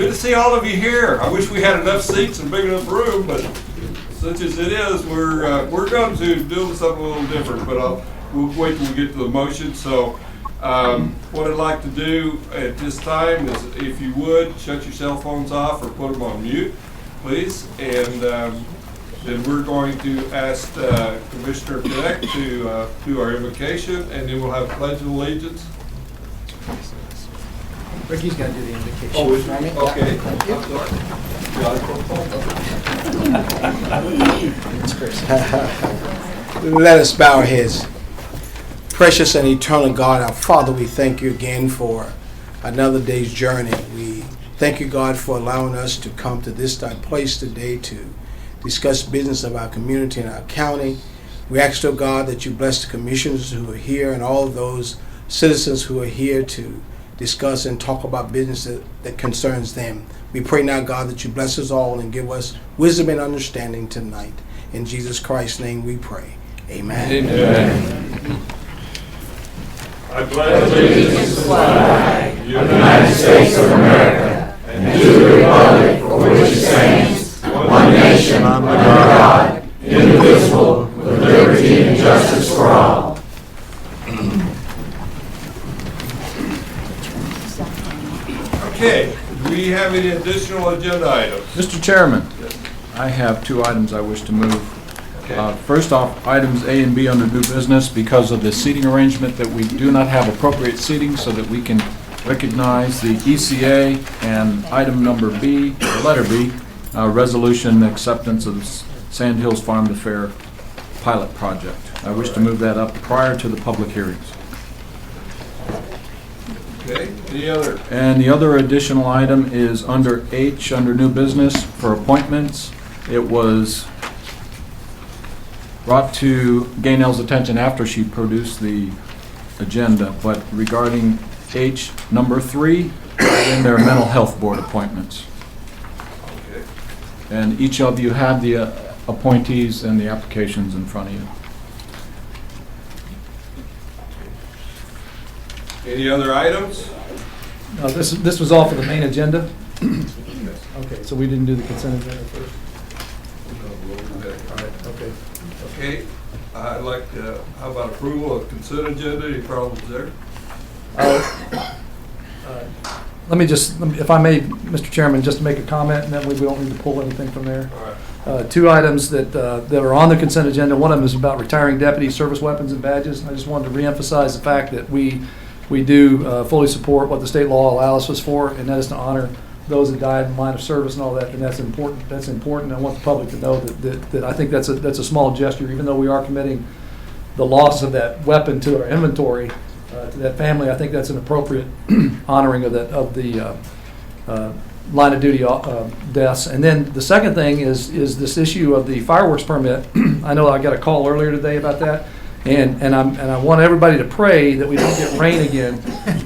Good to see all of you here. I wish we had enough seats and big enough room, but such as it is, we're going to do something a little different. But we'll wait till we get to the motion. So, what I'd like to do at this time is, if you would, shut your cell phones off or put them on mute, please. And then we're going to ask Commissioner Connect to do our invocation, and then we'll have Pledge of Allegiance. Ricky's going to do the invocation. Oh, is Right? it? Okay. Thank you. It's Chris. Let us bow our heads. Precious and eternal God, our Father, we thank you again for another day's journey. We thank you, God, for allowing us to come to this place today to discuss business of our community and our county. We ask, oh God, that you bless the commissioners who are here and all of those citizens who are here to discuss and talk about business that concerns them. We pray now, God, that you bless us all and give us wisdom and understanding tonight. In Jesus Christ's name we pray. Amen. Amen. I pledge allegiance to the flag of the United States of America and to the republic for which it stands, one nation, under God, indivisible, with liberty and justice for all. Okay, do we have any additional agenda items? Mr. Chairman, I have two items I wish to move. First off, items A and B under new business, because of the seating arrangement, that we do not have appropriate seating so that we can recognize the ECA, and item number B, or letter B, resolution acceptance of Sand Hills Farm to Fair pilot project. I wish to move that up prior to the public hearings. Okay, any other? And the other additional item is under H, under new business for appointments. It was brought to Gaynell's attention after she produced the agenda, but regarding H, number 3, in their mental health board appointments. Okay. And each of you have the appointees and the applications in front of you. Any other items? This was all for the main agenda? Okay, so we didn't do the consent agenda first? All right, okay. Okay, I'd like to, how about approval of consent agenda? Any problems there? Let me just, if I may, Mr. Chairman, just to make a comment, and then we don't need to pull anything from there. All right. Two items that are on the consent agenda. One of them is about retiring deputy service weapons and badges. I just wanted to reemphasize the fact that we do fully support what the state law allows us for, and that is to honor those that died in line of service and all that, and that's important. That's important. I want the public to know that I think that's a small gesture, even though we are committing the loss of that weapon to our inventory to that family. I think that's an appropriate honoring of the line of duty deaths. And then the second thing is this issue of the fireworks permit. I know I got a call earlier today about that. And I want everybody to pray that we don't get rain again,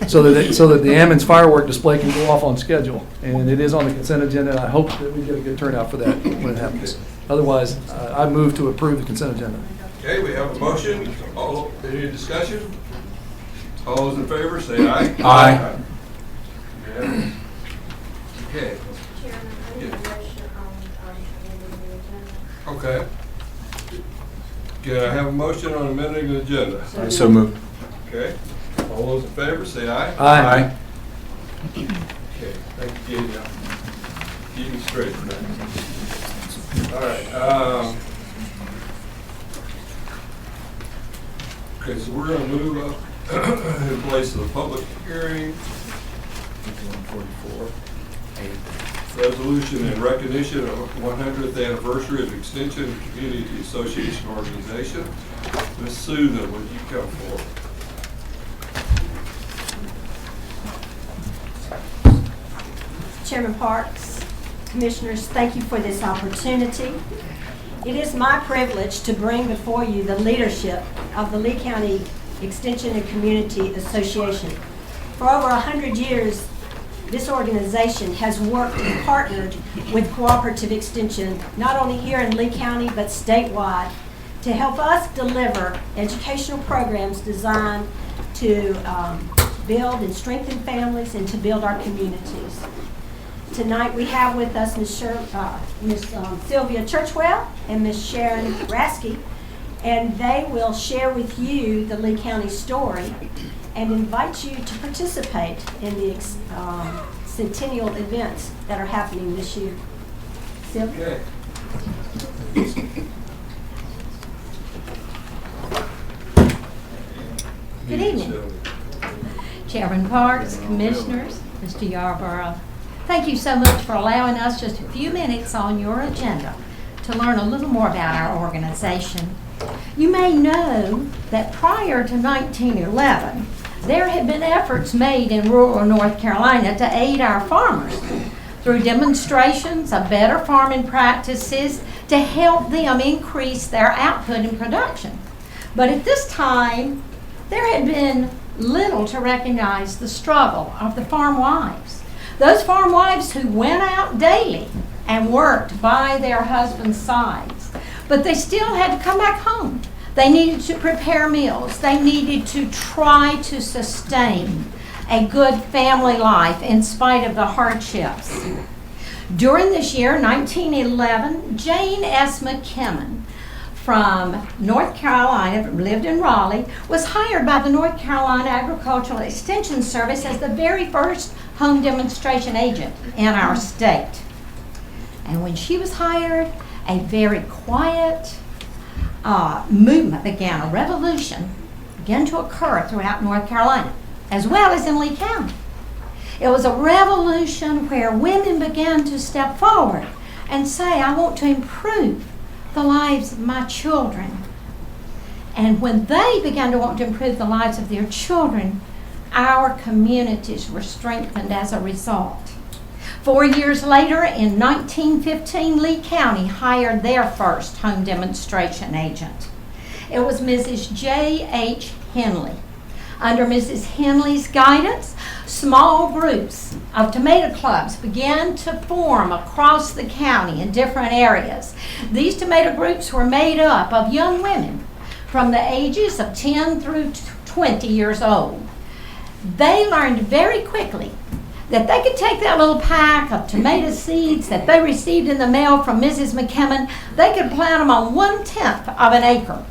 so that the Ammons firework display can go off on schedule. And it is on the consent agenda, and I hope that we get a good turnout for that when it happens. Otherwise, I move to approve the consent agenda. Okay, we have a motion. Any discussion? All those in favor, say aye. Aye. Yeah. Okay. Chairman, I need a motion on amending the agenda. Okay. Can I have a motion on amending the agenda? I so move. Okay. All those in favor, say aye. Aye. Okay, thank you, Katie. Keep me straight for that. All right. Okay, so we're going to move up in place of the public hearing. 144. Resolution in recognition of 100th anniversary of Extension Community Association organization. Ms. Susan, would you come forward? Chairman Parks, Commissioners, thank you for this opportunity. It is my privilege to bring before you the leadership of the Lee County Extension and Community Association. For over 100 years, this organization has worked and partnered with Cooperative Extension, not only here in Lee County, but statewide, to help us deliver educational programs designed to build and strengthen families and to build our communities. Tonight we have with us Miss Sylvia Churchwell and Miss Sharon Rasky, and they will share with you the Lee County story and invite you to participate in the centennial events that are happening this year. Sylvia? Good evening. Chairman Parks, Commissioners, Mr. Yarborough, thank you so much for allowing us just a few minutes on your agenda to learn a little more about our organization. You may know that prior to 1911, there had been efforts made in rural North Carolina to aid our farmers through demonstrations of better farming practices to help them increase their output and production. But at this time, there had been little to recognize the struggle of the farm wives. Those farm wives who went out daily and worked by their husbands' sides, but they still had to come back home. They needed to prepare meals. They needed to try to sustain a good family life in spite of the hardships. During this year, 1911, Jane S. McKimmon from North Carolina, lived in Raleigh, was hired by the North Carolina Agricultural Extension Service as the very first home demonstration agent in our state. And when she was hired, a very quiet movement began, a revolution began to occur throughout North Carolina, as well as in Lee County. It was a revolution where women began to step forward and say, I want to improve the lives of my children. And when they began to want to improve the lives of their children, our communities were strengthened as a result. 4 years later, in 1915, Lee County hired their first home demonstration agent. It was Mrs. J.H. Henley. Under Mrs. Henley's guidance, small groups of tomato clubs began to form across the county in different areas. These tomato groups were made up of young women from the ages of 10 through 20 years old. They learned very quickly that they could take that little pack of tomato seeds that they received in the mail from Mrs. McKimmon, they could plant them on 1/10 of an acre.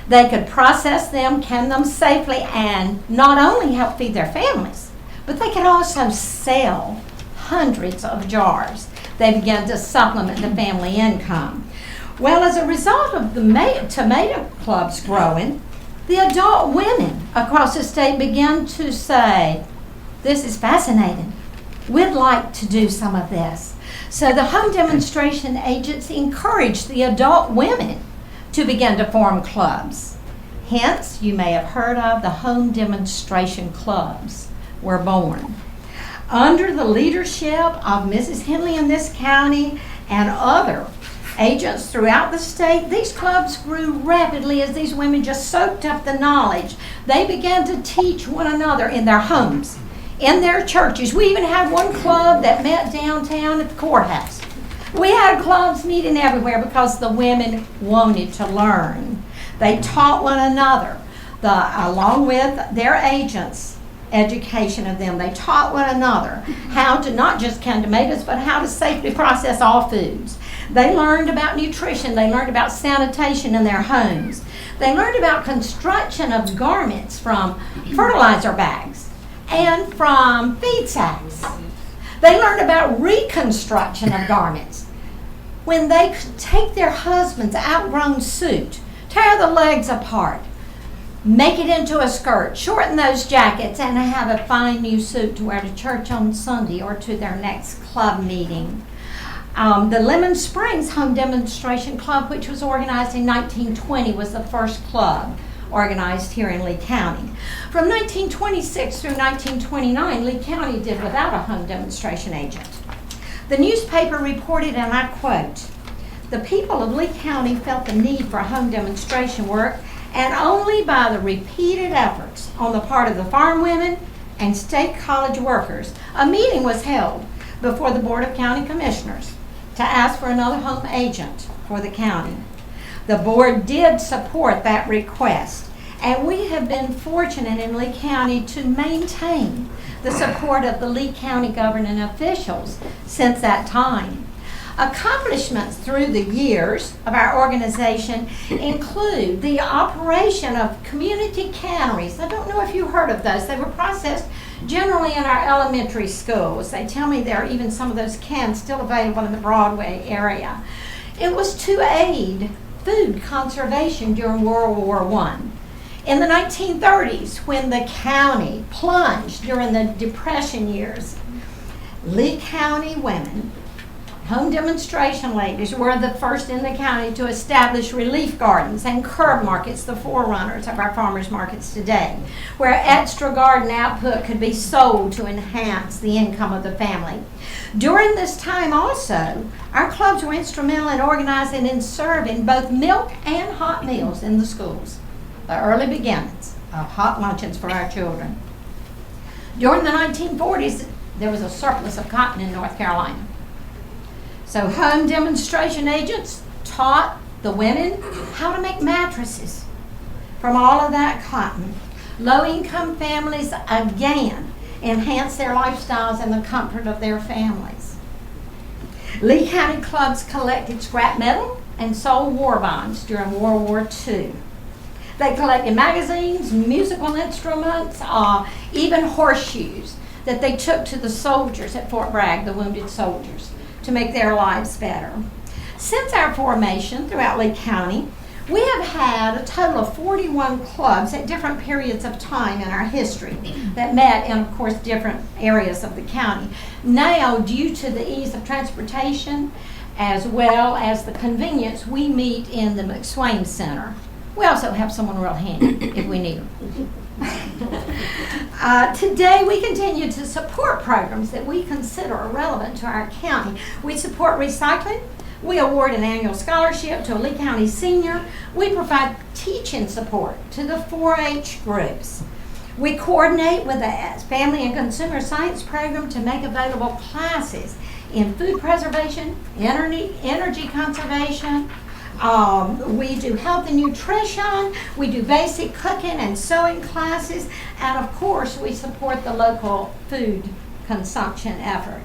They could process them, can them safely, and not only help feed their families, but they could also sell hundreds of jars. They began to supplement the family income. Well, as a result of the tomato clubs growing, the adult women across the state began to say, this is fascinating. We'd like to do some of this. So the home demonstration agents encouraged the adult women to begin to form clubs. Hence, you may have heard of the home demonstration clubs were born. Under the leadership of Mrs. Henley in this county and other agents throughout the state, these clubs grew rapidly as these women just soaked up the knowledge. They began to teach one another in their homes, in their churches. We even had one club that met downtown at the courthouse. We had clubs meeting everywhere because the women wanted to learn. They taught one another, along with their agents, education of them. They taught one another how to not just can tomatoes, but how to safely process all foods. They learned about nutrition. They learned about sanitation in their homes. They learned about construction of garments from fertilizer bags and from feed sacks. They learned about reconstruction of garments. When they could take their husband's outgrown suit, tear the legs apart, make it into a skirt, shorten those jackets, and have a fine new suit to wear to church on Sunday or to their next club meeting. The Lemon Springs Home Demonstration Club, which was organized in 1920, was the first club organized here in Lee County. From 1926 through 1929, Lee County did without a home demonstration agent. The newspaper reported, and I quote, "The people of Lee County felt the need for home demonstration work, and only by the repeated efforts on the part of the farm women and state college workers, a meeting was held before the Board of County Commissioners to ask for another home agent for the county. The board did support that request, And we have been fortunate in Lee County to maintain the support of the Lee County governing officials since that time. Accomplishments through the years of our organization include the operation of community canneries. I don't know if you heard of those. They were processed generally in our elementary schools. They tell me there are even some of those cans still available in the Broadway area. It was to aid food conservation during World War I. In the 1930s, when the county plunged during the Depression years, Lee County women, home demonstration ladies, were the first in the county to establish relief gardens and curb markets, the forerunners of our farmers markets today, where extra garden output could be sold to enhance the income of the family. During this time also, our clubs were instrumental in organizing and serving both milk and hot meals in the schools, the early beginnings of hot luncheons for our children. During the 1940s, there was a surplus of cotton in North Carolina. So home demonstration agents taught the women how to make mattresses from all of that cotton. Low-income families again enhanced their lifestyles and the comfort of their families. Lee County clubs collected scrap metal and sold war bonds during World War II. They collected magazines, musical instruments, even horseshoes that they took to the soldiers at Fort Bragg, the wounded soldiers, to make their lives better. Since our formation throughout Lee County, we have had a total of 41 clubs at different periods of time in our history that met in, of course, different areas of the county. Now, due to the ease of transportation as well as the convenience, we meet in the McSwain Center. We also have someone real handy if we need them. Today, we continue to support programs that we consider are relevant to our county. We support recycling. We award an annual scholarship to a Lee County senior. We provide teaching support to the 4-H groups. We coordinate with the Family and Consumer Science Program to make available classes in food preservation, energy conservation. We do health and nutrition, we do basic cooking and sewing classes, and of course we support the local food consumption effort.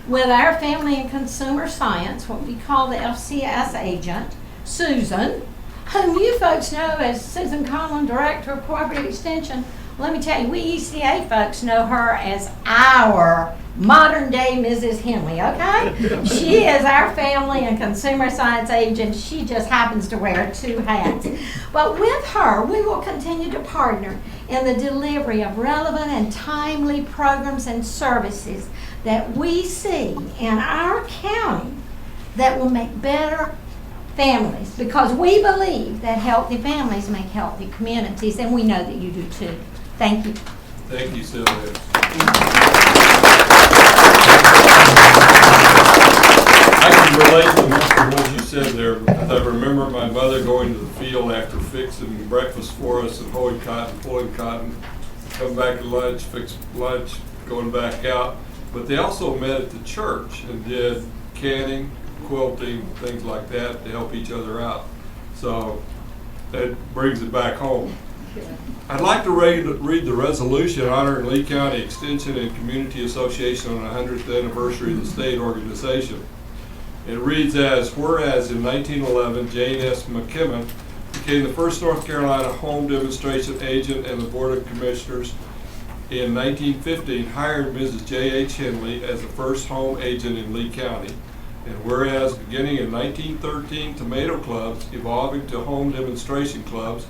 With our Family and Consumer Science, what we call the FCS agent, Susan, whom you folks know as Susan Conlon, Director of Cooperative Extension, let me tell you, we ECA folks know her as our modern-day Mrs. Henley, okay? She is our Family and Consumer Science agent. She just happens to wear two hats. But with her, we will continue to partner in the delivery of relevant and timely programs and services that we see in our county that will make better families, because we believe that healthy families make healthy communities, and we know that you do too. Thank you. Thank you, Sylvia. I can relate to most of what you said there. I remember my mother going to the field after fixing breakfast for us and hoeing cotton, pulling cotton, come back to lunch, fix lunch, going back out. But they also met at the church and did canning, quilting, things like that to help each other out. So that brings it back home. I'd like to read the resolution honoring Lee County Extension and Community Association on the 100th anniversary of the state organization. It reads as, whereas in 1911, Jane S. McKimmon became the first North Carolina home demonstration agent, and the Board of Commissioners in 1915 hired Mrs. J.H. Henley as the first home agent in Lee County. And whereas beginning in 1913, tomato clubs, evolving to home demonstration clubs,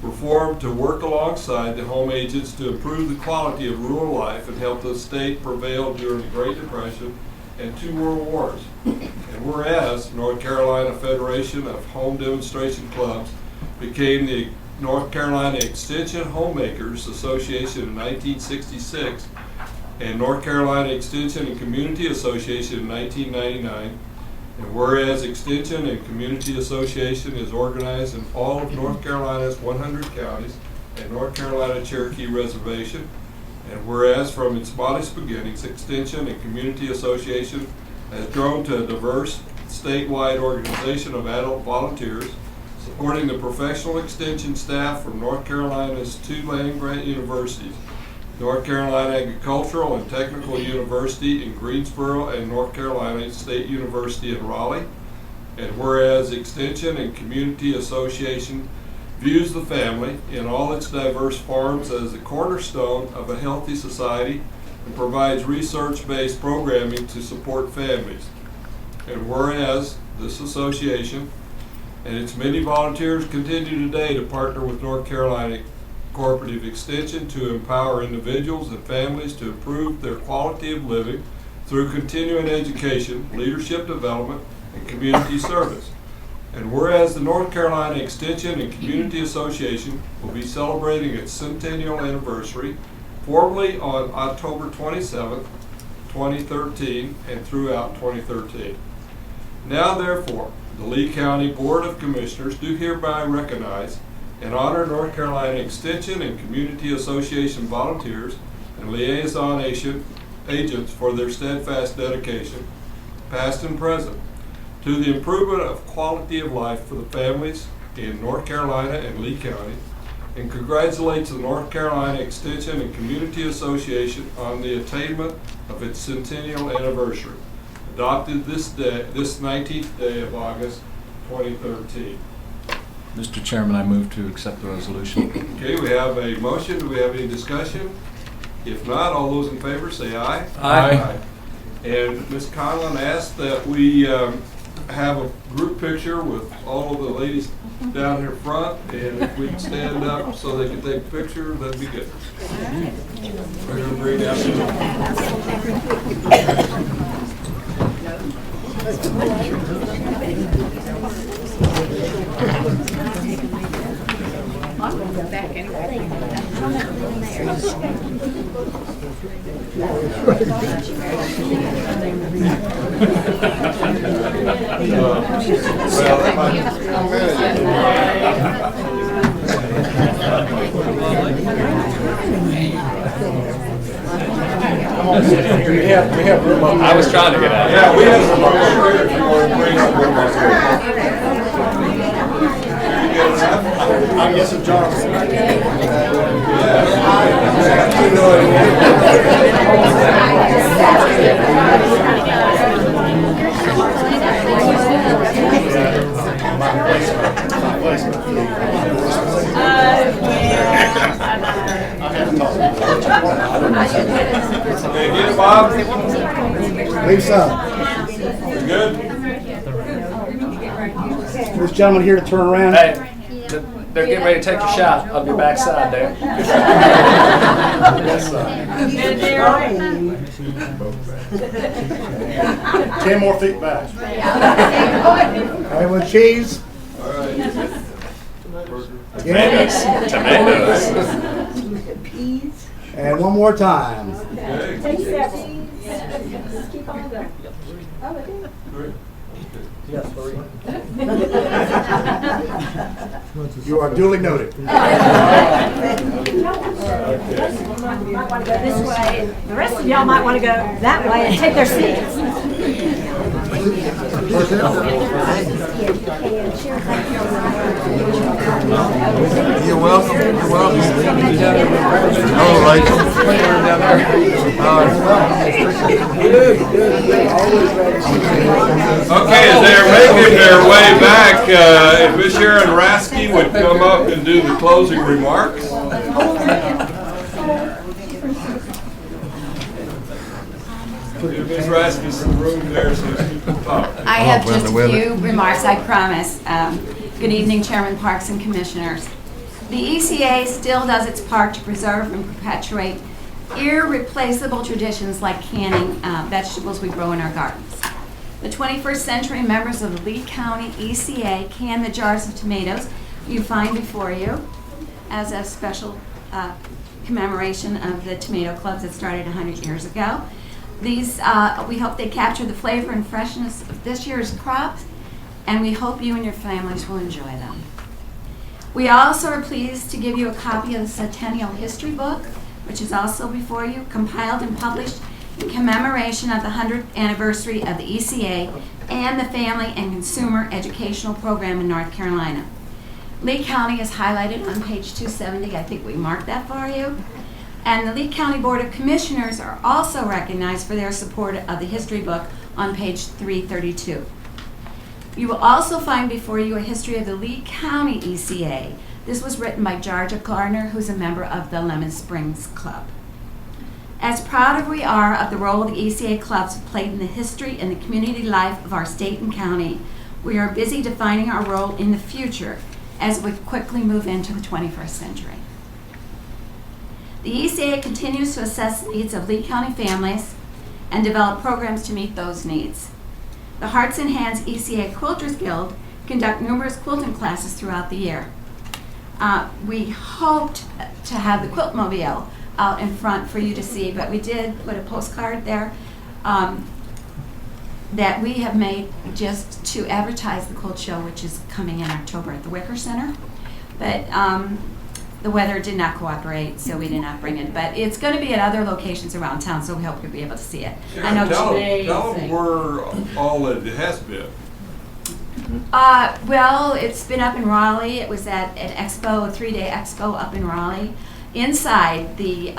were formed to work alongside the home agents to improve the quality of rural life and help the state prevail during the Great Depression and 2 World Wars. And whereas North Carolina Federation of Home Demonstration Clubs became the North Carolina Extension Homemakers Association in 1966 and North Carolina Extension and Community Association in 1999, and whereas Extension and Community Association is organized in all of North Carolina's 100 counties and North Carolina Cherokee Reservation, and whereas from its modest beginnings, Extension and Community Association has grown to a diverse statewide organization of adult volunteers supporting the professional extension staff from North Carolina's two land-grant universities, North Carolina Agricultural and Technical University in Greensboro and North Carolina State University in Raleigh. And whereas Extension and Community Association views the family in all its diverse forms as a cornerstone of a healthy society and provides research-based programming to support families. And whereas this association and its many volunteers continue today to partner with North Carolina Cooperative Extension to empower individuals and families to improve their quality of living through continuing education, leadership development, and community service. And whereas the North Carolina Extension and Community Association will be celebrating its centennial anniversary formally on October 27th, 2013 and throughout 2013. Now therefore, the Lee County Board of Commissioners do hereby recognize and honor North Carolina Extension and Community Association volunteers and liaison agents for their steadfast dedication, past and present, to the improvement of quality of life for the families in North Carolina and Lee County, and congratulates the North Carolina Extension and Community Association on the attainment of its centennial anniversary, adopted this 19th day of August 2013. Mr. Chairman, I move to accept the resolution. Okay, we have a motion. Do we have any discussion? If not, all those in favor say aye. Aye. And Ms. Conlon asked that we have a group picture with all of the ladies down here front, and if we can stand up so they can take a picture, that'd be good. We're gonna bring down I was trying to get out. Yeah, we have some more here if you want to bring some more. I'm guessing Johnson. Okay, get it, Bob. Lisa, You good? this gentleman here to turn around. Hey, they're getting ready to take a shot of your backside there. Yes, sir. 10 more feet back. Hey, with cheese. All right. Tomatoes. And one more time. Okay. Take seven. Keep on going. Oh, it is. Great. You are duly noted. You might want to go this way. The rest of y'all might want to go that way and take their seats. You're welcome. You're welcome. All right. Okay, as they're making their way back, if Ms. Sharon Rasky would come up and do the closing remarks. Give Ms. Rasky some room there so she can talk. I have just a few remarks, I promise. Good evening, Chairman Parks and Commissioners. The ECA still does its part to preserve and perpetuate irreplaceable traditions like canning vegetables we grow in our gardens. The 21st century members of the Lee County ECA can the jars of tomatoes you find before you as a special commemoration of the tomato clubs that started 100 years ago. These, we hope they capture the flavor and freshness of this year's crops, and we hope you and your families will enjoy them. We also are pleased to give you a copy of the Centennial History Book, which is also before you, compiled and published in commemoration of the 100th anniversary of the ECA and the Family and Consumer Educational Program in North Carolina. Lee County is highlighted on page 270. I think we marked that for you. And the Lee County Board of Commissioners are also recognized for their support of the history book on page 332. You will also find before you a history of the Lee County ECA. This was written by Jarja Gardner, who's a member of the Lemon Springs Club. As proud as we are of the role the ECA clubs have played in the history and the community life of our state and county, we are busy defining our role in the future as we quickly move into the 21st century. The ECA continues to assess the needs of Lee County families and develop programs to meet those needs. The Hearts and Hands ECA Quilters Guild conduct numerous quilting classes throughout the year. We hoped to have the Quilt Mobile out in front for you to see, but we did put a postcard there that we have made just to advertise the quilt show, which is coming in October at the Wicker Center. But the weather did not cooperate, so we did not bring it. But it's going to be at other locations around town, so we hope you'll be able to see it. I know. Tell them where all it has been. Well, it's been up in Raleigh. It was at an expo, a 3-day expo up in Raleigh, inside the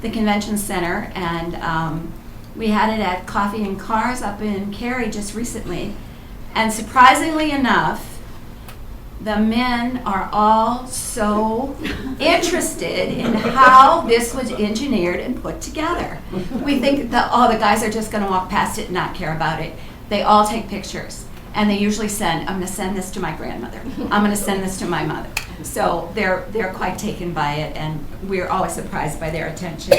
convention center, and we had it at Coffee and Cars up in Cary just recently. And surprisingly enough, the men are all so interested in how this was engineered and put together. We think that, oh, the guys are just going to walk past it and not care about it. They all take pictures. And they usually send, I'm going to send this to my grandmother. I'm going to send this to my mother. So they're quite taken by it, and we're always surprised by their attention.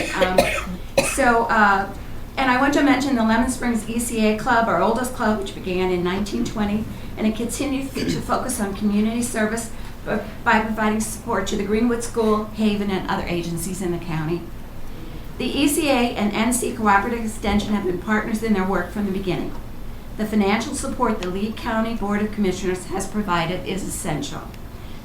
And I want to mention the Lemon Springs ECA Club, our oldest club, which began in 1920, and it continues to focus on community service by providing support to the Greenwood School, Haven, and other agencies in the county. The ECA and NC Cooperative Extension have been partners in their work from the beginning. The financial support the Lee County Board of Commissioners has provided is essential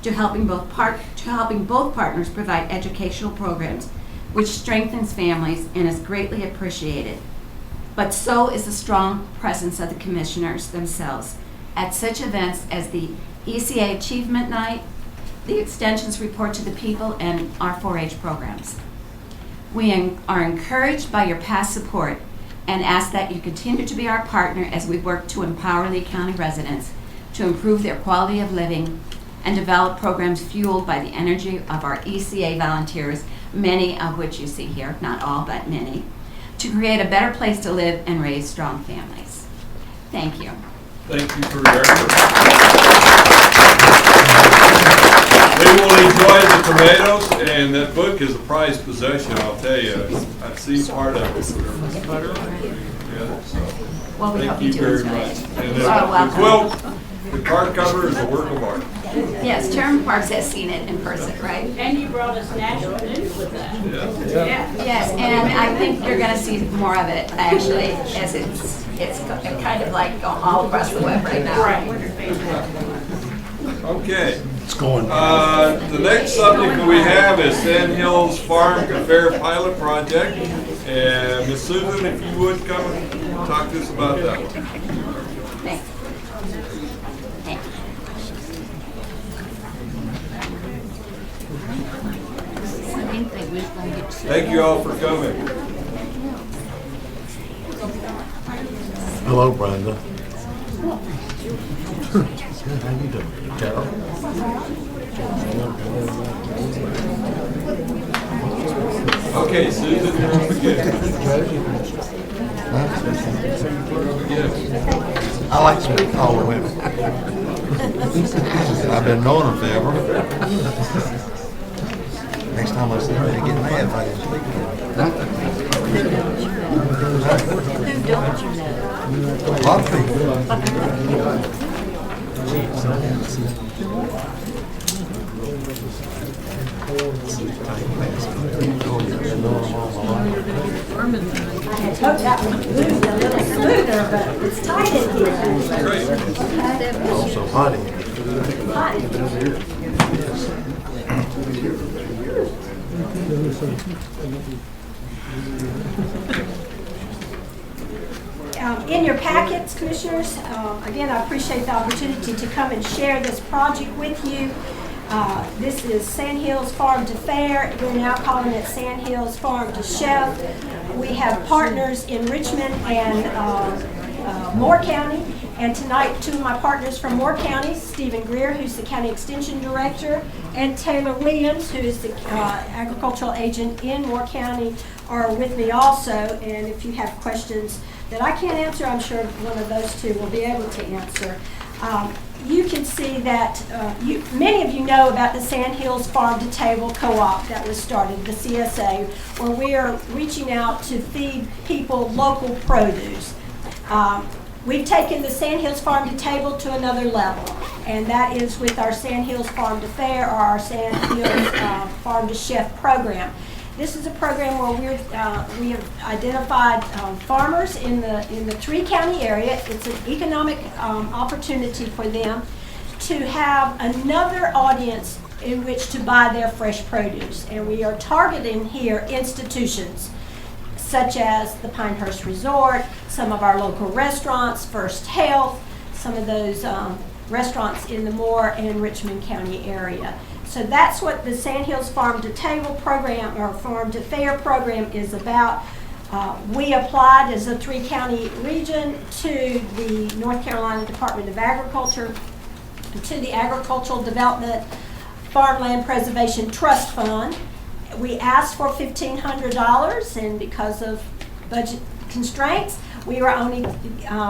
to helping both partners provide educational programs, which strengthens families and is greatly appreciated. But so is the strong presence of the commissioners themselves at such events as the ECA Achievement Night, the Extension's Report to the People, and our 4-H programs. We are encouraged by your past support and ask that you continue to be our partner as we work to empower Lee County residents to improve their quality of living and develop programs fueled by the energy of our ECA volunteers, many of which you see here, not all, but many, to create a better place to live and raise strong families. Thank you. Thank you for your effort. They will enjoy the tomatoes, and that book is a prized possession, I'll tell you. I've seen part of it. Yeah, so. Well, we Thank hope you you do very enjoy much. it. And welcome. the quilt, the card cover is a work of art. Yes, Chairman Parks has seen it in person, right? And you brought us national news with that. Yeah. Yes, and I think you're going to see more of it, actually, as it's kind of like all across the web right now. Okay. It's going. The next subject that we have is Sand Hills Farm Fair Pilot Project. And Ms. Susan, if you would come and talk to us about that one. Thanks. Thank you all for coming. Hello, Brenda. How you doing? Carol? Okay, Susan, you're on again. I like to speak to all the women. I've been knowing them forever. Next time I see them, they get mad if I didn't speak to them. Who don't you know? A lot of people. I had hoped that would move a little smoother, but it's tight in here. Great. Also hot in here. Hot in here. In your packets, Commissioners. Again, I appreciate the opportunity to come and share this project with you. This is Sandhills Farm to Fair. We're now calling it Sandhills Farm to Chef. We have partners in Richmond and Moore County. And tonight, two of my partners from Moore County, Stephen Greer, who's the County Extension Director, and Taylor Williams, who is the agricultural agent in Moore County, are with me also. And if you have questions that I can't answer, I'm sure one of those two will be able to answer. You can see that many of you know about the Sandhills Farm to Table Co-op that was started, the CSA, where we are reaching out to feed people local produce. We've taken the Sandhills Farm to Table to another level, and that is with our Sandhills Farm to Fair, or our Sandhills Farm to Chef program. This is a program where we have identified farmers in the three-county area. It's an economic opportunity for them to have another audience in which to buy their fresh produce. And we are targeting here institutions such as the Pinehurst Resort, some of our local restaurants, First Health, some of those restaurants in the Moore and Richmond County area. So that's what the Sandhills Farm to Table program, or Farm to Fair program, is about. We applied as a three-county region to the North Carolina Department of Agriculture, to the Agricultural Development Farmland Preservation Trust Fund. We asked for $1,500, and because of budget constraints, we will only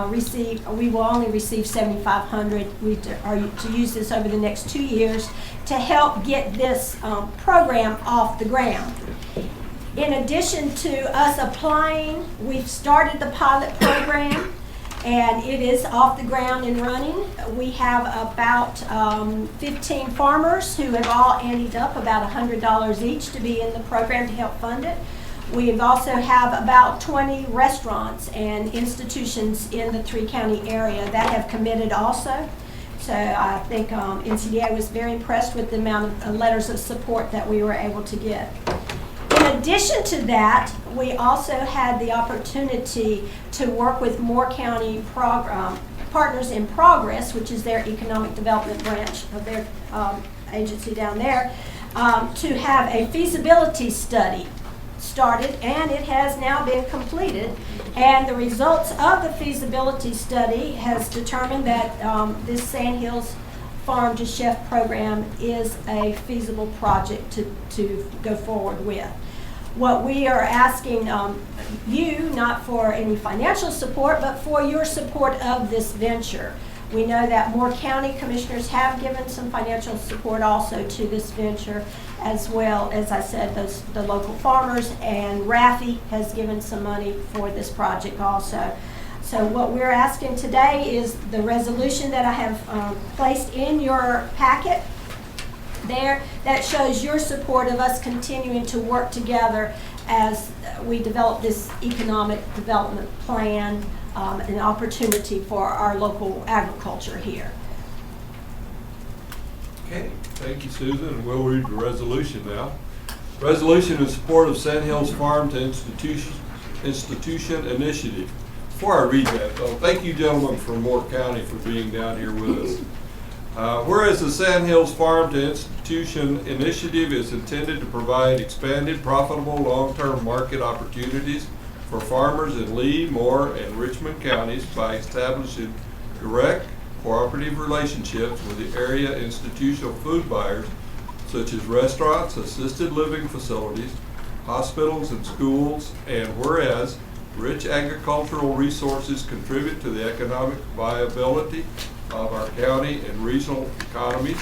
receive $7,500. We are to use this over the next 2 years to help get this program off the ground. In addition to us applying, we've started the pilot program, and it is off the ground and running. We have about 15 farmers who have all anteed up about $100 each to be in the program to help fund it. We also have about 20 restaurants and institutions in the three-county area that have committed also. So I think NCDA was very impressed with the amount of letters of support that we were able to get. In addition to that, we also had the opportunity to work with Moore County Partners in Progress, which is their economic development branch of their agency down there, to have a feasibility study started, and it has now been completed. And the results of the feasibility study has determined that this Sandhills Farm to Chef program is a feasible project to go forward with. What we are asking you, not for any financial support, but for your support of this venture. We know that Moore County commissioners have given some financial support also to this venture, as well as I said, the local farmers, and RAFI has given some money for this project also. So what we're asking today is the resolution that I have placed in your packet there that shows your support of us continuing to work together as we develop this economic development plan, an opportunity for our local agriculture here. Okay, thank you, Susan, and we'll read the resolution now. Resolution in support of Sandhills Farm to Institution Initiative. Before I read that, though, thank you, gentlemen from Moore County, for being down here with us. Whereas the Sandhills Farm to Institution Initiative is intended to provide expanded, profitable, long-term market opportunities for farmers in Lee, Moore, and Richmond counties by establishing direct cooperative relationships with the area institutional food buyers, such as restaurants, assisted living facilities, hospitals, and schools. And whereas rich agricultural resources contribute to the economic viability of our county and regional economies,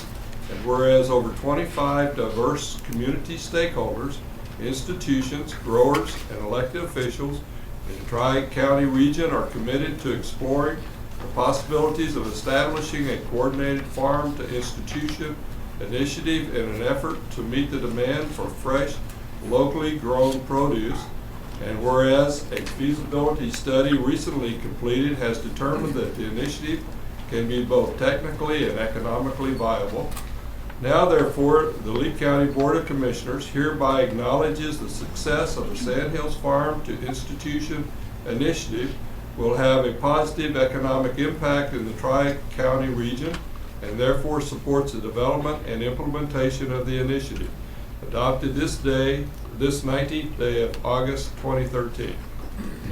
and whereas over 25 diverse community stakeholders, institutions, growers, and elected officials in the Tri-County region are committed to exploring the possibilities of establishing a coordinated farm to institution initiative in an effort to meet the demand for fresh, locally grown produce. And whereas a feasibility study recently completed has determined that the initiative can be both technically and economically viable. Now therefore, the Lee County Board of Commissioners hereby acknowledges the success of the Sandhills Farm to Institution Initiative will have a positive economic impact in the Tri-County region and therefore supports the development and implementation of the initiative adopted this 19th day of August 2013.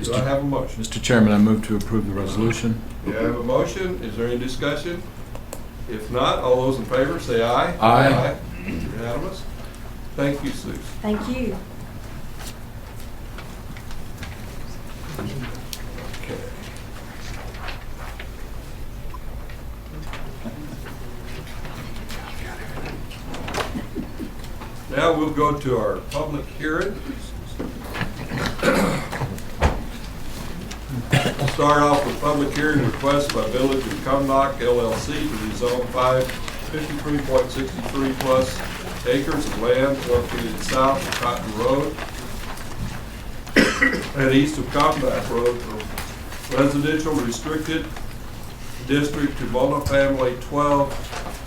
Do I have a motion? Mr. Chairman, I move to approve the resolution. Do I have a motion? Is there any discussion? If not, all those in favor say aye. Aye. Unanimous? Thank you, Susan. Thank you. Okay. Now we'll go to our public hearing. We'll start off with public hearing request by Village of Cumnock LLC to rezone 53.63 plus acres of land located south of Cotton Road and east of Cumnock Road from residential restricted district to multifamily 12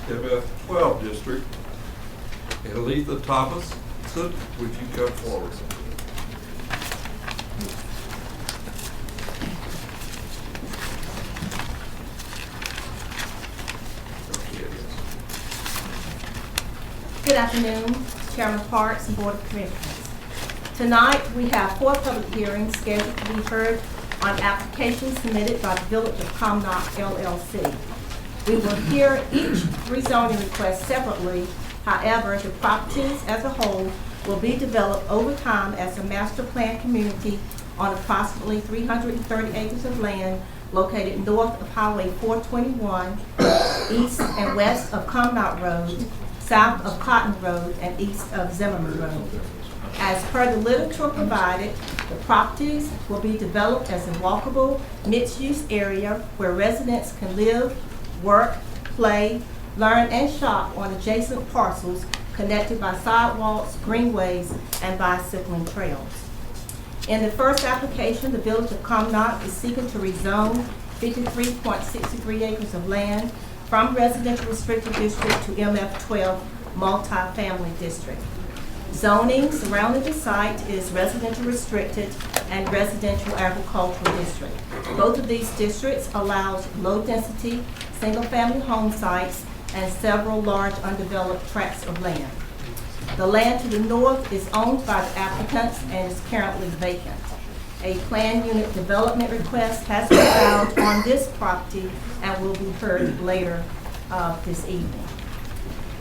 MF 12 district. And Aletha Thomas, would you come forward? Good afternoon, Chairman Parks and Board of Commissioners. Tonight, we have 4 public hearings scheduled to be heard on applications submitted by the Village of Cumnock LLC. We will hear each rezoning request separately. However, the properties as a whole will be developed over time as a master plan community on approximately 330 acres of land located north of Highway 421, east and west of Cumnock Road, south of Cotton Road, and east of Zimmerman Road. As per the literature provided, the properties will be developed as a walkable, mixed-use area where residents can live, work, play, learn, and shop on adjacent parcels connected by sidewalks, greenways, and bicycling trails. In the first application, the Village of Cumnock is seeking to rezone 53.63 acres of land from residential restricted district to MF12 multifamily district. Zoning surrounding the site is residential restricted and residential agricultural district. Both of these districts allows low-density, single-family home sites and several large undeveloped tracts of land. The land to the north is owned by the applicants and is currently vacant. A planned unit development request has been filed on this property and will be heard later this evening.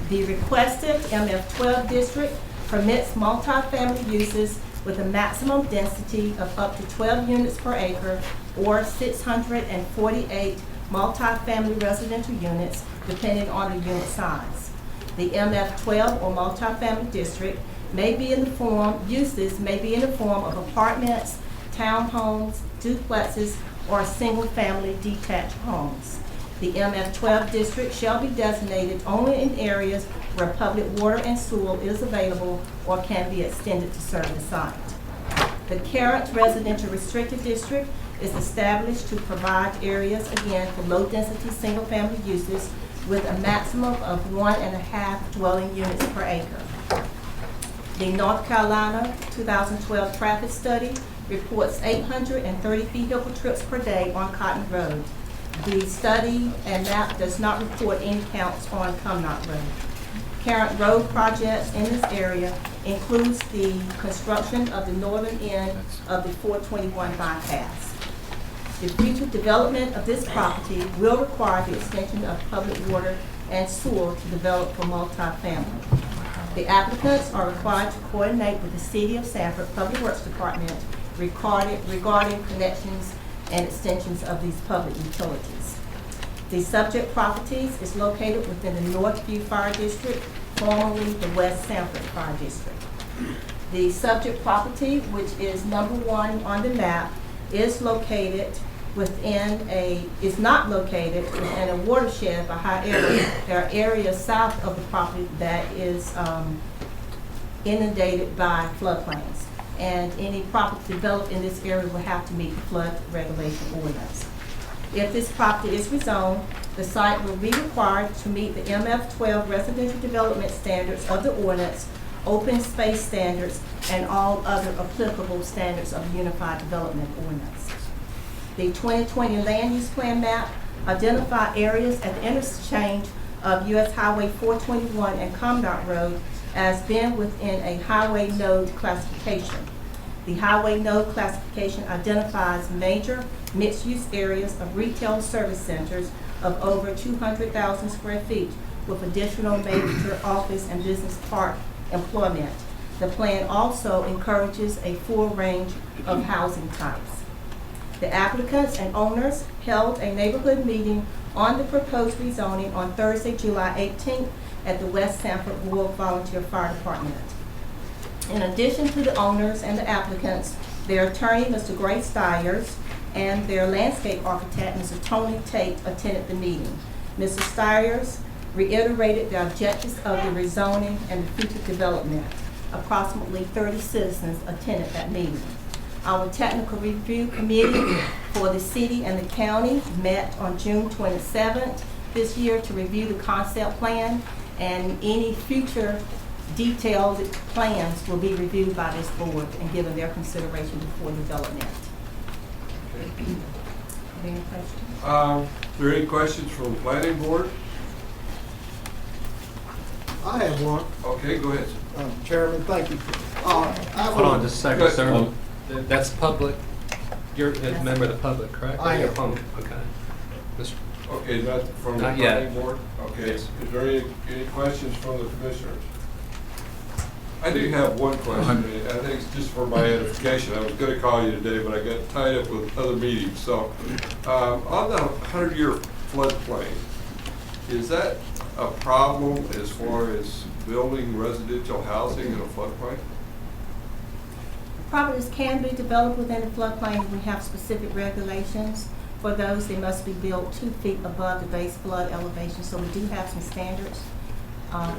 The requested MF12 district permits multifamily uses with a maximum density of up to 12 units per acre or 648 multifamily residential units depending on the unit size. The MF12 or multifamily district may be in the form of apartments, townhomes, duplexes, or single-family detached homes. The MF12 district shall be designated only in areas where public water and sewer is available or can be extended to serve the site. The current residential restricted district is established to provide areas, again, for low-density single-family uses with a maximum of 1.5 dwelling units per acre. The North Carolina 2012 traffic study reports 830 vehicle trips per day on Cotton Road. The study and map does not report any counts on Cumnock Road. Current road projects in this area includes the construction of the northern end of the 421 bypass. The future development of this property will require the extension of public water and sewer to develop for multifamily. The applicants are required to coordinate with the City of Sanford Public Works Department regarding connections and extensions of these public utilities. The subject properties is located within the Northview Fire District, formerly the West Sanford Fire District. The subject property, which is number 1 on the map, is not located within a watershed, but however, there are areas south of the property that is inundated by floodplains. And any property developed in this area will have to meet the flood regulation ordinance. If this property is rezoned, the site will be required to meet the MF12 residential development standards of the ordinance, open space standards, and all other applicable standards of the Unified Development Ordinance. The 2020 Land Use Plan map identify areas at the interchange of US Highway 421 and Commodore Road as being within a highway node classification. The highway node classification identifies major mixed-use areas of retail service centers of over 200,000 square feet with additional major office and business park employment. The plan also encourages a full range of housing types. The applicants and owners held a neighborhood meeting on the proposed rezoning on Thursday, July 18th at the West Sanford Rural Volunteer Fire Department. In addition to the owners and the applicants, their attorney, Mr. Gray Stiers, and their landscape architect, Mr. Tony Tate, attended the meeting. Mr. Stiers reiterated the objectives of the rezoning and the future development. Approximately 30 citizens attended that meeting. Our technical review committee for the city and the county met on June 27th this year to review the concept plan, and any future detailed plans will be reviewed by this board and given their consideration before development. Any questions? Are there any questions from the planning board? I have one. Okay, go ahead. Chairman, thank you. Hold on just a second, Good. sir. That's public. You're a member of the public, correct? I am. You're from- Okay. Mr. Okay, not from the Not yet. planning board? Okay, is there any questions from the commissioners? I do have one question, and I think it's just for my edification. I was gonna call you today, but I got tied up with other meetings. So, on the 100-year floodplain, is that a problem as far as building residential housing in a floodplain? Properties can be developed within the floodplain. We have specific regulations. For those, they must be built 2 feet above the base flood elevation, so we do have some standards.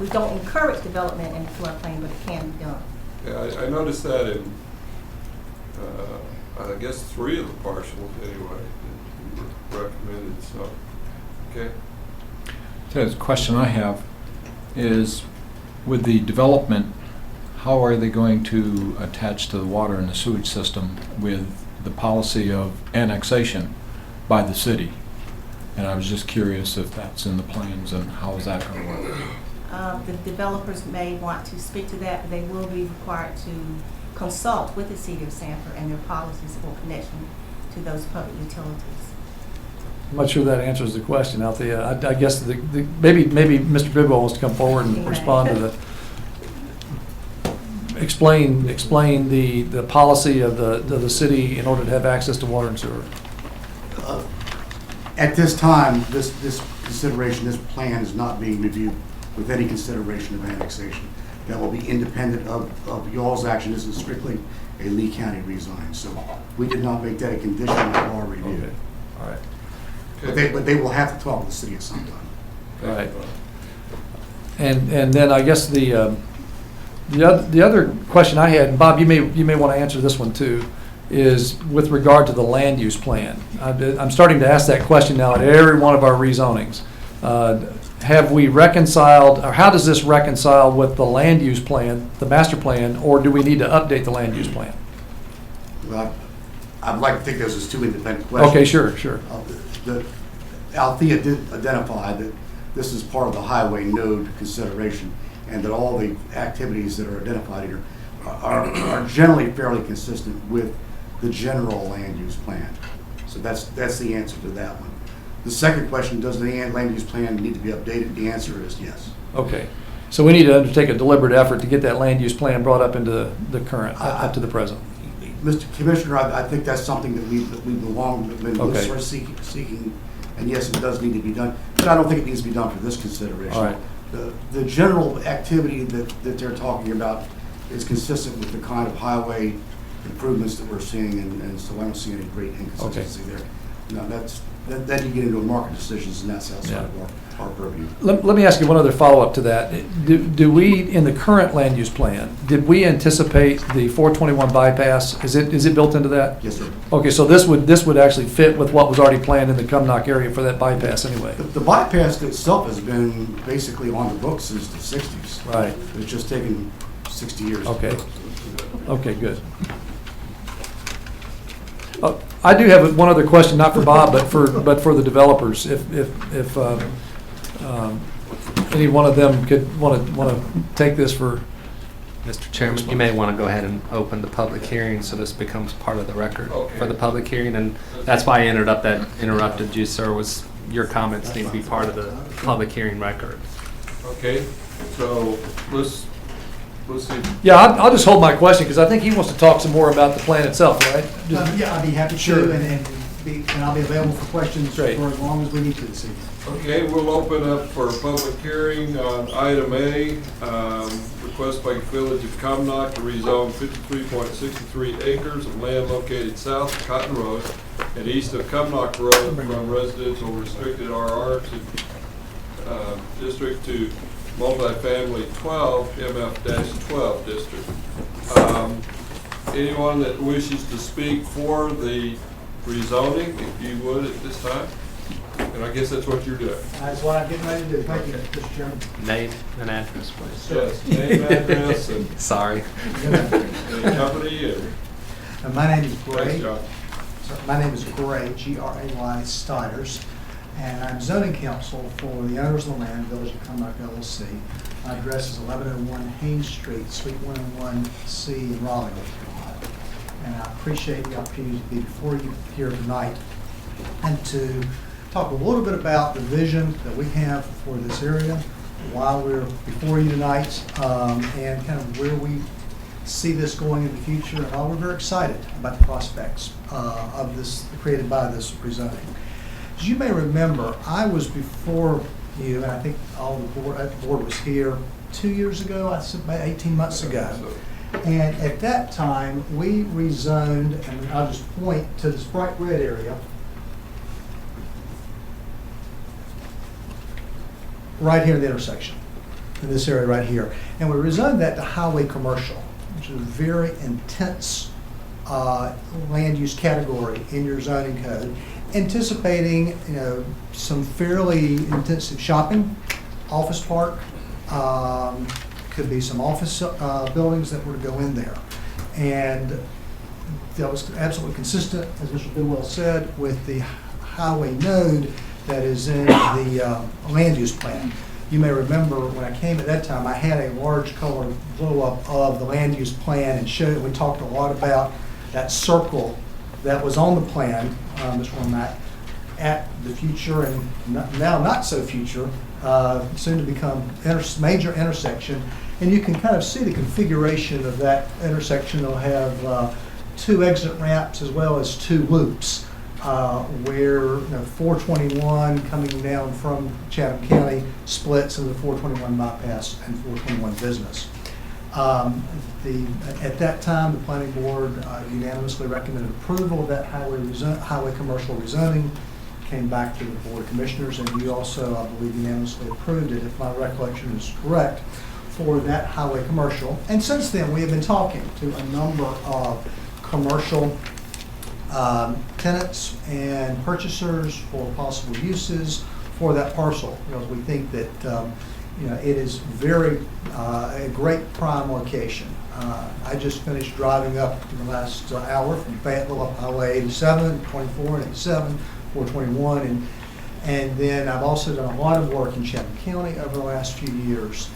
We don't encourage development in the floodplain, but it can be done. Yeah, I noticed that in, I guess 3 of the parcels anyway, that you recommended, so, okay. So the question I have is, with the development, how are they going to attach to the water and the sewage system with the policy of annexation by the city? And I was just curious if that's in the plans and how is that going to work? The developers may want to speak to that, but they will be required to consult with the city of Sanford and their policies for connection to those public utilities. I'm not sure that answers the question, Althea. I guess maybe Mr. Bidwell wants to come forward and respond to the, explain the policy of the city in order to have access to water and sewer. At this time, this consideration, this plan is not being reviewed with any consideration of annexation. That will be independent of y'all's action. This is strictly a Lee County rezoning. So we did not make that a condition of our review. Okay, all right. But they will have to talk to the city at some time. All right. And then I guess the other question I had, and Bob, you may want to answer this one too, is with regard to the land use plan. I'm starting to ask that question now at every one of our rezonings. Have we reconciled, or how does this reconcile with the land use plan, the master plan, or do we need to update the land use plan? Well, I'd like to think those as two independent questions. Okay, sure. Althea did identify that this is part of the highway node consideration, and that all the activities that are identified here are generally fairly consistent with the general land use plan. So that's the answer to that one. The second question, does the land use plan need to be updated? The answer is yes. Okay. So we need to undertake a deliberate effort to get that land use plan brought up into the current, up to the present. Mr. Commissioner, I think that's something that we've been Okay. sort of seeking, and yes, it does need to be done, but I don't think it needs to be done for this consideration. All right. The general activity that they're talking about is consistent with the kind of highway improvements that we're seeing, and so I don't see any great inconsistency there. No, then you get into market decisions, and that's outside of our purview. Let me ask you one other follow-up to that. Do we, in the current land use plan, did we anticipate the 421 bypass? Is it built into that? Yes, sir. Okay, so this would actually fit with what was already planned in the Cumnock area for that bypass anyway? The bypass itself has been basically on the books since the 60s. Right. It's just taken 60 years. Okay. Okay, good. I do have one other question, not for Bob, but for the developers. If any one of them could want to take this for. Mr. Chairman, you may want to go ahead and open the public hearing so this becomes part of the record for the public hearing. And that's why I interrupted you, sir, was your comments need to be part of the public hearing record. Okay, so let's see. Yeah, I'll just hold my question because I think he wants to talk some more about the plan itself, right? Yeah, I'd be happy Sure. to, and I'll be available for questions Great. for as long as we need to this evening. Okay, we'll open up for a public hearing on item A, request by Village of Comnock to rezone 53.63 acres of land located south of Cotton Road and east of Comnock Road from residential restricted RR to district to multifamily 12 MF-12 district. Anyone that wishes to speak for the rezoning, if you would at this time? And I guess that's what you're doing. That's what I'm getting ready to do. Thank you, Mr. Chairman. Name and address, please. Yes, name, address, and Sorry. company, and My name is thanks, Gray. John. My name is Gray, G-R-A-Y, Stiders, and I'm zoning counsel for the owners of the land, Village of Comnock LLC. My address is 1101 Haynes Street, Suite 101C in Raleigh, North Carolina. And I appreciate the opportunity to be before you here tonight and to talk a little bit about the vision that we have for this area while we're before you tonight, and kind of where we see this going in the future, and while we're very excited about the prospects of this, created by this rezoning. As you may remember, I was before you, and I think all the board was here 2 years ago, I said about 18 months ago. And at that time, we rezoned, and I'll just point to this bright red area, right here in the intersection, in this area right here. And we rezoned that to highway commercial, which is a very intense land use category in your zoning code, anticipating, some fairly intensive shopping, office park, could be some office buildings that were to go in there. And that was absolutely consistent, as Mr. Bidwell said, with the highway node that is in the land use plan. You may remember when I came at that time, I had a large color blow-up of the land use plan and showed, we talked a lot about that circle that was on the plan, Mr. Womack, at the future and now not so future, soon to become major intersection. And you can kind of see the configuration of that intersection. It'll have 2 exit ramps as well as 2 loops. Where 421 coming down from Chatham County splits into the 421 bypass and 421 business. At that time, the planning board unanimously recommended approval of that highway commercial rezoning. Came back to the board of commissioners, and you also, I believe, unanimously approved it, if my recollection is correct, for that highway commercial. And since then, we have been talking to a number of commercial tenants and purchasers for possible uses for that parcel, because we think that it is very a great prime location. I just finished driving up in the last hour from Fayetteville up Highway 87, 24, and 87, 421, and then I've also done a lot of work in Chatham County over the last few years,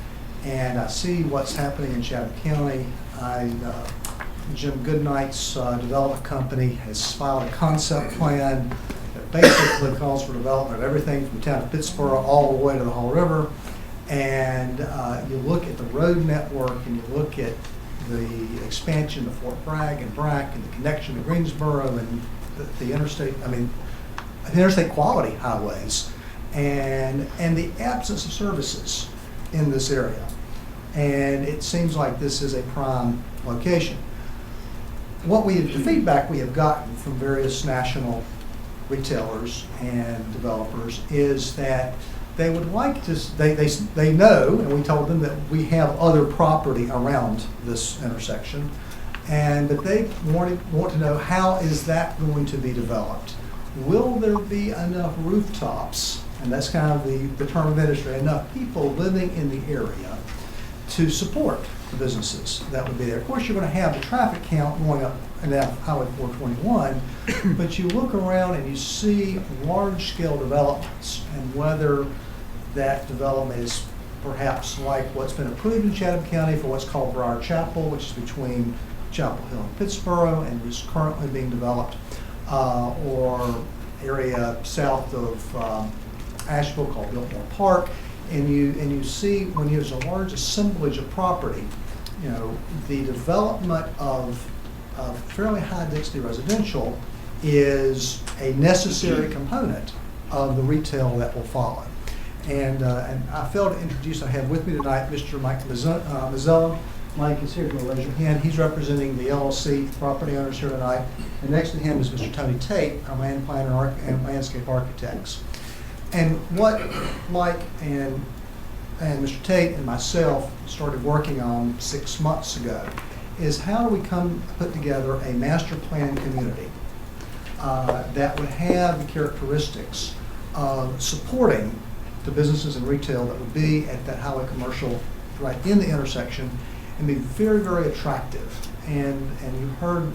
and I see what's happening in Chatham County. Jim Goodnight's development company has filed a concept plan that basically calls for development of everything from the town of Pittsburgh all the way to the Hall River. And you look at the road network and you look at the expansion to Fort Bragg and Brack and the connection to Greensboro and the interstate quality highways and the absence of services in this area. And it seems like this is a prime location. The feedback we have gotten from various national retailers and developers is that they would like to, they know, and we told them that we have other property around this intersection, and that they want to know, how is that going to be developed? Will there be enough rooftops, and that's kind of the term of industry, enough people living in the area to support the businesses that would be there. Of course, you're going to have the traffic count going up and down Highway 421, but you look around and you see large-scale developments, and whether that development is perhaps like what's been approved in Chatham County for what's called Briar Chapel, which is between Chapel Hill and Pittsboro and is currently being developed, or area south of Asheville called Biltmore Park, and you see when there's a large assemblage of property, you know, the development of fairly high density residential is a necessary component of the retail that will follow. And I failed to introduce, I have with me tonight Mr. Mike Mazzella. Mike is here, if you'll raise your hand. He's representing the LLC property owners here tonight. And next to him is Mr. Tony Tate, our land planner and landscape architects. And what Mike and Mr. Tate and myself started working on 6 months ago is how do we put together a master plan community that would have the characteristics of supporting the businesses and retail that would be at that highway commercial right in the intersection and be very, very attractive. And you heard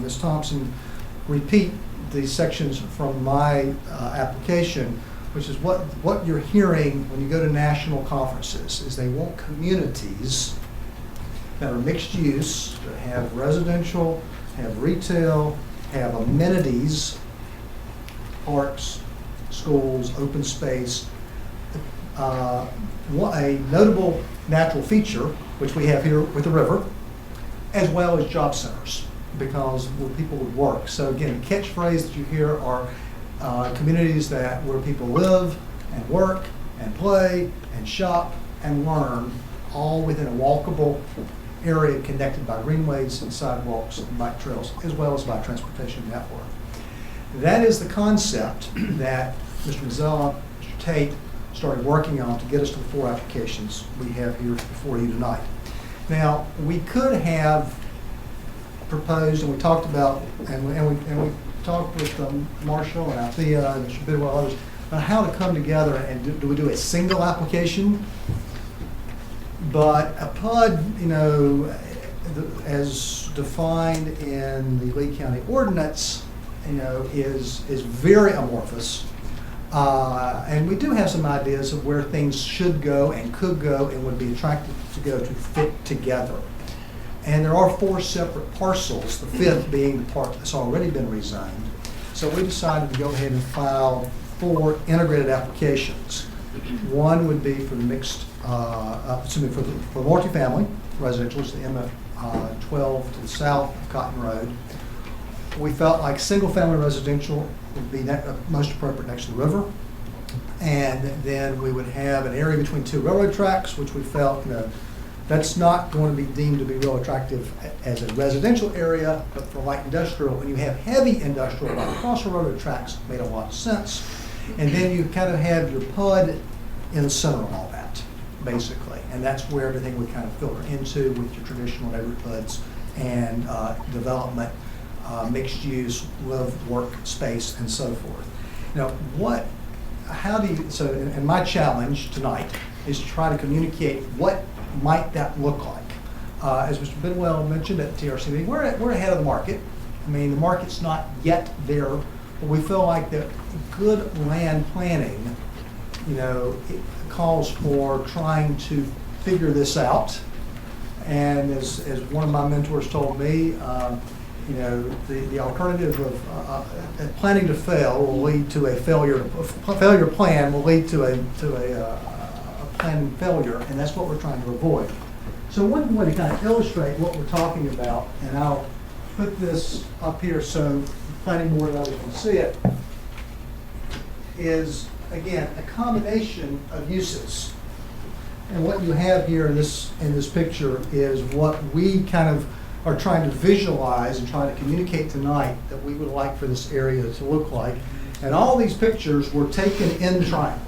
Ms. Thompson repeat these sections from my application, which is what you're hearing when you go to national conferences, is they want communities that are mixed use, that have residential, have retail, have amenities, parks, schools, open space. A notable natural feature, which we have here with the river, as well as job centers, because where people would work. So again, the catchphrase that you hear are communities where people live and work and play and shop and learn, all within a walkable area connected by greenways and sidewalks and bike trails, as well as by transportation network. That is the concept that Mr. Mazzella, Mr. Tate started working on to get us to the 4 applications we have here before you tonight. Now, we could have proposed, and we talked about, and we talked with Marshall and Althea and Mr. Bidwell and others about how to come together and do we do a single application? But a PUD, you know, as defined in the Lee County ordinance, you know, is very amorphous. And we do have some ideas of where things should go and could go and would be attractive to go to fit together. And there are 4 separate parcels, the 5th being the part that's already been rezoned. So we decided to go ahead and file 4 integrated applications. One would be for the mixed, for multifamily residential, which is the MF12 to the south of Cotton Road. We felt like single-family residential would be most appropriate next to the river. And then we would have an area between 2 railroad tracks, which we felt, you know, that's not going to be deemed to be real attractive as a residential area, but for light industrial, when you have heavy industrial right across the railroad tracks, made a lot of sense. And then you kind of have your PUD in the center of all that, basically. And that's where everything would kind of filter into with your traditional neighborhood PUDs and development, mixed use, live, work, space, and so forth. Now, and my challenge tonight is to try to communicate what might that look like. As Mr. Bidwell mentioned at the TRC meeting, we're ahead of the market. I mean, the market's not yet there, but we feel like that good land planning, you know, it calls for trying to figure this out. And as one of my mentors told me, you know, the alternative of planning to fail will lead to a failure. A failure plan will lead to a planning failure, and that's what we're trying to avoid. So one way to kind of illustrate what we're talking about, and I'll put this up here so the planning board and others can see it, is again a combination of uses. And what you have here in this picture is what we kind of are trying to visualize and trying to communicate tonight that we would like for this area to look like. And all these pictures were taken in triangle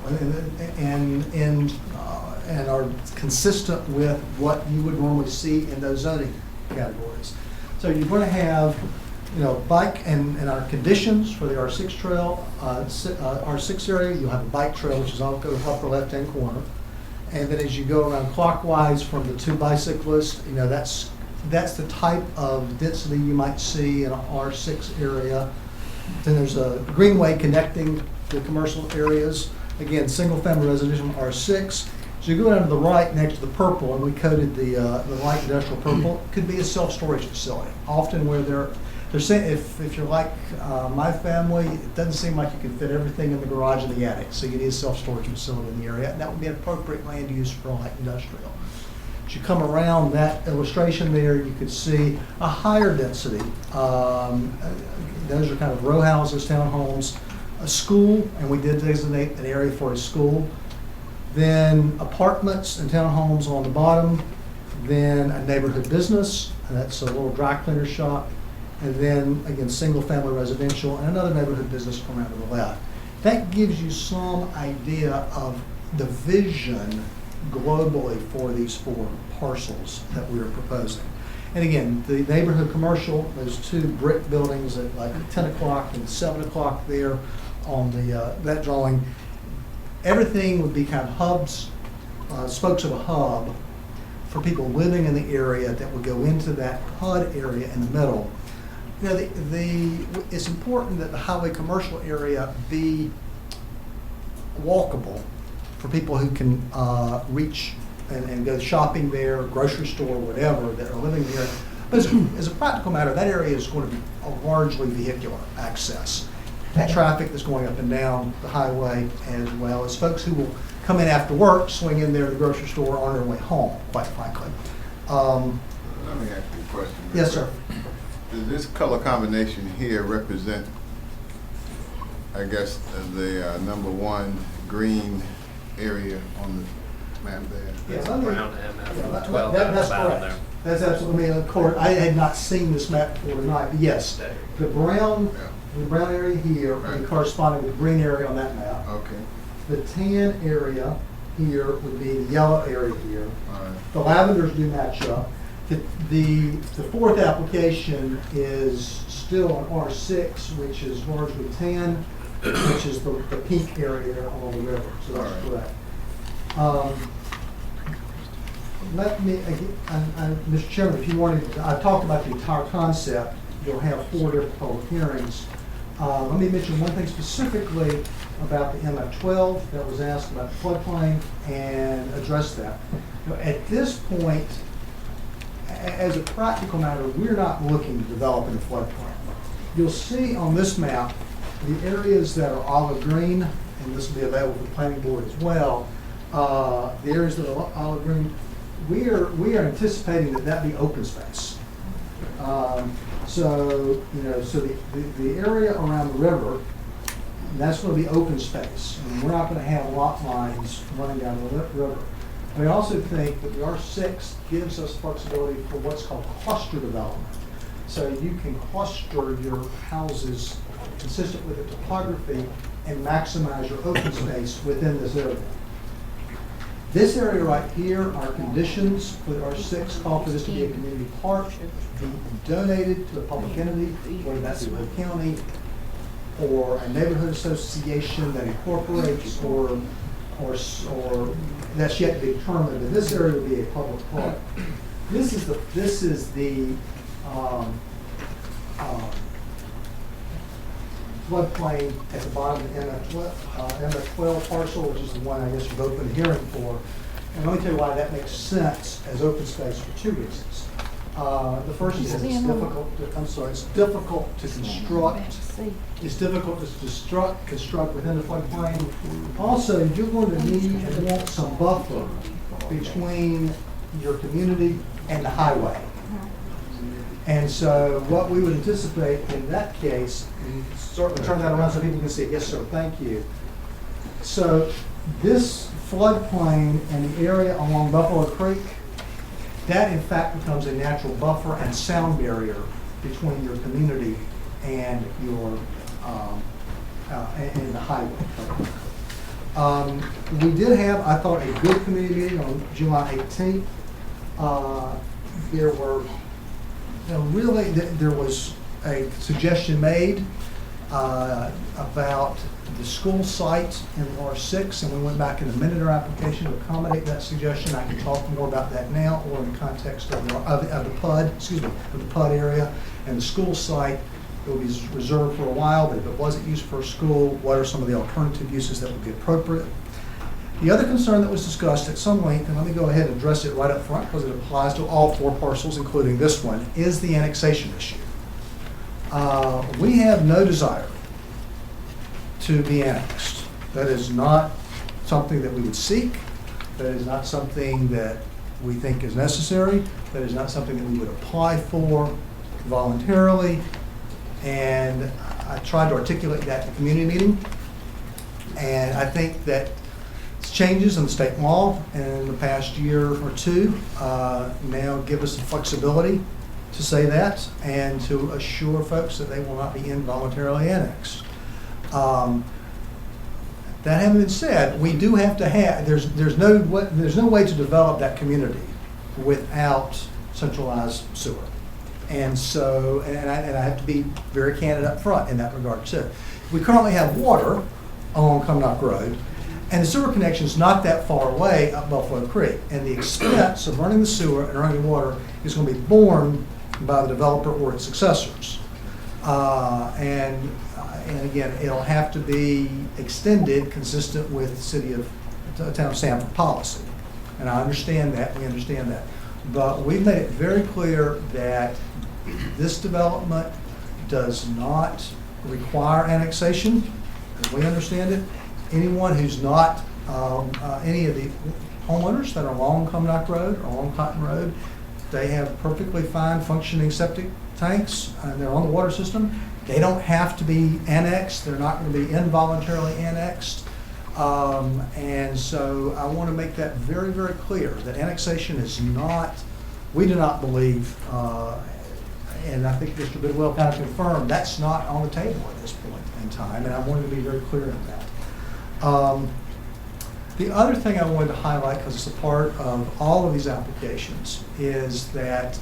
and are consistent with what you would normally see in those zoning categories. So you're going to have, you know, bike and our conditions for the R6 trail, R6 area. You'll have a bike trail, which is on the upper left-hand corner. And then as you go around clockwise from the two bicyclists, you know, that's the type of density you might see in an R6 area. Then there's a greenway connecting the commercial areas. Again, single-family residential R6. So you go down to the right next to the purple, and we coded the light industrial purple, could be a self-storage facility. Often where they're saying, if you're like my family, it doesn't seem like you can fit everything in the garage and the attic, so you need a self-storage facility in the area, and that would be an appropriate land use for light industrial. As you come around that illustration there, you could see a higher density. Those are kind of row houses, townhomes, a school, and we did designate an area for a school. Then apartments and townhomes on the bottom. Then a neighborhood business, and that's a little dry cleaner shop. And then, again, single-family residential and another neighborhood business around to the left. That gives you some idea of the vision globally for these 4 parcels that we are proposing. And again, the neighborhood commercial, those 2 brick buildings at like 10 o'clock and 7 o'clock there on the that drawing, everything would be kind of hubs, spokes of a hub for people living in the area that would go into that HUD area in the middle. You know, it's important that the highway commercial area be walkable for people who can reach and go shopping there, grocery store, whatever, that are living there. But as a practical matter, that area is going to be a largely vehicular access. That traffic that's going up and down the highway, as well as folks who will come in after work, swing in there to the grocery store on their way home, quite frankly. Let me ask you a question. Yes, sir. Does this color combination here represent, I guess, the number 1 green area on the map there? Yes, Brown MF 12 that's down correct. there. That's absolutely, of course, I had not seen this map before tonight, but yes, the brown area here would be corresponding with the green area on that map. Okay. The tan area here would be the yellow area here. All right. The lavenders do match up. The 4th application is still an R6, which is largely tan, which is the pink area there along the river. So that's correct. Let me, Mr. Chairman, if you wanted, I talked about the entire concept. You'll have 4 different public hearings. Let me mention one thing specifically about the MF12 that was asked about the floodplain and address that. You know, at this point, as a practical matter, we're not looking to develop in a floodplain. You'll see on this map the areas that are olive green, and this will be available for the planning board as well. The areas that are olive green, we are anticipating that be open space. So the area around the river, that's going to be open space. And we're not going to have lot lines running down the river. We also think that the R6 gives us flexibility for what's called cluster development. So you can cluster your houses consistent with the topography and maximize your open space within this area. This area right here, our conditions for the R6 call for this to be a community park, be donated to a public entity, whether that's the county or a neighborhood association that incorporates or that's yet to be determined. But this area will be a public park. This is the floodplain at the bottom of the MF12 parcel, which is the one I guess you've opened a hearing for. And let me tell you why that makes sense as open space for 2 reasons. The first is it's difficult to construct. It's difficult to construct within the floodplain. Also, you're going to need and want some buffer between your community and the highway. And so what we would anticipate in that case, and certainly turn that around so people can see it. Yes, sir, thank you. So this floodplain and the area along Buffalo Creek, that in fact becomes a natural buffer and sound barrier between your community and your and the highway. We did have, I thought, a good committee meeting on July 18th. There were, there was a suggestion made about the school site in R6, and we went back and amended our application to accommodate that suggestion. I can talk more about that now, or in the context of the PUD, of the PUD area. And the school site, it will be reserved for a while, but if it wasn't used for a school, what are some of the alternative uses that would be appropriate? The other concern that was discussed at some length, and let me go ahead and address it right up front because it applies to all 4 parcels, including this one, is the annexation issue. We have no desire to be annexed. That is not something that we would seek. That is not something that we think is necessary. That is not something that we would apply for voluntarily. And I tried to articulate that at the community meeting. And I think that changes in the state law in the past year or two now give us the flexibility to say that and to assure folks that they will not be involuntarily annexed. That having been said, we do have to have, there's no way to develop that community without centralized sewer. And so, and I have to be very candid up front in that regard too. We currently have water along Cumnock Road, and the sewer connection is not that far away up Buffalo Creek. And the expense of running the sewer and running the water is going to be borne by the developer or its successors. And again, it'll have to be extended consistent with the city of town of Sanford policy. And I understand that, we understand that. But we've made it very clear that this development does not require annexation, as we understand it. Anyone who's not, any of the homeowners that are along Cumnock Road or along Cotton Road, they have perfectly fine functioning septic tanks and they're on the water system. They don't have to be annexed. They're not going to be involuntarily annexed. And so I want to make that very, very clear that annexation is not, we do not believe, and I think Mr. Bidwell kind of confirmed, that's not on the table at this point in time, and I wanted to be very clear on that. The other thing I wanted to highlight, because it's a part of all of these applications, is that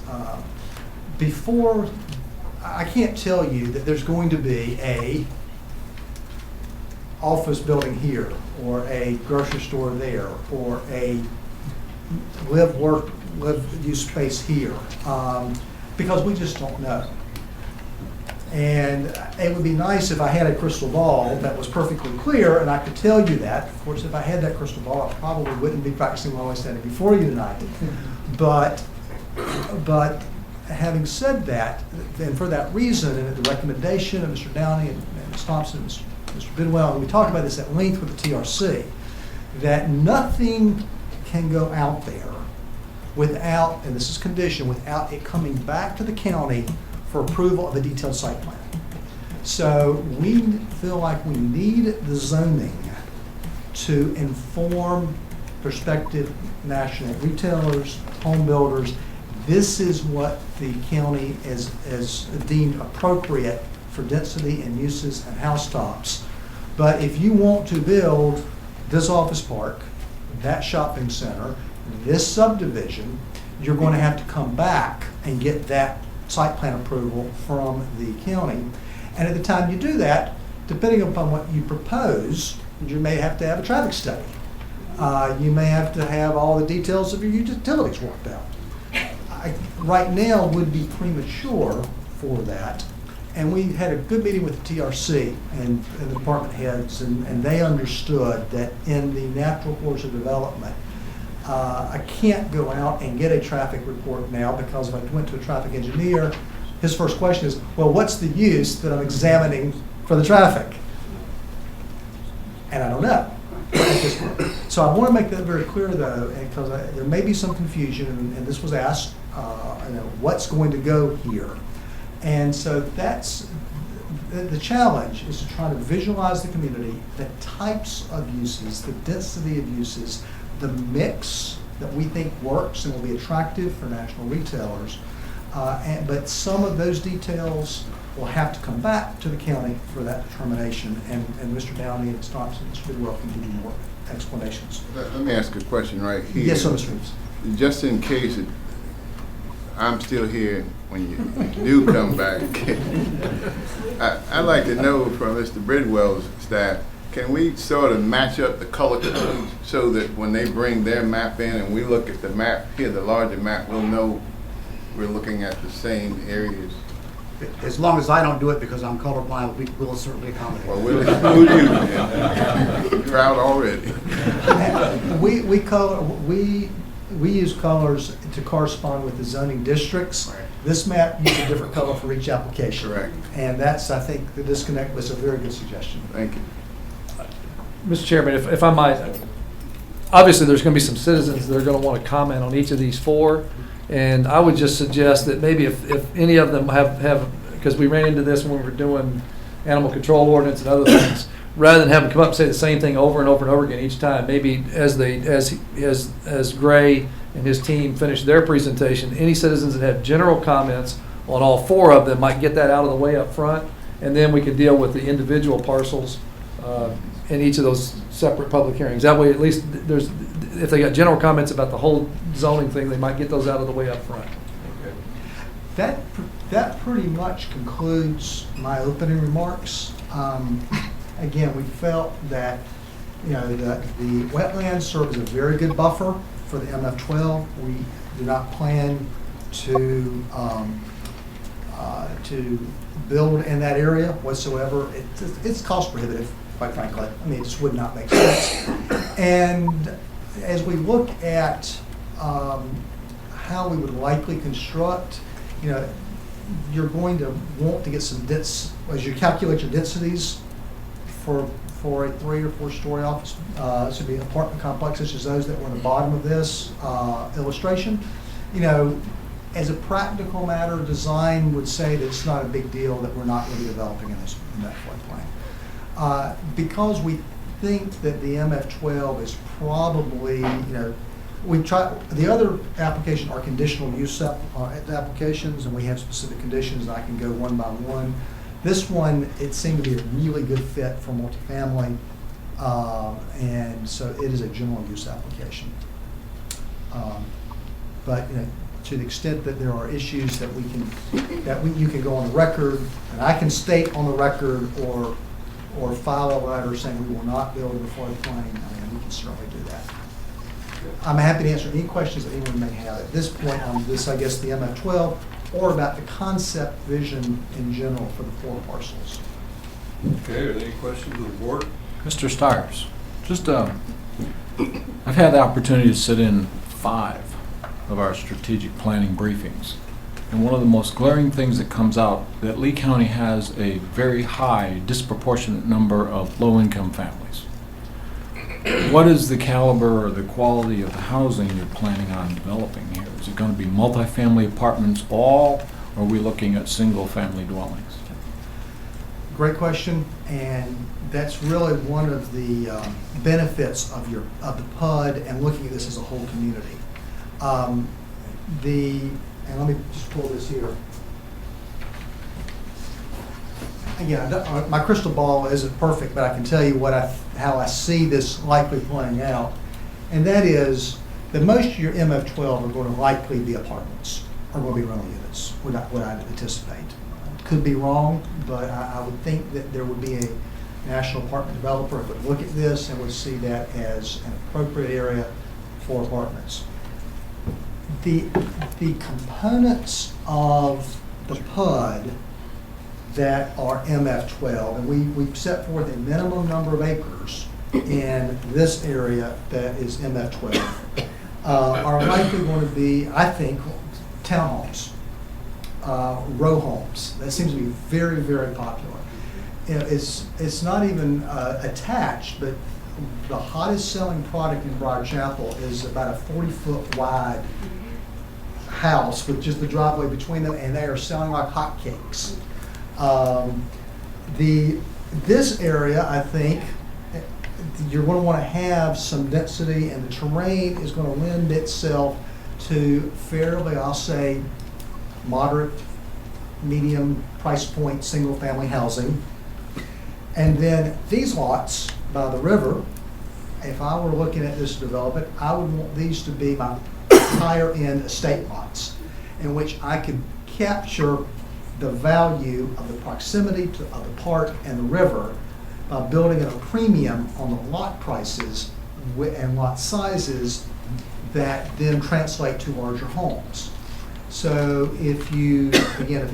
before, I can't tell you that there's going to be a office building here, or a grocery store there, or a live, work, live, use space here, because we just don't know. And it would be nice if I had a crystal ball that was perfectly clear and I could tell you that. Of course, if I had that crystal ball, I probably wouldn't be practicing while I was standing before you tonight. But having said that, and for that reason, and at the recommendation of Mr. Downey and Ms. Thompson and Mr. Bidwell, and we talked about this at length with the TRC, that nothing can go out there without, and this is conditioned, without it coming back to the county for approval of a detailed site plan. So we feel like we need the zoning to inform prospective national retailers, home builders. This is what the county has deemed appropriate for density and uses and housetops. But if you want to build this office park, that shopping center, this subdivision, you're going to have to come back and get that site plan approval from the county. And at the time you do that, depending upon what you propose, you may have to have a traffic study. You may have to have all the details of your utilities worked out. Right now would be premature for that. And we had a good meeting with the TRC and the department heads, and they understood that in the natural course of development, I can't go out and get a traffic report now, because if I went to a traffic engineer, his first question is, well, what's the use that I'm examining for the traffic? And I don't know. So I want to make that very clear, though, because there may be some confusion, and this was asked, what's going to go here? And so that's the challenge, is to try to visualize the community, the types of uses, the density of uses, the mix that we think works and will be attractive for national retailers. But some of those details will have to come back to the county for that determination. And Mr. Downey and Ms. Thompson and Mr. Bidwell can give you more explanations. Let me ask a question right here. Yes, sir, Mr. Reeves. Just in case I'm still here when you do come back. I'd like to know from Mr. Bridwell's staff, can we sort of match up the color codes so that when they bring their map in and we look at the map here, the larger map, we'll know we're looking at the same areas? As long as I don't do it because I'm colorblind, we will certainly accommodate. Well, we'll exclude you then. You're out already. We use colors to correspond with the zoning districts. Right. This map uses a different color for each application. Correct. And that's, I think, the disconnect was a very good suggestion. Thank you. Mr. Chairman, if I might, obviously, there's going to be some citizens that are going to want to comment on each of these four. And I would just suggest that maybe if any of them have, because we ran into this when we were doing animal control ordinance and other things, rather than have them come up and say the same thing over and over and over again each time, maybe as Gray and his team finish their presentation, any citizens that have general comments on all four of them might get that out of the way up front, and then we can deal with the individual parcels in each of those separate public hearings. That way, at least if they got general comments about the whole zoning thing, they might get those out of the way up front. That pretty much concludes my opening remarks. Again, we felt that the wetlands serve as a very good buffer for the MF12. We do not plan to build in that area whatsoever. It's cost prohibitive, quite frankly. I mean, it just would not make sense. And as we look at how we would likely construct, you're going to want to get some as you calculate your densities for a 3 or 4 story office, should be apartment complex such as those that were on the bottom of this illustration. As a practical matter, design would say that it's not a big deal that we're not really developing in that floodplain. Because we think that the MF12 is probably, the other applications are conditional use applications, and we have specific conditions, and I can go one by one. This one, it seemed to be a really good fit for multifamily, and so it is a general use application. But to the extent that there are issues that you can go on the record, and I can state on the record, or file a letter saying we will not build in the floodplain, we can certainly do that. I'm happy to answer any questions that anyone may have at this point on this, I guess, the MF12, or about the concept vision in general for the 4 parcels. Okay, are there any questions of the board? Mr. Stiers, I've had the opportunity to sit in 5 of our strategic planning briefings. And one of the most glaring things that comes out, that Lee County has a very high, disproportionate number of low-income families. What is the caliber or the quality of the housing you're planning on developing here? Is it going to be multifamily apartments all, or are we looking at single-family dwellings? Great question, and that's really one of the benefits of the PUD and looking at this as a whole community. And let me just pull this here. Again, my crystal ball isn't perfect, but I can tell you how I see this likely playing out. And that is that most of your MF12 are going to likely be apartments, or going to be rental units, what I anticipate. Could be wrong, but I would think that there would be a national apartment developer who would look at this and would see that as an appropriate area for apartments. The components of the PUD that are MF12, and we've set forth a minimum number of acres in this area that is MF12, are likely going to be, I think, townhomes, row homes. That seems to be very, very popular. It's not even attached, but the hottest selling product in Briar Chapel is about a 40-foot wide house with just the driveway between them, and they are selling like hotcakes. This area, I think, you're going to want to have some density, and the terrain is going to lend itself to fairly, I'll say, moderate, medium price point single-family housing. And then these lots by the river, if I were looking at this development, I would want these to be my higher end estate lots. in which I could capture the value of the proximity of the park and the river by building in a premium on the lot prices and lot sizes that then translate to larger homes. So if you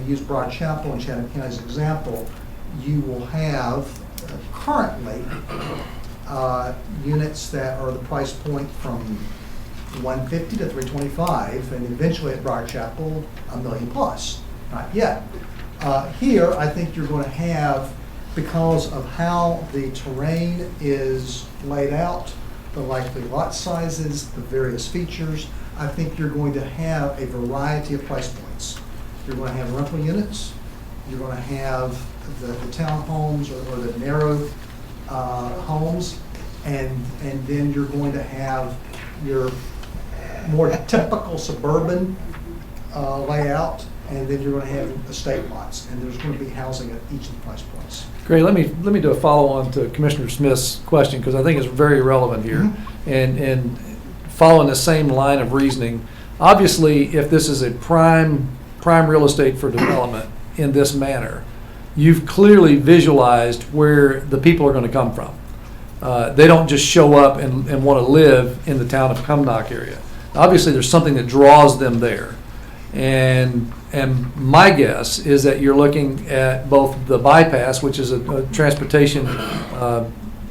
use Broad Chapel and Chatham County as an example, you will have currently units that are the price point from $150 to $325, and eventually at Broad Chapel, $1 million plus. Not yet. Here, I think you're going to have, because of how the terrain is laid out, the likely lot sizes, the various features, I think you're going to have a variety of price points. You're going to have rental units, you're going to have the townhomes or the narrow homes, and then you're going to have your more typical suburban layout, and then you're going to have estate lots, and there's going to be housing at each of the price points. Great. Let me do a follow-on to Commissioner Smith's question, because I think it's very relevant here. And following the same line of reasoning, obviously, if this is a prime real estate for development in this manner, you've clearly visualized where the people are going to come from. They don't just show up and want to live in the town of Cumnock area. Obviously, there's something that draws them there. And my guess is that you're looking at both the bypass, which is a transportation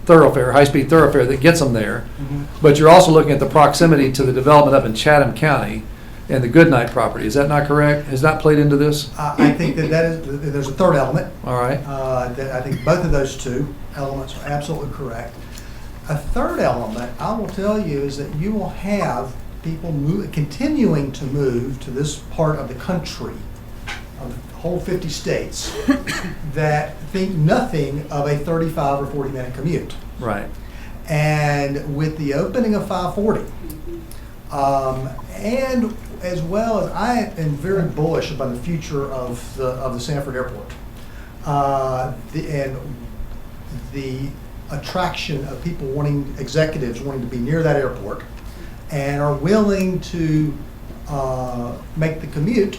thoroughfare, high-speed thoroughfare that gets them there, but you're also looking at the proximity to the development up in Chatham County and the Goodnight property. Is that not correct? Has that played into this? I think that there's a third element. All right. That I think both of those two elements are absolutely correct. A third element, I will tell you, is that you will have people continuing to move to this part of the country, of the whole 50 states, that think nothing of a 35 or 40-minute commute. Right. And with the opening of 540, and as well as I am very bullish about the future of the Sanford Airport, and the attraction of people executives wanting to be near that airport, and are willing to make the commute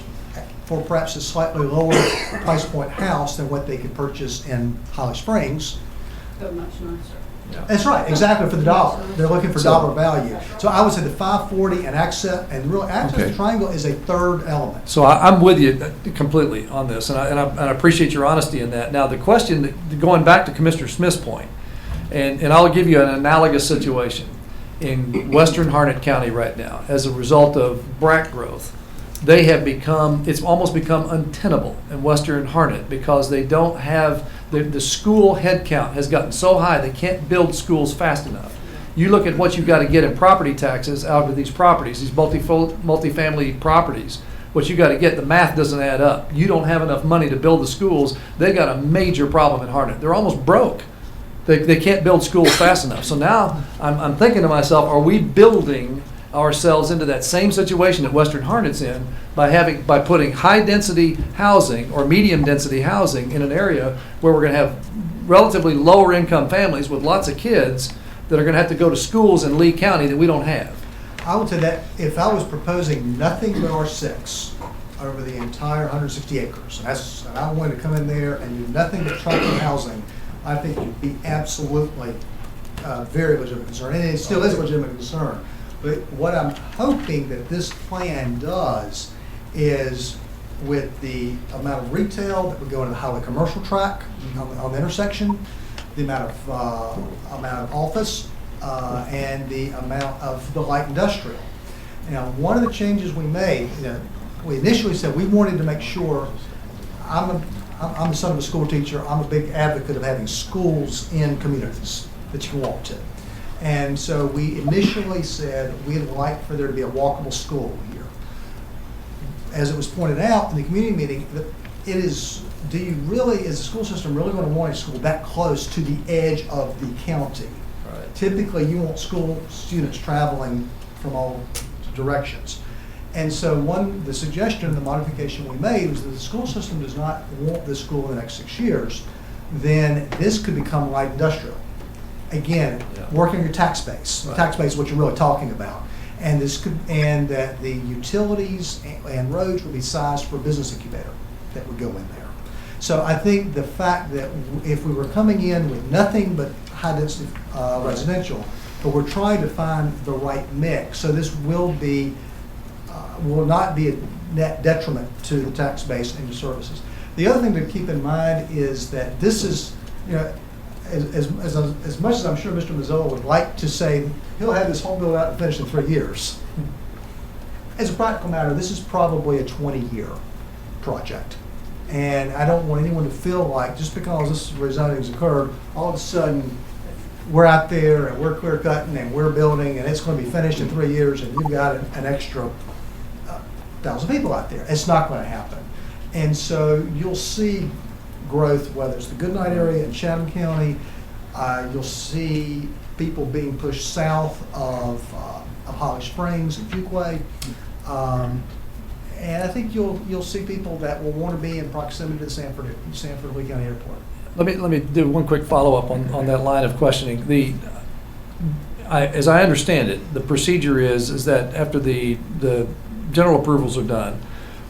for perhaps a slightly lower price point house than what they could purchase in Holly Springs. But much nicer. Yeah. That's right, exactly, for the dollar. They're looking for dollar value. So I would say the 540 and access Okay. triangle is a third element. So I'm with you completely on this, and I appreciate your honesty in that. Now, the question, going back to Commissioner Smith's point, and I'll give you an analogous situation. In western Harnett County right now, as a result of BRAC growth, it's almost become untenable in western Harnett because they don't have, the school head count has gotten so high they can't build schools fast enough. You look at what you've got to get in property taxes out of these properties, these multifamily properties, what you got to get, the math doesn't add up. You don't have enough money to build the schools. They got a major problem in Harnett. They're almost broke. They can't build schools fast enough. So now I'm thinking to myself, are we building ourselves into that same situation that Western Harnett's in by putting high density housing or medium density housing in an area where we're going to have relatively lower income families with lots of kids that are going to have to go to schools in Lee County that we don't have? I would say that if I was proposing nothing but R6 over the entire 160 acres, and I wanted to come in there and do nothing but trucking housing, I think it'd be absolutely very legitimate concern, and it still is a legitimate concern. But what I'm hoping that this plan does is, with the amount of retail that would go into the highway commercial track on the intersection, the amount of office, and the amount of the light industrial. Now, one of the changes we made, we initially said we wanted to make sure. I'm the son of a school teacher. I'm a big advocate of having schools in communities that you can walk to. And so we initially said we'd like for there to be a walkable school here. As it was pointed out in the community meeting, is the school system really going to want a school that close to the edge of the county? Right. Typically, you want school students traveling from all directions. And so the suggestion, the modification we made was that the school system does not want this school in the next 6 years, then this could become light industrial. Again, working your tax base. Right. Tax base is what you're really talking about. And and that the utilities and roads would be sized for a business incubator that would go in there. So I think the fact that if we were coming in with nothing but high density residential, but we're trying to find the right mix, so this will not be a net detriment to the tax base and the services. The other thing to keep in mind is that this is, as much as I'm sure Mr. Mazzola would like to say he'll have this home built out and finished in 3 years, as a practical matter, this is probably a 20-year project. And I don't want anyone to feel like just because this rezoning has occurred, all of a sudden we're out there and we're clear cutting and we're building and it's going to be finished in 3 years and you've got an extra 1,000 people out there. It's not going to happen. And so you'll see growth, whether it's the Goodnight area in Chatham County, you'll see people being pushed south of Holly Springs and Fuquay. And I think you'll see people that will want to be in proximity to the Sanford Lee County Airport. Let me do one quick follow-up on that line of questioning. As I understand it, the procedure is that after the general approvals are done,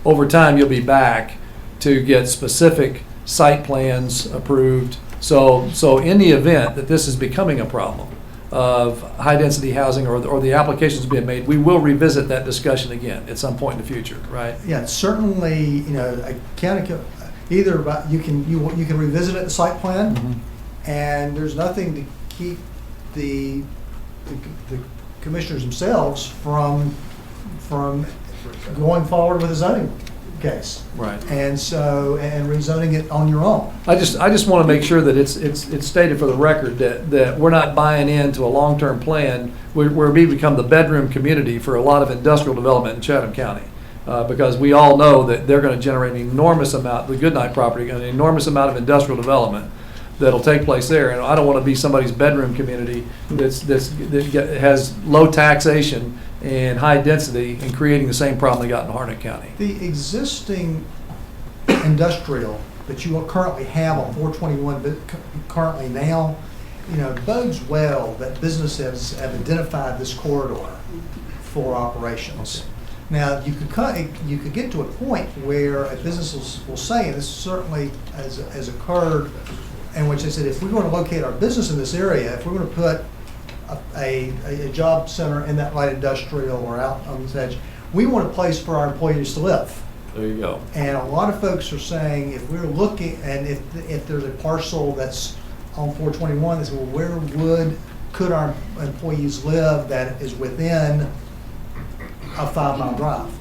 over time you'll be back to get specific site plans approved. So in the event that this is becoming a problem of high-density housing or the applications being made, we will revisit that discussion again at some point in the future, right? Yeah, certainly, a county, either you can revisit it at the site plan, and there's nothing to keep the commissioners themselves from going forward with a zoning case. Right. And rezoning it on your own. I just want to make sure that it's stated for the record that we're not buying into a long-term plan where we become the bedroom community for a lot of industrial development in Chatham County. Because we all know that they're going to generate an enormous amount, the Goodnight property, an enormous amount of industrial development that'll take place there. And I don't want to be somebody's bedroom community that has low taxation and high density and creating the same problem they got in Harnett County. The existing industrial that you currently have on 421 currently now, bodes well that businesses have identified this corridor for operations. Now, you could get to a point where a business will say, and this certainly has occurred, in which they said, if we're going to locate our business in this area, if we're going to put a job center in that light industrial or out on this edge, we want a place for our employees to live. There you go. And a lot of folks are saying, if we're looking, and if there's a parcel that's on 421, they say, well, where could our employees live that is within a 5-mile drive?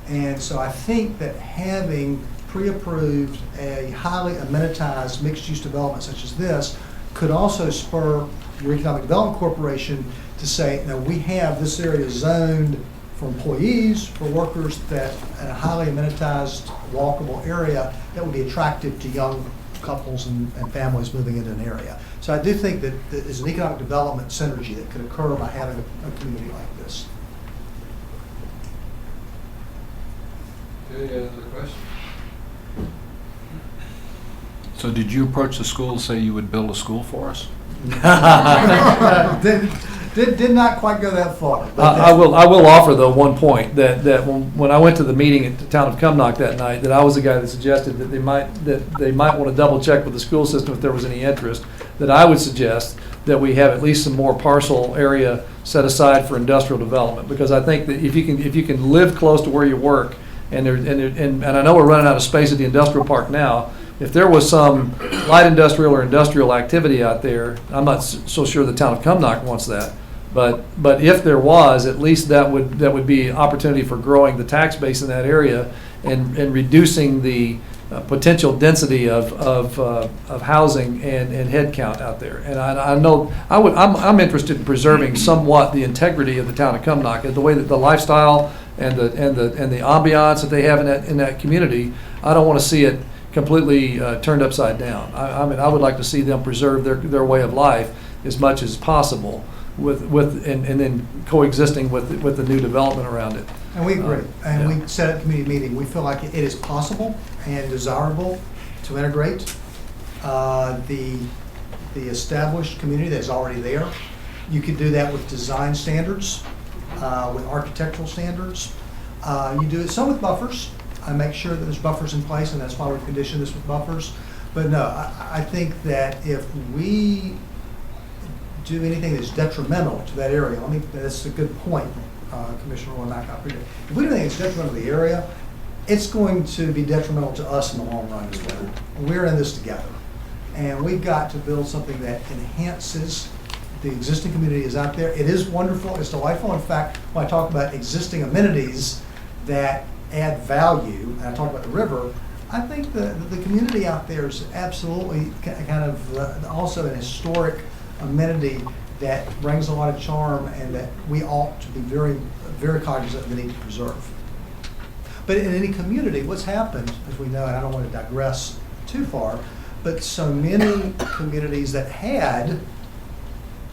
And so I think that having pre-approved a highly amenitized mixed-use development such as this could also spur your Economic Development Corporation to say, no, we have this area zoned for employees, for workers, that in a highly amenitized, walkable area that would be attractive to young couples and families moving into an area. So I do think that there's an economic development synergy that could occur by having a community like this. Okay, any other questions? So did you approach the school to say you would build a school for us? Did not quite go that far. I will offer though one point that when I went to the meeting at the town of Cumnock that night, that I was the guy that suggested that they might want to double check with the school system if there was any interest. That I would suggest that we have at least some more parcel area set aside for industrial development, because I think that if you can live close to where you work, and I know we're running out of space at the industrial park now. If there was some light industrial or industrial activity out there, I'm not so sure the town of Cumnock wants that. But if there was, at least that would be an opportunity for growing the tax base in that area and reducing the potential density of housing and head count out there. And I know I'm interested in preserving somewhat the integrity of the town of Cumnock and the way that the lifestyle and the ambiance that they have in that community. I don't want to see it completely turned upside down. I mean, I would like to see them preserve their way of life as much as possible, and then coexisting with the new development around it. And we agree. We said at the committee meeting, we feel like it is possible and desirable to integrate the established community that's already there. You could do that with design standards. with architectural standards. You do it some with buffers. I make sure that there's buffers in place, and that's why we've conditioned this with buffers. But no, I think that if we do anything that's detrimental to that area, that's a good point, Commissioner Warnock. If we do anything that's detrimental to the area, it's going to be detrimental to us in the long run as well. We're in this together. And we've got to build something that enhances the existing community is out there. It is wonderful, it's delightful. In fact, when I talk about existing amenities that add value, and I talk about the river, I think the community out there is absolutely kind of also an historic amenity that brings a lot of charm and that we ought to be very, very cognizant of the need to preserve. But in any community, what's happened, as we know, and I don't want to digress too far, but so many communities that had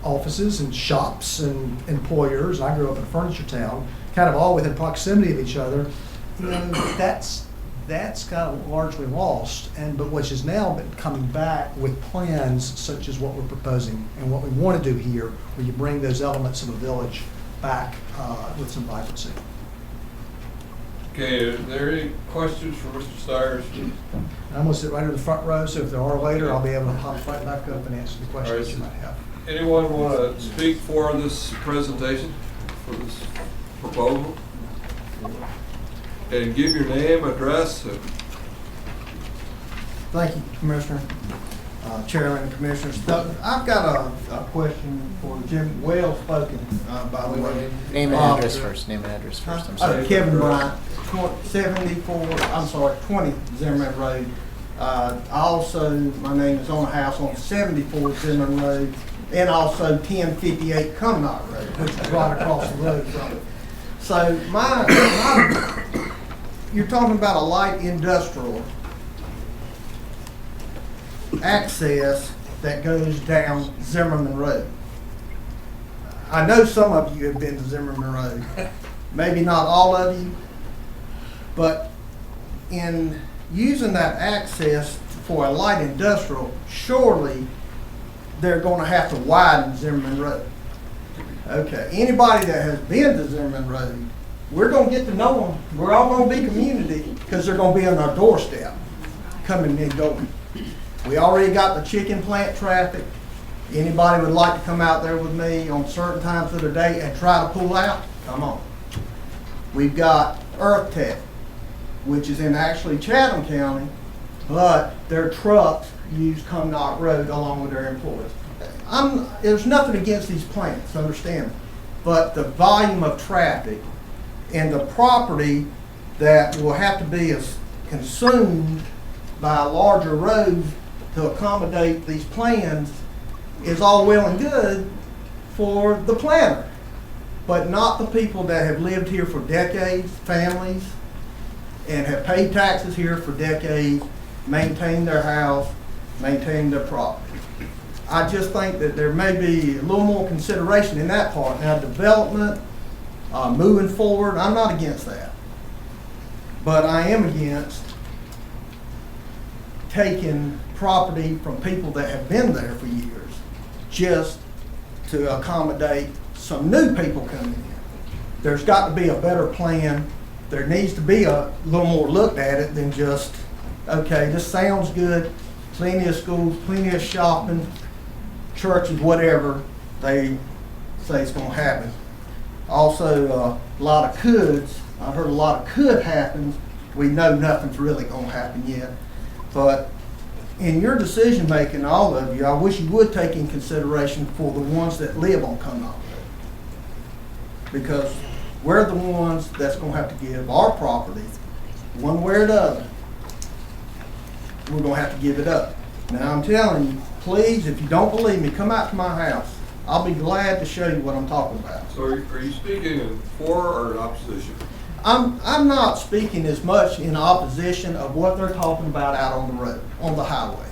offices and shops and employers, and I grew up in a furniture town, kind of all within proximity of each other, you know, that's kind of largely lost, but which has now been coming back with plans such as what we're proposing and what we want to do here, where you bring those elements of a village back with some vibrancy. Okay, are there any questions for Mr. Stires? I'm going to sit right in the front row, so if there are later, I'll be able to hop right back up and answer the questions you might have. Anyone want to speak for this presentation, for this proposal? And give your name, address. Thank you, Commissioner, Chairman, and Commissioners. I've got a question for Jim. Well spoken, by the way. Name and address first. Name and address first. I'm sorry. Kevin Bryant, 20 Zimmerman Road. Also, my name is on a house on 74 Zimmerman Road, and also 1058 Cumnock Road, which is right across the road from it. So you're talking about a light industrial access that goes down Zimmerman Road. I know some of you have been to Zimmerman Road, maybe not all of you, but in using that access for a light industrial, surely they're going to have to widen Zimmerman Road. Okay, anybody that has been to Zimmerman Road, we're going to get to know them. We're all going to be community because they're going to be on our doorstep, coming and going. We already got the chicken plant traffic. Anybody would like to come out there with me on certain times of the day and try to pull out? Come on. We've got Earth Tech, which is in actually Chatham County, but their trucks use Cumnock Road along with their employees. There's nothing against these plants, understand me, but the volume of traffic and the property that will have to be consumed by a larger road to accommodate these plans is all well and good for the planner, but not the people that have lived here for decades, families, and have paid taxes here for decades, maintained their house, maintained their property. I just think that there may be a little more consideration in that part. Now, development, moving forward, I'm not against that. But I am against taking property from people that have been there for years just to accommodate some new people coming in. There's got to be a better plan. There needs to be a little more looked at it than just, okay, this sounds good, plenty of schools, plenty of shopping, churches, whatever they say is going to happen. Also, a lot of coulds. I've heard a lot of could happen. We know nothing's really going to happen yet. But in your decision making, all of you, I wish you would take in consideration for the ones that live on Cumnock Road. Because we're the ones that's going to have to give our property, one way or the other, we're going to have to give it up. Now, I'm telling you, please, if you don't believe me, come out to my house. I'll be glad to show you what I'm talking about. So are you speaking in for or in opposition? I'm not speaking as much in opposition of what they're talking about out on the road, on the highway.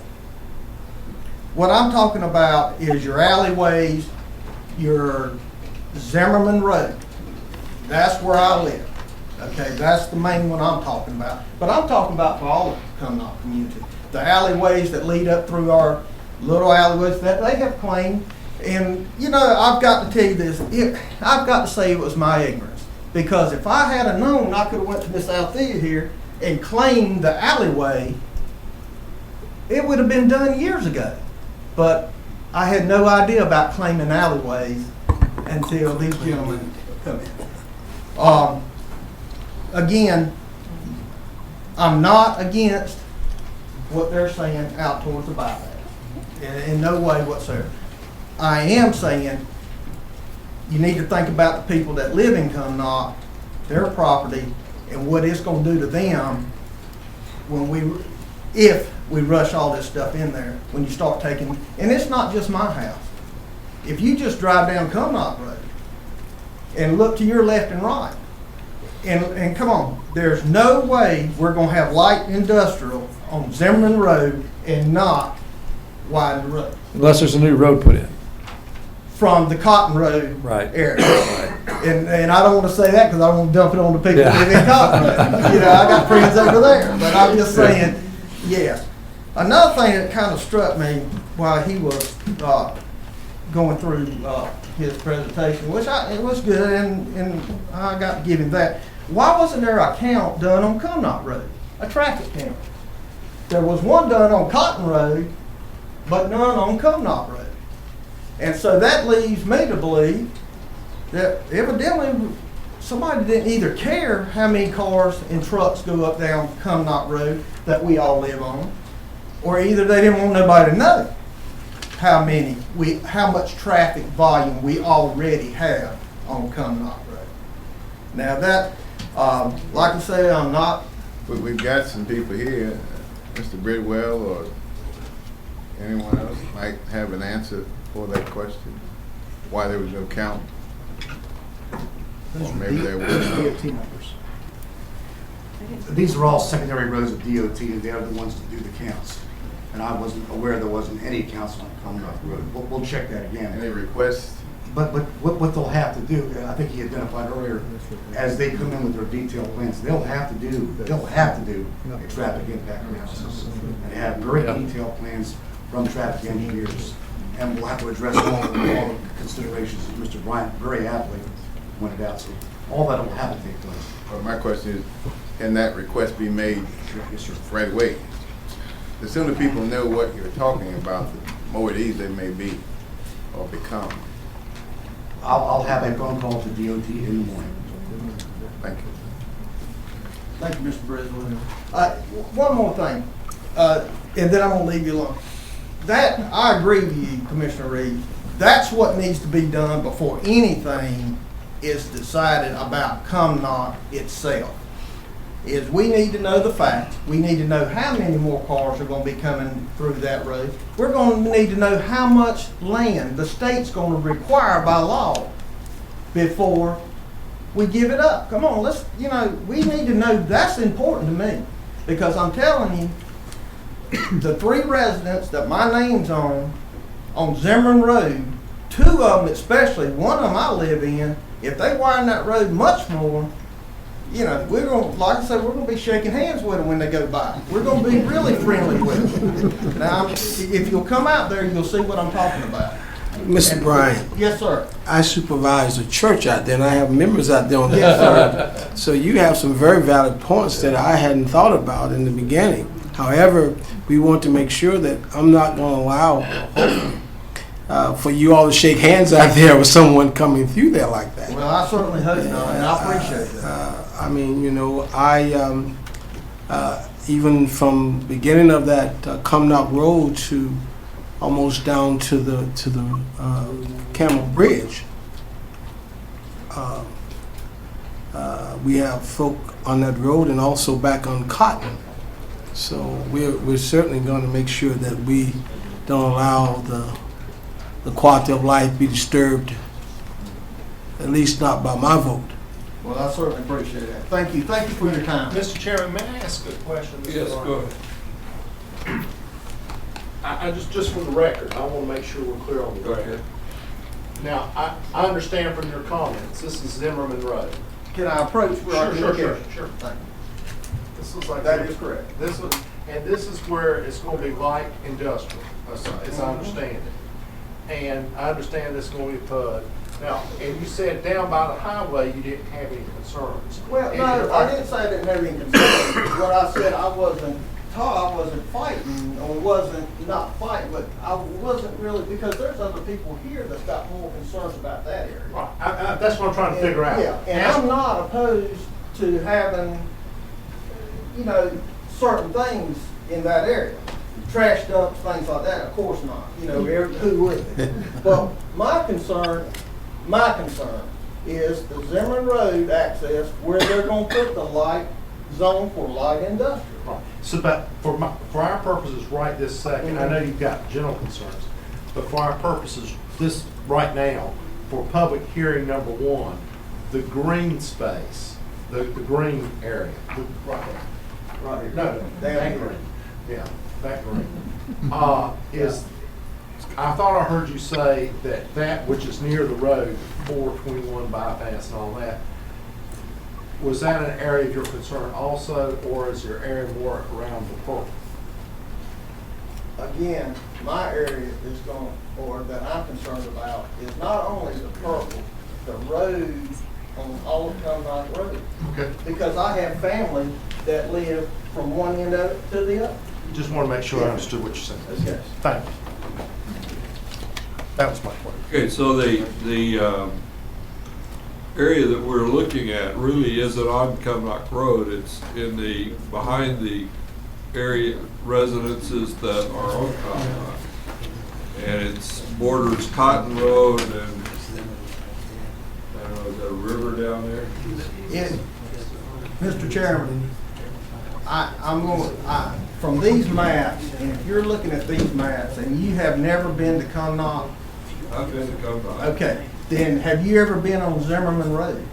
What I'm talking about is your alleyways, your Zimmerman Road. That's where I live. Okay, that's the main one I'm talking about. But I'm talking about for all of the Cumnock community. The alleyways that lead up through our little alleyways that they have claimed And, you know, I've got to tell you this, I've got to say it was my ignorance. Because if I had a known, I could have went to Miss Althea here and claimed the alleyway, it would have been done years ago. But I had no idea about claiming alleyways until these gentlemen come in. Again, I'm not against what they're saying out towards the bypass. In no way whatsoever. I am saying you need to think about the people that live in Cumnock, their property, and what it's going to do to them when if we rush all this stuff in there. When you start taking, and it's not just my house. If you just drive down Cumnock Road and look to your left and right, and come on, there's no way we're going to have light industrial on Zimmerman Road and not widen the road. Unless there's a new road put in. From the Cotton Road Right. area. And I don't want to say that because I don't want to dump it on the people Yeah. that live in Cotton Road. You know, I got friends over there. But I'm just saying, yes. Another thing that kind of struck me while he was going through his presentation, which it was good, and I got to give him that. Why wasn't there a count done on Cumnock Road? A traffic count. There was one done on Cotton Road, but none on Cumnock Road. And so that leaves me to believe that evidently somebody didn't either care how many cars and trucks go up down Cumnock Road that we all live on, or either they didn't want nobody to know how much traffic volume we already have on Cumnock Road. Now that, like I say, I'm not. We've got some people here, Mr. Bridwell or anyone else might have an answer for that question, why there was no count. Or maybe there was. DOT numbers. These are all secondary roads of DOT, and they're the ones that do the counts. And I wasn't aware there wasn't any counts on Cumnock Road. We'll check that again. Any requests? But what they'll have to do, I think he identified earlier, as they come in with their detailed plans, they'll have to do a traffic impact analysis. And they have very detailed plans from traffic engineers. And we'll have to address all the considerations that Mr. Bryant very aptly pointed out. So all that will have to take place. Well, my question is, can that request be made right away? The sooner people know what you're talking about, the more at ease they may be or become. I'll have a phone call to DOT in the morning. Thank you. Thank you, Mr. Brisbane. One more thing, and then I'm going to leave you alone. That, I agree with you, Commissioner Reed. That's what needs to be done before anything is decided about Cumnock itself. Is we need to know the facts. We need to know how many more cars are going to be coming through that road. We're going to need to know how much land the state's going to require by law before we give it up. Come on, we need to know. That's important to me because I'm telling you, the 3 residents that my name's on Zimmerman Road, 2 of them especially, one of them I live in, if they widen that road much more, we're going to, like I said, we're going to be shaking hands with them when they go by. We're going to be really friendly with them. Now, if you'll come out there, you'll see what I'm talking about. Mr. Bryant. Yes, sir. I supervise a church out there, and I have members out there on that Yes, side. So you have some very valid points that I hadn't thought about in the beginning. However, we want to make sure that I'm not going to allow for you all to shake hands out there with someone coming through there like that. Well, I certainly hope not, and I appreciate that. I mean, even from beginning of that Cumnock Road to almost down to the Camel Bridge, we have folk on that road and also back on Cotton. So we're certainly going to make sure that we don't allow the quality of life be disturbed, at least not by my vote. Well, I certainly appreciate that. Thank you. Thank you for your time. Mr. Chairman, may I ask a question? Yes, go ahead. I just for the record, I want to make sure we're clear on the record. Now, I understand from your comments, this is Zimmerman Road. Can I approach where I can look at it? Sure. Thank you. This looks like That is correct. This is where it's going to be light industrial, as I understand it. and I understand this is going to be PUD. Now, and you said down by the highway, you didn't have any concerns. Well, And no, you're- I didn't say I didn't have any concerns. What I said, I wasn't fighting, or wasn't not fighting, but I wasn't really, because there's other people here that's got more concerns about that area. Right, that's what I'm trying to figure out. Yeah, and Ask- I'm not opposed to having, you know, certain things in that area. Trash dumps, things like that, of course not, you know, who would? But my concern is the Zimmerman Road access where they're gonna put the light zone for light industrial. Right. So, but for our purposes right this second, I know you've got general concerns, but for our purposes, this right now, for public hearing number one, the green space, the green area, right there. Right here. No, that green, yeah, that green, is, I thought I heard you say that which is near the road, 421 bypass and all that, was that an area of your concern also, or is your area more around the purple? Again, my area is going, or that I'm concerned about, is not only the purple, the road on all of Cumnock Road. Okay. Because I have family that live from one end of it to the other. Just want to make sure I understood what you're saying. Yes. Thank you. That was my question. Okay, so the area that we're looking at really isn't on Cumnock Road. It's in the, behind the area residences that are on Cumnock. And it's borders Cotton Road and, I don't know, is there a river down there? Mr. Chairman, from these maps, and if you're looking at these maps and you have never been to Cumnock, I've been to Cumnock. okay, then have you ever been on Zimmerman Road?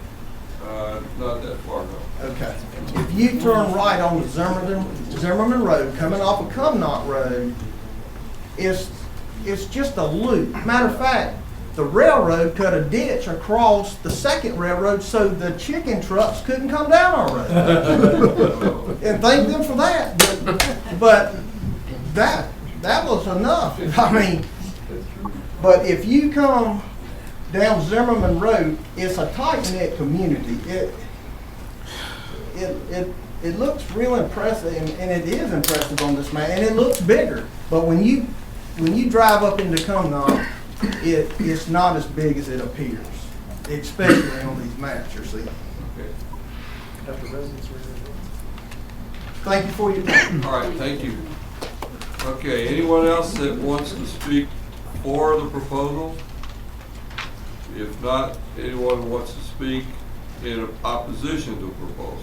Not that far, no. Okay. If you turn right on the Zimmerman Road, coming off of Cumnock Road, it's just a loop. Matter of fact, the railroad cut a ditch across the second railroad so the chicken trucks couldn't come down our road. And thank them for that. But that was enough. I mean, but if you come down Zimmerman Road, it's a tight-knit community. It looks real impressive, and it is impressive on this map, and it looks bigger. But when you drive up into Cumnock, it's not as big as it appears, especially on these maps you're seeing. Thank you for your time. All right, thank you. Okay, anyone else that wants to speak for the proposal? If not, anyone wants to speak in opposition to the proposal?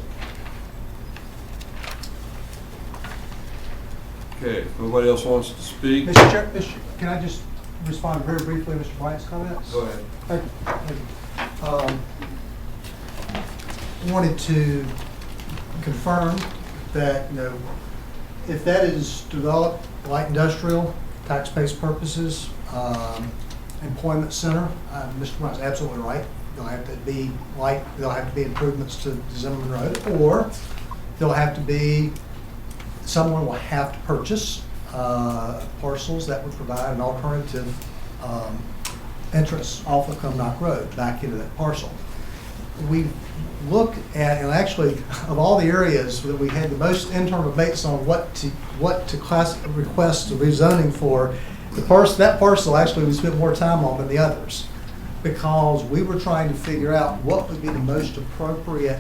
Okay, if nobody else wants to speak? Mr. Chair, can I just respond very briefly to Mr. Bryant's comments? Go ahead. Thank you. Wanted to confirm that, you know, if that is developed light industrial, tax-based purposes, employment center, Mr. Bryant's absolutely right. There'll have to be light, there'll have to be improvements to Zimmerman Road, or there'll have to be, someone will have to purchase parcels that would provide an alternative entrance off of Cumnock Road back into that parcel. We looked at, and actually, of all the areas that we had the most internal debates on what to request the rezoning for, that parcel actually we spent more time on than the others, because we were trying to figure out what would be the most appropriate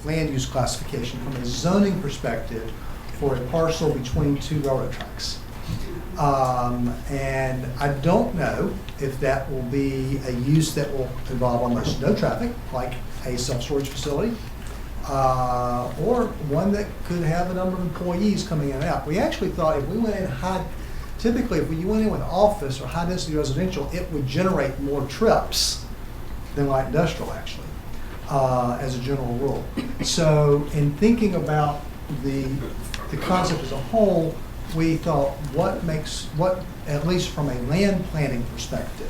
land use classification from a zoning perspective for a parcel between two railroad tracks. And I don't know if that will be a use that will involve almost no traffic, like a self-storage facility, or one that could have a number of employees coming in and out. We actually thought if we went in typically if you went in with office or high-density residential, it would generate more trips than light industrial, actually, as a general rule. So in thinking about the concept as a whole, we thought what, at least from a land planning perspective,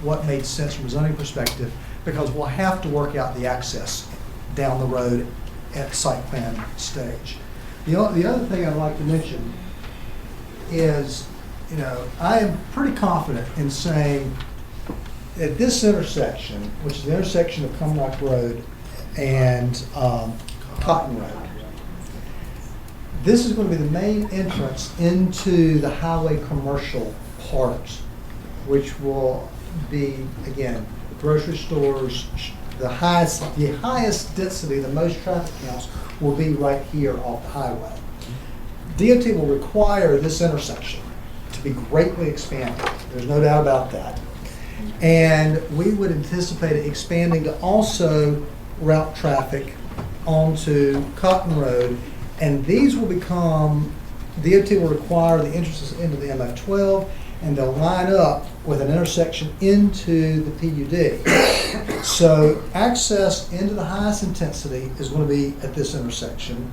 what made sense from a zoning perspective, because we'll have to work out the access down the road at site plan stage. The other thing I'd like to mention is you know, I am pretty confident in saying at this intersection, which is the intersection of Cumnock Road and Cotton Road, this is going to be the main entrance into the highway commercial part, which will be, again, grocery stores. The highest density, the most traffic counts will be right here off the highway. DOT will require this intersection to be greatly expanded. There's no doubt about that. And we would anticipate expanding to also route traffic onto Cotton Road. And these will become, DOT will require the entrances into the MF-12, and they'll line up with an intersection into the PUD. So access into the highest intensity is going to be at this intersection.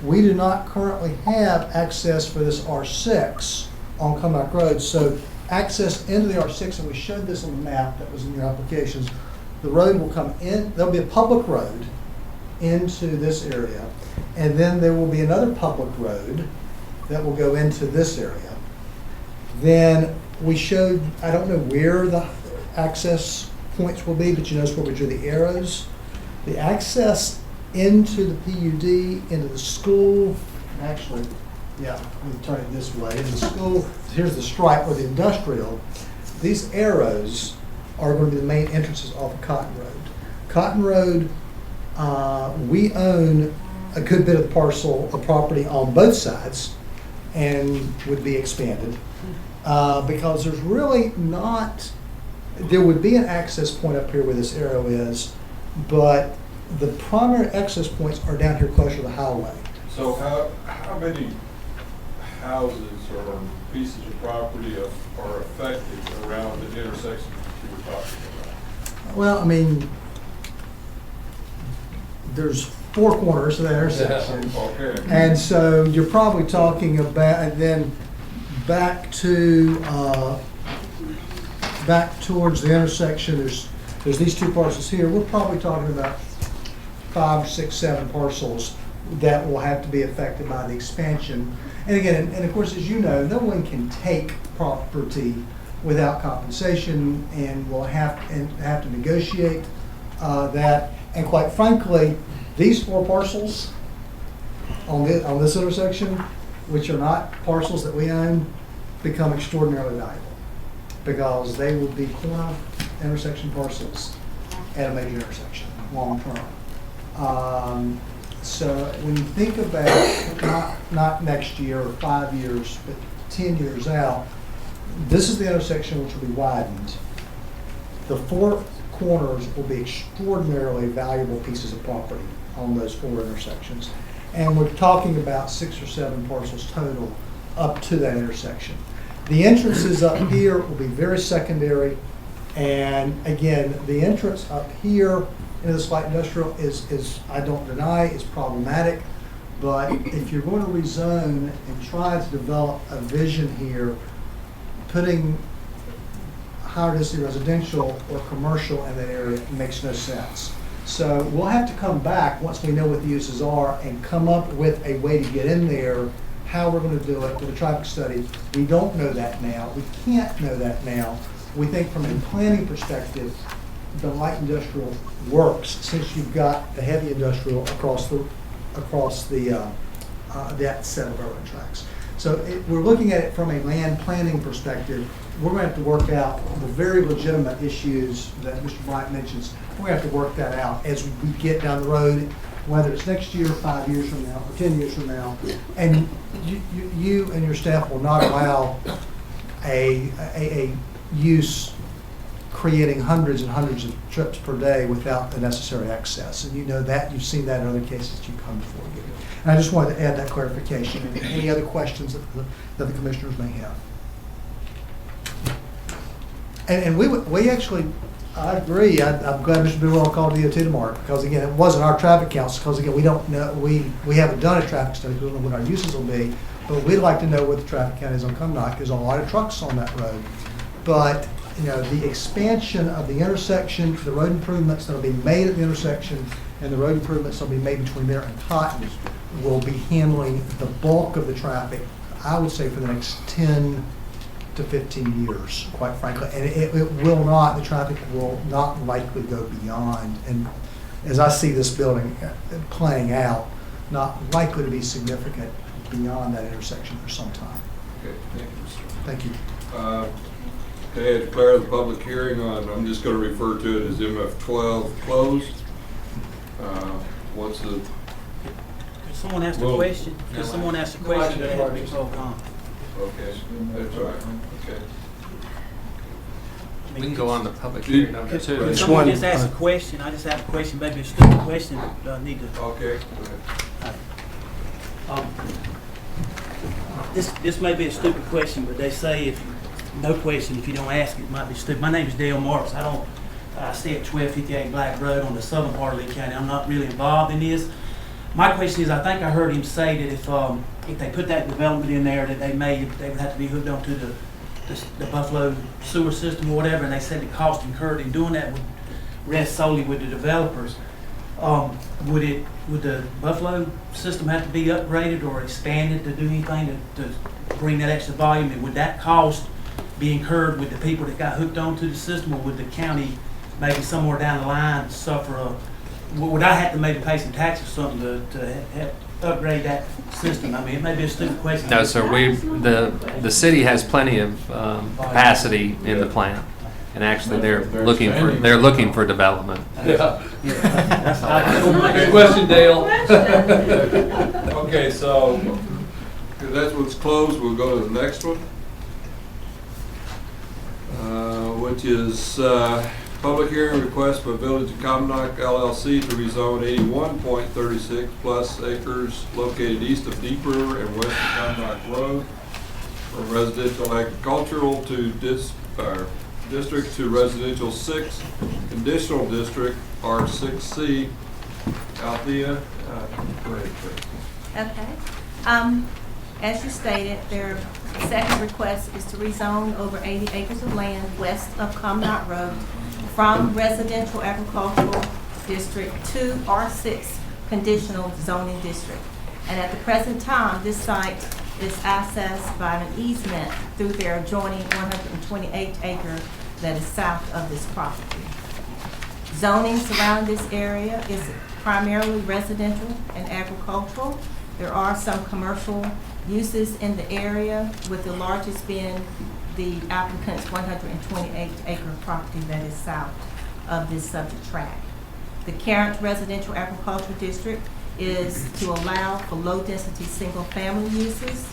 We do not currently have access for this R6 on Cumnock Road. So access into the R6, and we showed this on the map that was in your applications, the road will come in, there'll be a public road into this area, and then there will be another public road that will go into this area. Then we showed, I don't know where the access points will be, but you notice where we drew the arrows. The access into the PUD, into the school, actually, yeah, let me turn it this way. In the school, here's the stripe or the industrial. These arrows are going to be the main entrances off of Cotton Road. Cotton Road, we own a good bit of the parcel of property on both sides and would be expanded because there's really not, there would be an access point up here where this arrow is, but the primary access points are down here closer to the highway. So how many houses or pieces of property are affected around the intersection that you were talking about? Well, I mean, there's 4 corners to the intersection. Yeah, okay. And so you're probably talking about, and then back to, back towards the intersection, there's these 2 parcels here. We're probably talking about 5, 6, 7 parcels that will have to be affected by the expansion. And again, and of course, as you know, no one can take property without compensation, and will have to negotiate that. And quite frankly, these 4 parcels on this intersection, which are not parcels that we own, become extraordinarily valuable because they will be corner intersection parcels at a major intersection long term. So when you think about not next year or 5 years, but 10 years out, this is the intersection which will be widened. The 4 corners will be extraordinarily valuable pieces of property on those 4 intersections. And we're talking about 6 or 7 parcels total up to that intersection. The entrances up here will be very secondary. And again, the entrance up here into this light industrial is, I don't deny, is problematic. But if you're going to rezone and try to develop a vision here, putting higher density residential or commercial in that area makes no sense. So we'll have to come back once we know what the uses are and come up with a way to get in there, how we're going to do it with a traffic study. We don't know that now. We can't know that now. We think from a planning perspective, the light industrial works since you've got the heavy industrial across that set of railroad tracks. So we're looking at it from a land planning perspective. We're going to have to work out the very legitimate issues that Mr. Bryant mentions. We're going to have to work that out as we get down the road, whether it's next year, 5 years from now, or 10 years from now. And you and your staff will not allow a use creating hundreds and hundreds of trips per day without the necessary access. And you know that, you've seen that in other cases that you've come before you. And I just wanted to add that clarification. And any other questions that the commissioners may have? And we actually, I agree. I'm glad Mr. Bidwell called DOT tomorrow because again, it wasn't our traffic counts because again, we don't know, we haven't done a traffic study. We don't know what our uses will be, but we'd like to know what the traffic count is on Cumnock. There's a lot of trucks on that road, but you know, the expansion of the intersection, the road improvements that will be made at the intersection, and the road improvements that will be made between there and Cotton will be handling the bulk of the traffic, I would say, for the next 10 to 15 years, quite frankly. And it will not, the traffic will not likely go beyond, and as I see this building playing out, not likely to be significant beyond that intersection for some time. Okay, thank you, Mr. Thank you. Okay, I declare the public hearing on, I'm just going to refer to it as MF12 closed. What's the? Could someone ask a Well, question? Could someone ask a question? That had to be called on. Okay, that's all right. Okay. We can go on to public hearing number Could 2. someone just ask a question? I just have a question, maybe a stupid question, but I need to. Okay, go ahead. This may be a stupid question, but they say no question, if you don't ask it, might be stupid. My name is Dale Marks. I stay at 1258 Black Road on the southern part of Lee County. I'm not really involved in this. My question is, I think I heard him say that if they put that development in there, that they would have to be hooked onto the Buffalo sewer system or whatever, and they said the cost incurred in doing that would rest solely with the developers. Would the Buffalo system have to be upgraded or expanded to do anything to bring that extra volume? And would that cost be incurred with the people that got hooked onto the system, or would the county maybe somewhere down the line suffer would I have to maybe pay some taxes or something to upgrade that system? I mean, it may be a stupid question. No, sir. The city has plenty of capacity in the plant, and actually they're looking for development. Yeah. Good question, Dale. Okay, so if that's what's closed, we'll go to the next one, which is public hearing request by Village of Comnock LLC to rezone 81.36 plus acres located east of Deep River and west of Comnock Road from residential agricultural to district to residential 6, conditional district R6C. Althea, go ahead, please. Okay. As you stated, their second request is to rezone over 80 acres of land west of Comnock Road from residential agricultural district to R6 conditional zoning district. And at the present time, this site is accessed by an easement through their adjoining 128 acre that is south of this property. Zoning surrounding this area is primarily residential and agricultural. There are some commercial uses in the area, with the largest being the applicant's 128 acre property that is south of this subject tract. The current residential agricultural district is to allow for low density single family uses,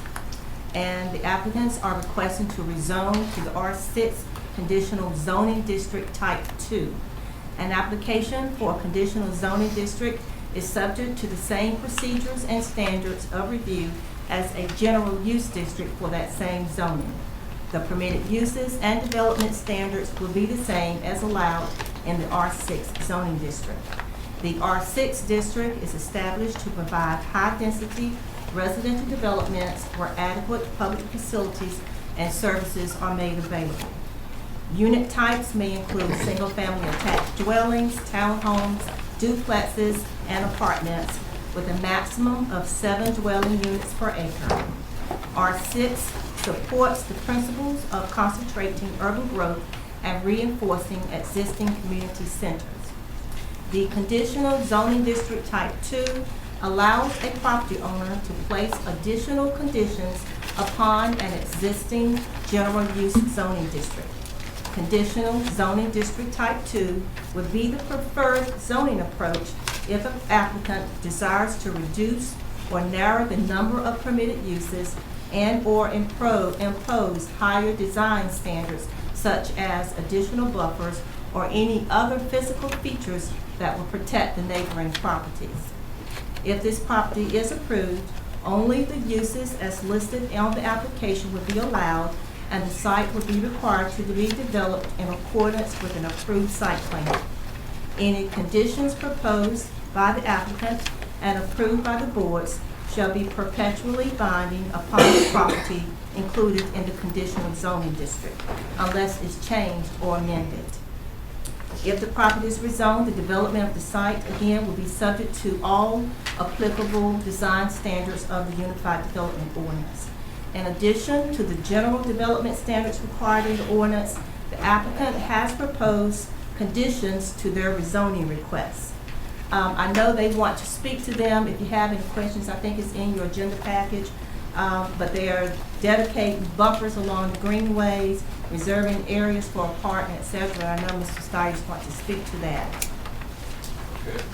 and the applicants are requesting to rezone to the R6 conditional zoning district type 2. An application for a conditional zoning district is subject to the same procedures and standards of review as a general use district for that same zoning. The permitted uses and development standards will be the same as allowed in the R6 zoning district. The R6 district is established to provide high-density residential developments where adequate public facilities and services are made available. Unit types may include single-family attached dwellings, townhomes, duplexes, and apartments with a maximum of 7 dwelling units per acre. R6 supports the principles of concentrating urban growth and reinforcing existing community centers. The conditional zoning district type 2 allows a property owner to place additional conditions upon an existing general use zoning district. Conditional zoning district type 2 would be the preferred zoning approach if an applicant desires to reduce or narrow the number of permitted uses and/or impose higher design standards such as additional buffers or any other physical features that will protect the neighboring properties. If this property is approved, only the uses as listed on the application would be allowed, and the site would be required to be developed in accordance with an approved site plan. Any conditions proposed by the applicant and approved by the boards shall be perpetually binding upon the property included in the conditional zoning district, unless it's changed or amended. If the property is rezoned, the development of the site, again, will be subject to all applicable design standards of the Unified Development Ordinance. In addition to the general development standards required in the ordinance, the applicant has proposed conditions to their rezoning requests. I know they want to speak to them. If you have any questions, I think it's in your agenda package. But they are dedicating buffers along the greenways, reserving areas for a park, et cetera. I know Mr. Stiers wants to speak to that. Okay.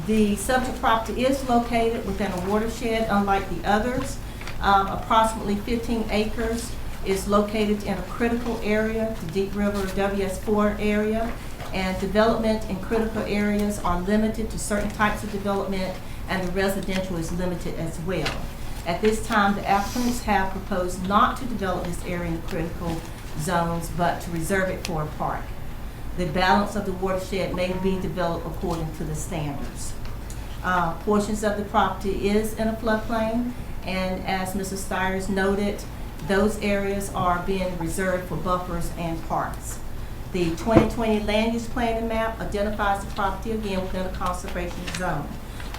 The subject property is located within a watershed, unlike the others. Approximately 15 acres is located in a critical area, the Deep River WS4 area, and development in critical areas are limited to certain types of development, and the residential is limited as well. At this time, the applicants have proposed not to develop this area in critical zones, but to reserve it for a park. The balance of the watershed may be developed according to the standards. Portions of the property is in a floodplain, and as Mrs. Stiers noted, those areas are being reserved for buffers and parks. The 2020 land use planning map identifies the property again within a conservation zone.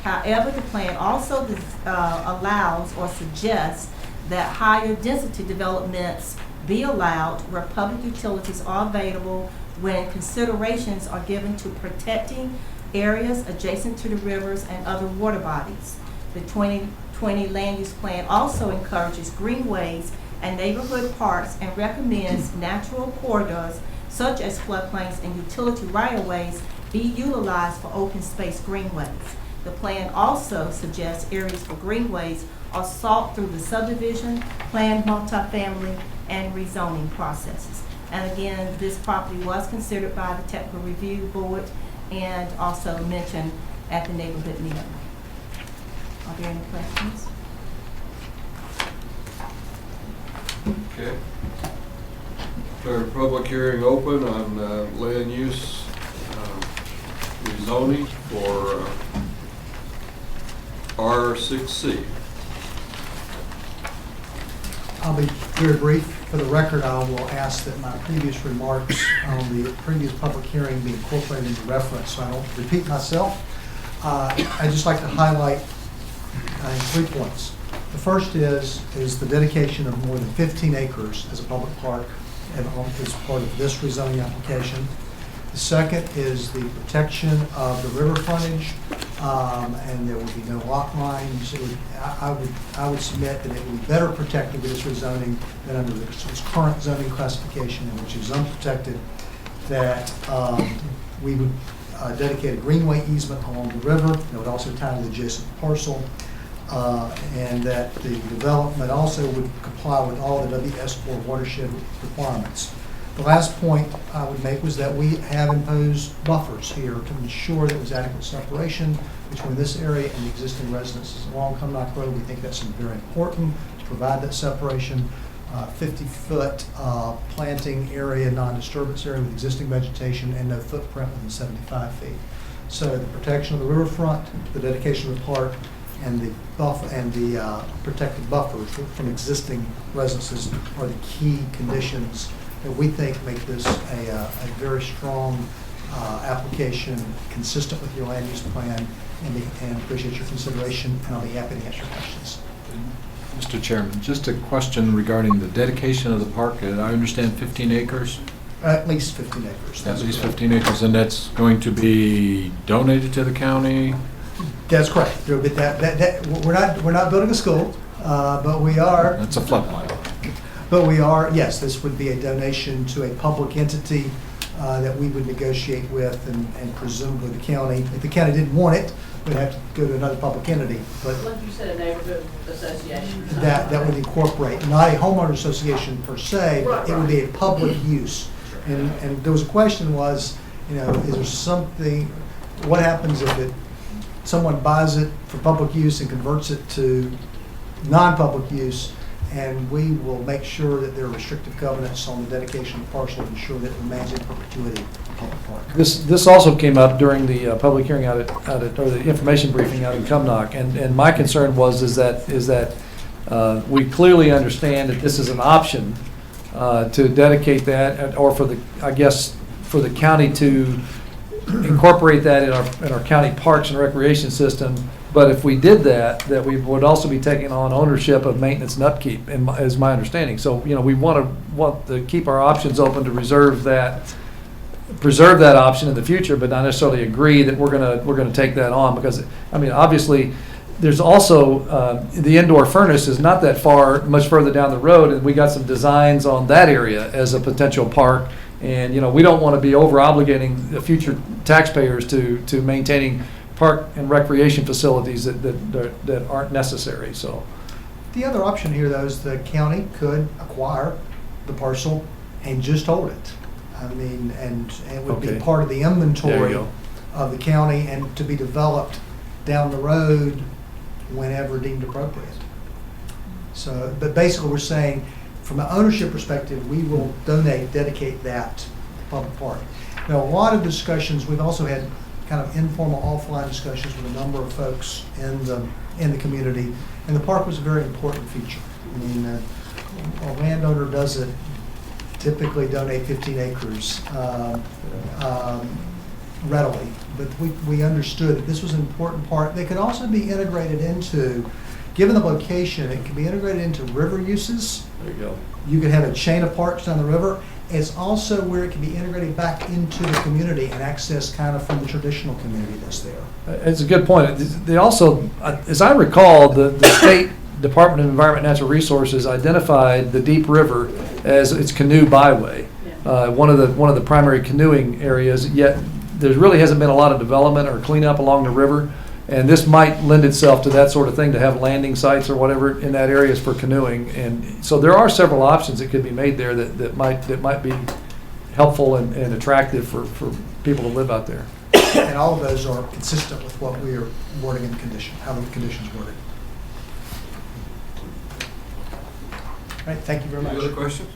However, the plan also allows or suggests that higher density developments be allowed where public utilities are available when considerations are given to protecting areas adjacent to the rivers and other water bodies. The 2020 land use plan also encourages greenways and neighborhood parks and recommends natural corridors such as floodplains and utility right-of-ways be utilized for open space greenways. The plan also suggests areas for greenways are sought through the subdivision, planned multifamily, and rezoning processes. And again, this property was considered by the Technical Review Board and also mentioned at the neighborhood meeting. Are there any questions? Okay. Our public hearing open on land use rezoning for R6C. I'll be very brief. For the record, I will ask that my previous remarks on the previous public hearing be incorporated into reference so I don't repeat myself. I'd just like to highlight 3 points. The first is the dedication of more than 15 acres as a public park and as part of this rezoning application. The second is the protection of the river frontage, and there would be no lot lines. I would submit that it would be better protected with this rezoning than under its current zoning classification, which is unprotected. That we would dedicate a greenway easement along the river. It would also tie to the adjacent parcel, and that the development also would comply with all the WS4 watershed requirements. The last point I would make was that we have imposed buffers here to ensure that there's adequate separation between this area and the existing residences along Cumnock Road. We think that's very important to provide that separation. 50-foot planting area, non-disturbance area with existing vegetation, and no footprint within 75 feet. So the protection of the riverfront, the dedication of the park, and the protected buffers from existing residences are the key conditions that we think make this a very strong application consistent with your land use plan, and appreciate your consideration, and I'll be happy to answer questions. Mr. Chairman, just a question regarding the dedication of the park. I understand 15 acres? At least 15 acres. At least 15 acres, and that's going to be donated to the county? That's correct. We're not building a school, but we are. That's a floodplain. But we are, yes, this would be a donation to a public entity that we would negotiate with, and presumably the county. If the county didn't want it, we'd have to go to another public entity. But Like you said, a neighborhood association. that would incorporate, not a homeowner association per se, but it would be a public use. And there was a question was, is there something, what happens if someone buys it for public use and converts it to non-public use? And we will make sure that there are restrictive covenants on the dedication of the parcel to ensure that it remains in perpetuity a public park. This also came up during the public hearing or the information briefing out in Cumnock, and my concern is that we clearly understand that this is an option to dedicate that, or for the county to incorporate that in our county parks and recreation system But if we did that, we would also be taking on ownership of maintenance and upkeep, is my understanding. So, we want to keep our options open to preserve that option in the future, but not necessarily agree that we're gonna take that on, because, obviously, there's also, the indoor furnace is not that much further down the road, and we got some designs on that area as a potential park. And, we don't want to be over-obligating the future taxpayers to maintaining park and recreation facilities that aren't necessary, so. The other option here, though, is the county could acquire the parcel and just hold it. And it would be Okay. part of the There you inventory go. of the county and to be developed down the road whenever deemed appropriate. So, but basically, we're saying, from an ownership perspective, we will dedicate that public park. Now, a lot of discussions, we've also had kind of informal offline discussions with a number of folks in the community, and the park was a very important feature. A landowner doesn't typically donate 15 acres readily, but we understood that this was an important part. They could also be integrated into, given the location, it could be integrated into river uses. There you go. You could have a chain of parks down the river. It's also where it can be integrated back into the community and accessed kind of from the traditional community that's there. It's a good point. They also, as I recall, the State Department of Environment and Natural Resources identified the Deep River as its canoe byway, one of the primary canoeing areas, yet there really hasn't been a lot of development or cleanup along the river. And this might lend itself to that sort of thing, to have landing sites or whatever in that area for canoeing. And so there are several options that could be made there that might be helpful and attractive for people to live out there. And all of those are consistent with what we are wording in the condition, how the condition's worded. All right, thank you very much. Any other questions?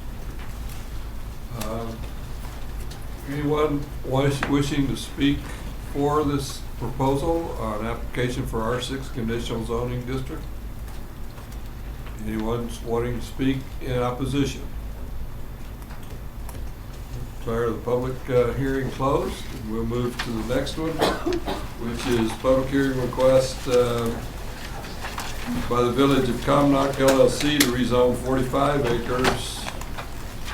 Anyone wishing to speak for this proposal on application for R6 conditional zoning district? Anyone wanting to speak in opposition? Declare the public hearing closed. We'll move to the next one, which is public hearing request by the Village of Comnock LLC to rezone 45 acres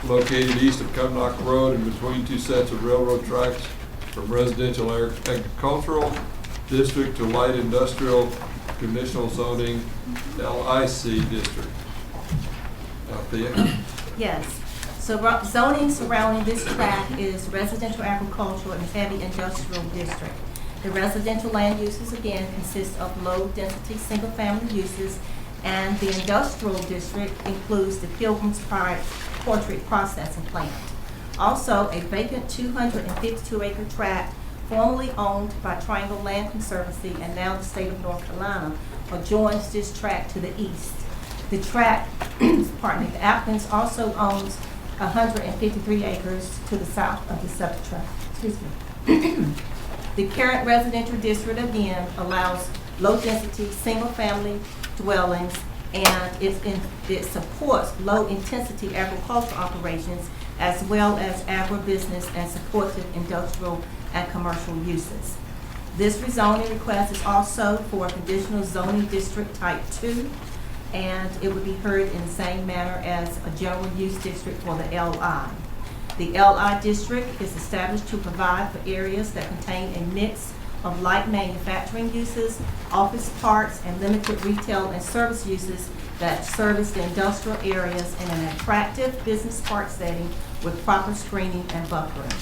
located east of Comnock Road and between two sets of railroad tracks from residential agricultural district to light industrial conditional zoning LIC district. Althea? Yes. So zoning surrounding this tract is residential agricultural and heavy industrial district. The residential land uses, again, consist of low-density, single-family uses, and the industrial district includes the Pilgrim's Portrait Processing Plant. Also, a vacant 252-acre tract formerly owned by Triangle Land Conservancy and now the state of North Carolina adjoins this tract to the east. The tract, pardon me, the applicant also owns 153 acres to the south of the subject tract. Excuse me. The current residential district, again, allows low-density, single-family dwellings, and it supports low-intensity agricultural operations as well as agribusiness and supportive industrial and commercial uses. This rezoning request is also for a conditional zoning district type 2, and it would be heard in the same manner as a general use district for the LI. The LI district is established to provide for areas that contain a mix of light manufacturing uses, office parks, and limited retail and service uses that service the industrial areas in an attractive business park setting with proper screening and buffering.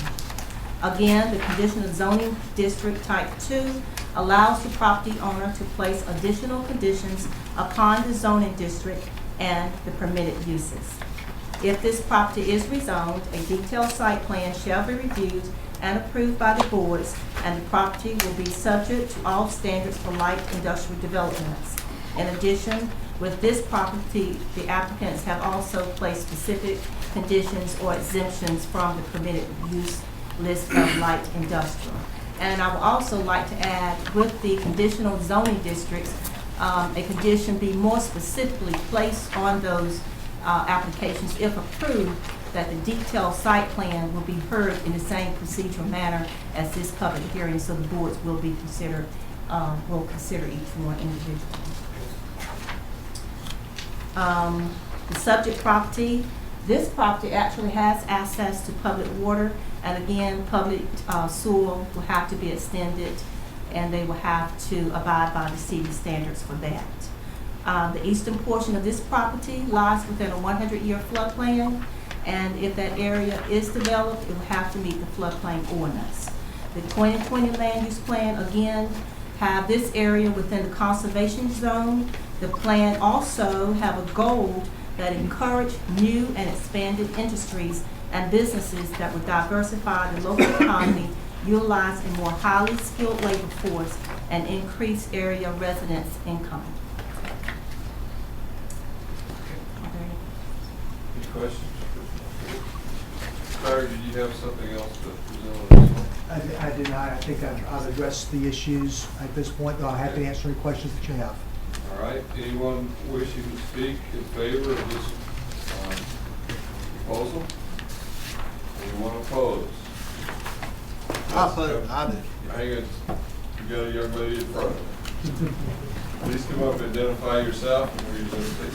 Again, the conditional zoning district type 2 allows the property owner to place additional conditions upon the zoning district and the permitted uses. If this property is rezoned, a detailed site plan shall be reviewed and approved by the boards, and the property will be subject to all standards for light industrial developments. In addition, with this property, the applicants have also placed specific conditions or exemptions from the permitted use list of light industrial. And I would also like to add, with the conditional zoning districts, a condition be more specifically placed on those applications, if approved, that the detailed site plan will be heard in the same procedural manner as this public hearing, so the boards will be considered we'll consider each one individually. The subject property, this property actually has access to public water, and again, public sewer will have to be extended, and they will have to abide by the city standards for that. The eastern portion of this property lies within a 100-year floodplain, and if that area is developed, it will have to meet the floodplain ordinance. The 2020 land use plan, again, have this area within the conservation zone. The plan also have a goal that encourage new and expanded industries and businesses that would diversify the local economy, utilize a more highly skilled labor force, and increase area residents' income. Any questions? Larry, did you have something else to present on this one? I did not. I think I've addressed the issues at this point, though I'm happy to answer any questions that you have. All right, anyone wishing to speak in favor of this proposal? Anyone opposed? I did. Hang on, you got a young lady in front. Please come up and identify yourself and where you're going to say.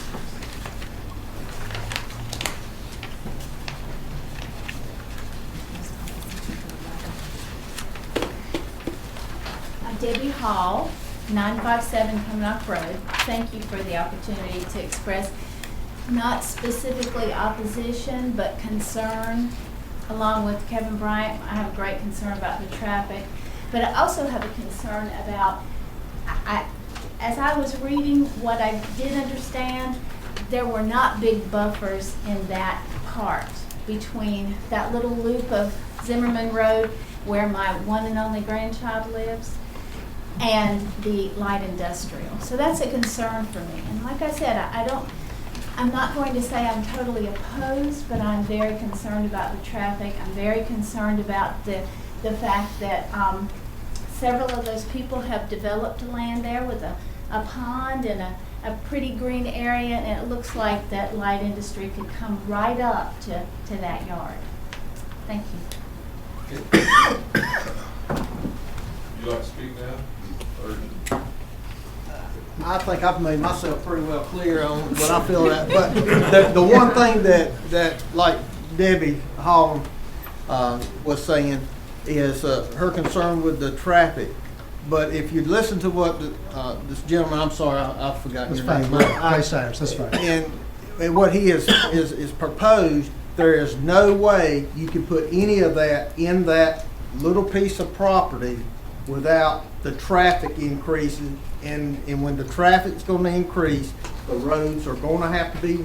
Debbie Hall, 957 Cumnock Road. Thank you for the opportunity to express not specifically opposition, but concern. Along with Kevin Bryant, I have a great concern about the traffic, but I also have a concern about, as I was reading what I did understand, there were not big buffers in that part between that little loop of Zimmerman Road where my one and only grandchild lives and the light industrial. So that's a concern for me. And like I said, I'm not going to say I'm totally opposed, but I'm very concerned about the traffic. I'm very concerned about the fact that several of those people have developed land there with a pond and a pretty green area, and it looks like that light industry could come right up to that yard. Thank you. Would you like to speak now? I think I've made myself pretty well clear on what I feel that. But the one thing that like Debbie Hall was saying is her concern with the traffic. But if you listen to what this gentleman, I'm sorry, I've forgotten your name. That's fine. And what he is proposed, there is no way you can put any of that in that little piece of property without the traffic increasing, and when the traffic's going to increase, the roads are going to have to be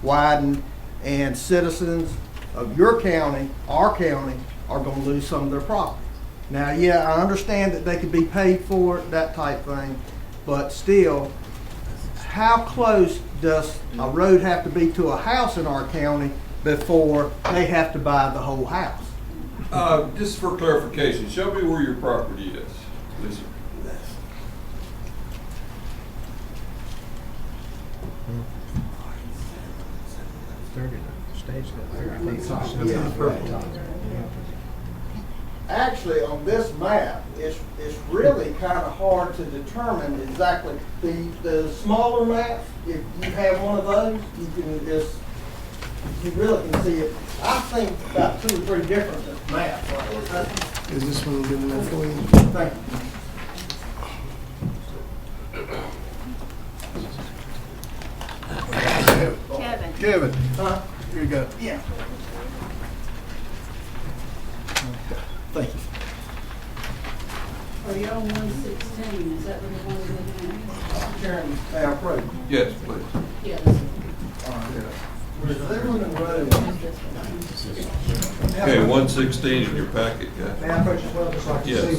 widened, and citizens of your county, our county, are going to lose some of their property. Now, yeah, I understand that they could be paid for it, that type thing, but still, how close does a road have to be to a house in our county before they have to buy the whole house? Just for clarification, show me where your property is, Lisa. Actually, on this map, it's really kind of hard to determine exactly. The smaller maps, if you have one of those, you really can see it. I've seen about 2 or 3 different maps like this. Is this one good enough for you? Thank you. Kevin. Here you go. Yeah. Thank you. Are you on 116? Is that where you want to go? Chairman, may I approach? Yes, please. Yes. Where's Zimmerman Road? Okay, 116 in your packet, guys. May I approach as well, just so I can Yes. see?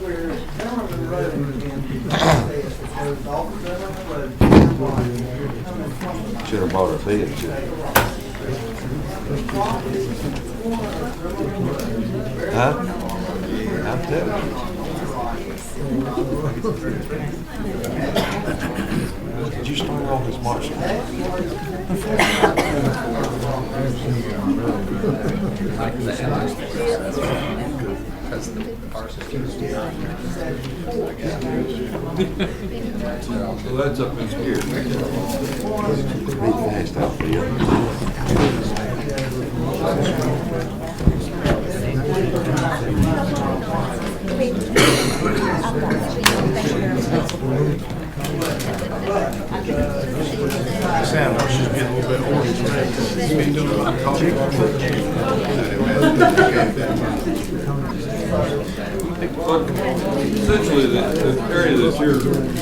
Where Zimmerman Road is, it goes off of Zimmerman Road, coming from. Should have bought a bed, should Huh? I'm telling you. Did you start off as Marshall? because the parcel is not. So that's up in here. Sam, I should get a little bit orange. Been doing a lot of coffee. But essentially, the area that you're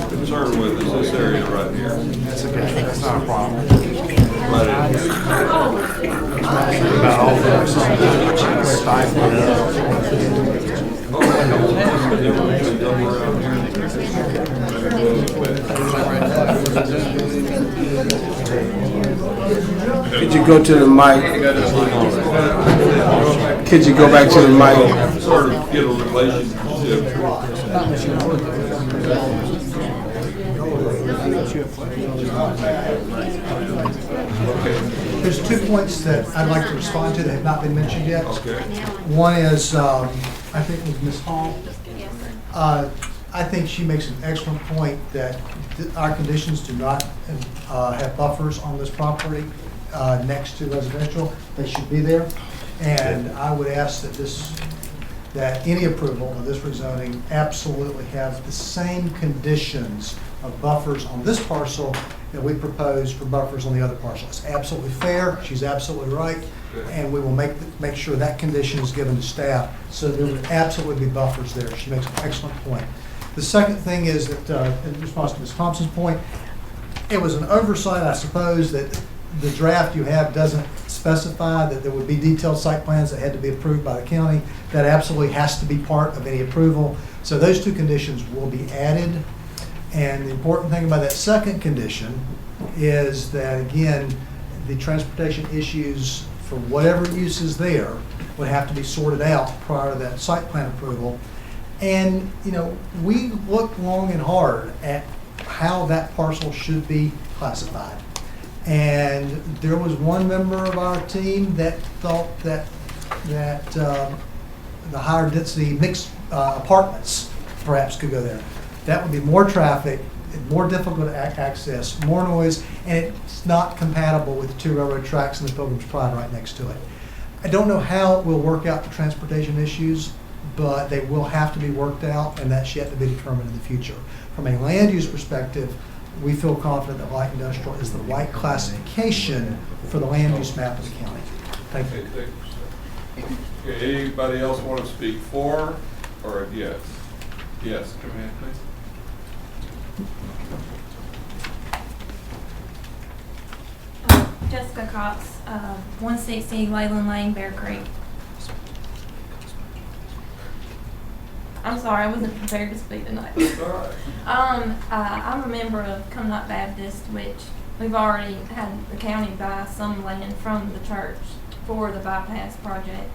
concerned with is this area right here. That's okay, that's not a problem. Right in here. About all the stifling Could you go to the mic? Could you go back to the mic? Sort of get a relationship. There's 2 points that I'd like to respond to that have not been mentioned yet. Okay. One is, I think it was Ms. Hall. I think she makes an excellent point that our conditions do not have buffers on this property next to residential. They should be there. And I would ask that any approval of this rezoning absolutely have the same conditions of buffers on this parcel that we propose for buffers on the other parcel. It's absolutely fair, she's absolutely right, and we will make sure that condition is given to staff, so there would absolutely be buffers there. She makes an excellent point. The second thing is that, in response to Ms. Thompson's point, it was an oversight, I suppose, that the draft you have doesn't specify that there would be detailed site plans that had to be approved by the county. That absolutely has to be part of any approval. So those 2 conditions will be added. And the important thing about that second condition is that, again, the transportation issues for whatever use is there would have to be sorted out prior to that site plan approval. And, you know, we looked long and hard at how that parcel should be classified. And there was one member of our team that thought that the higher density mixed apartments perhaps could go there. That would be more traffic, more difficult to access, more noise, and it's not compatible with the 2 railroad tracks and the Pilgrim's Pride right next to it. I don't know how we'll work out the transportation issues, but they will have to be worked out, and that's yet to be determined in the future. From a land use perspective, we feel confident that light industrial is the right classification for the land use map of the county. Thank you. Okay, anybody else want to speak for or against? Yes, come in, please. Jessica Cox, 160 Leyland Lane, Bear Creek. I'm sorry, I wasn't prepared to speak tonight. I'm a member of Come Not Baptist, which we've already had the county buy some land from the church for the bypass project.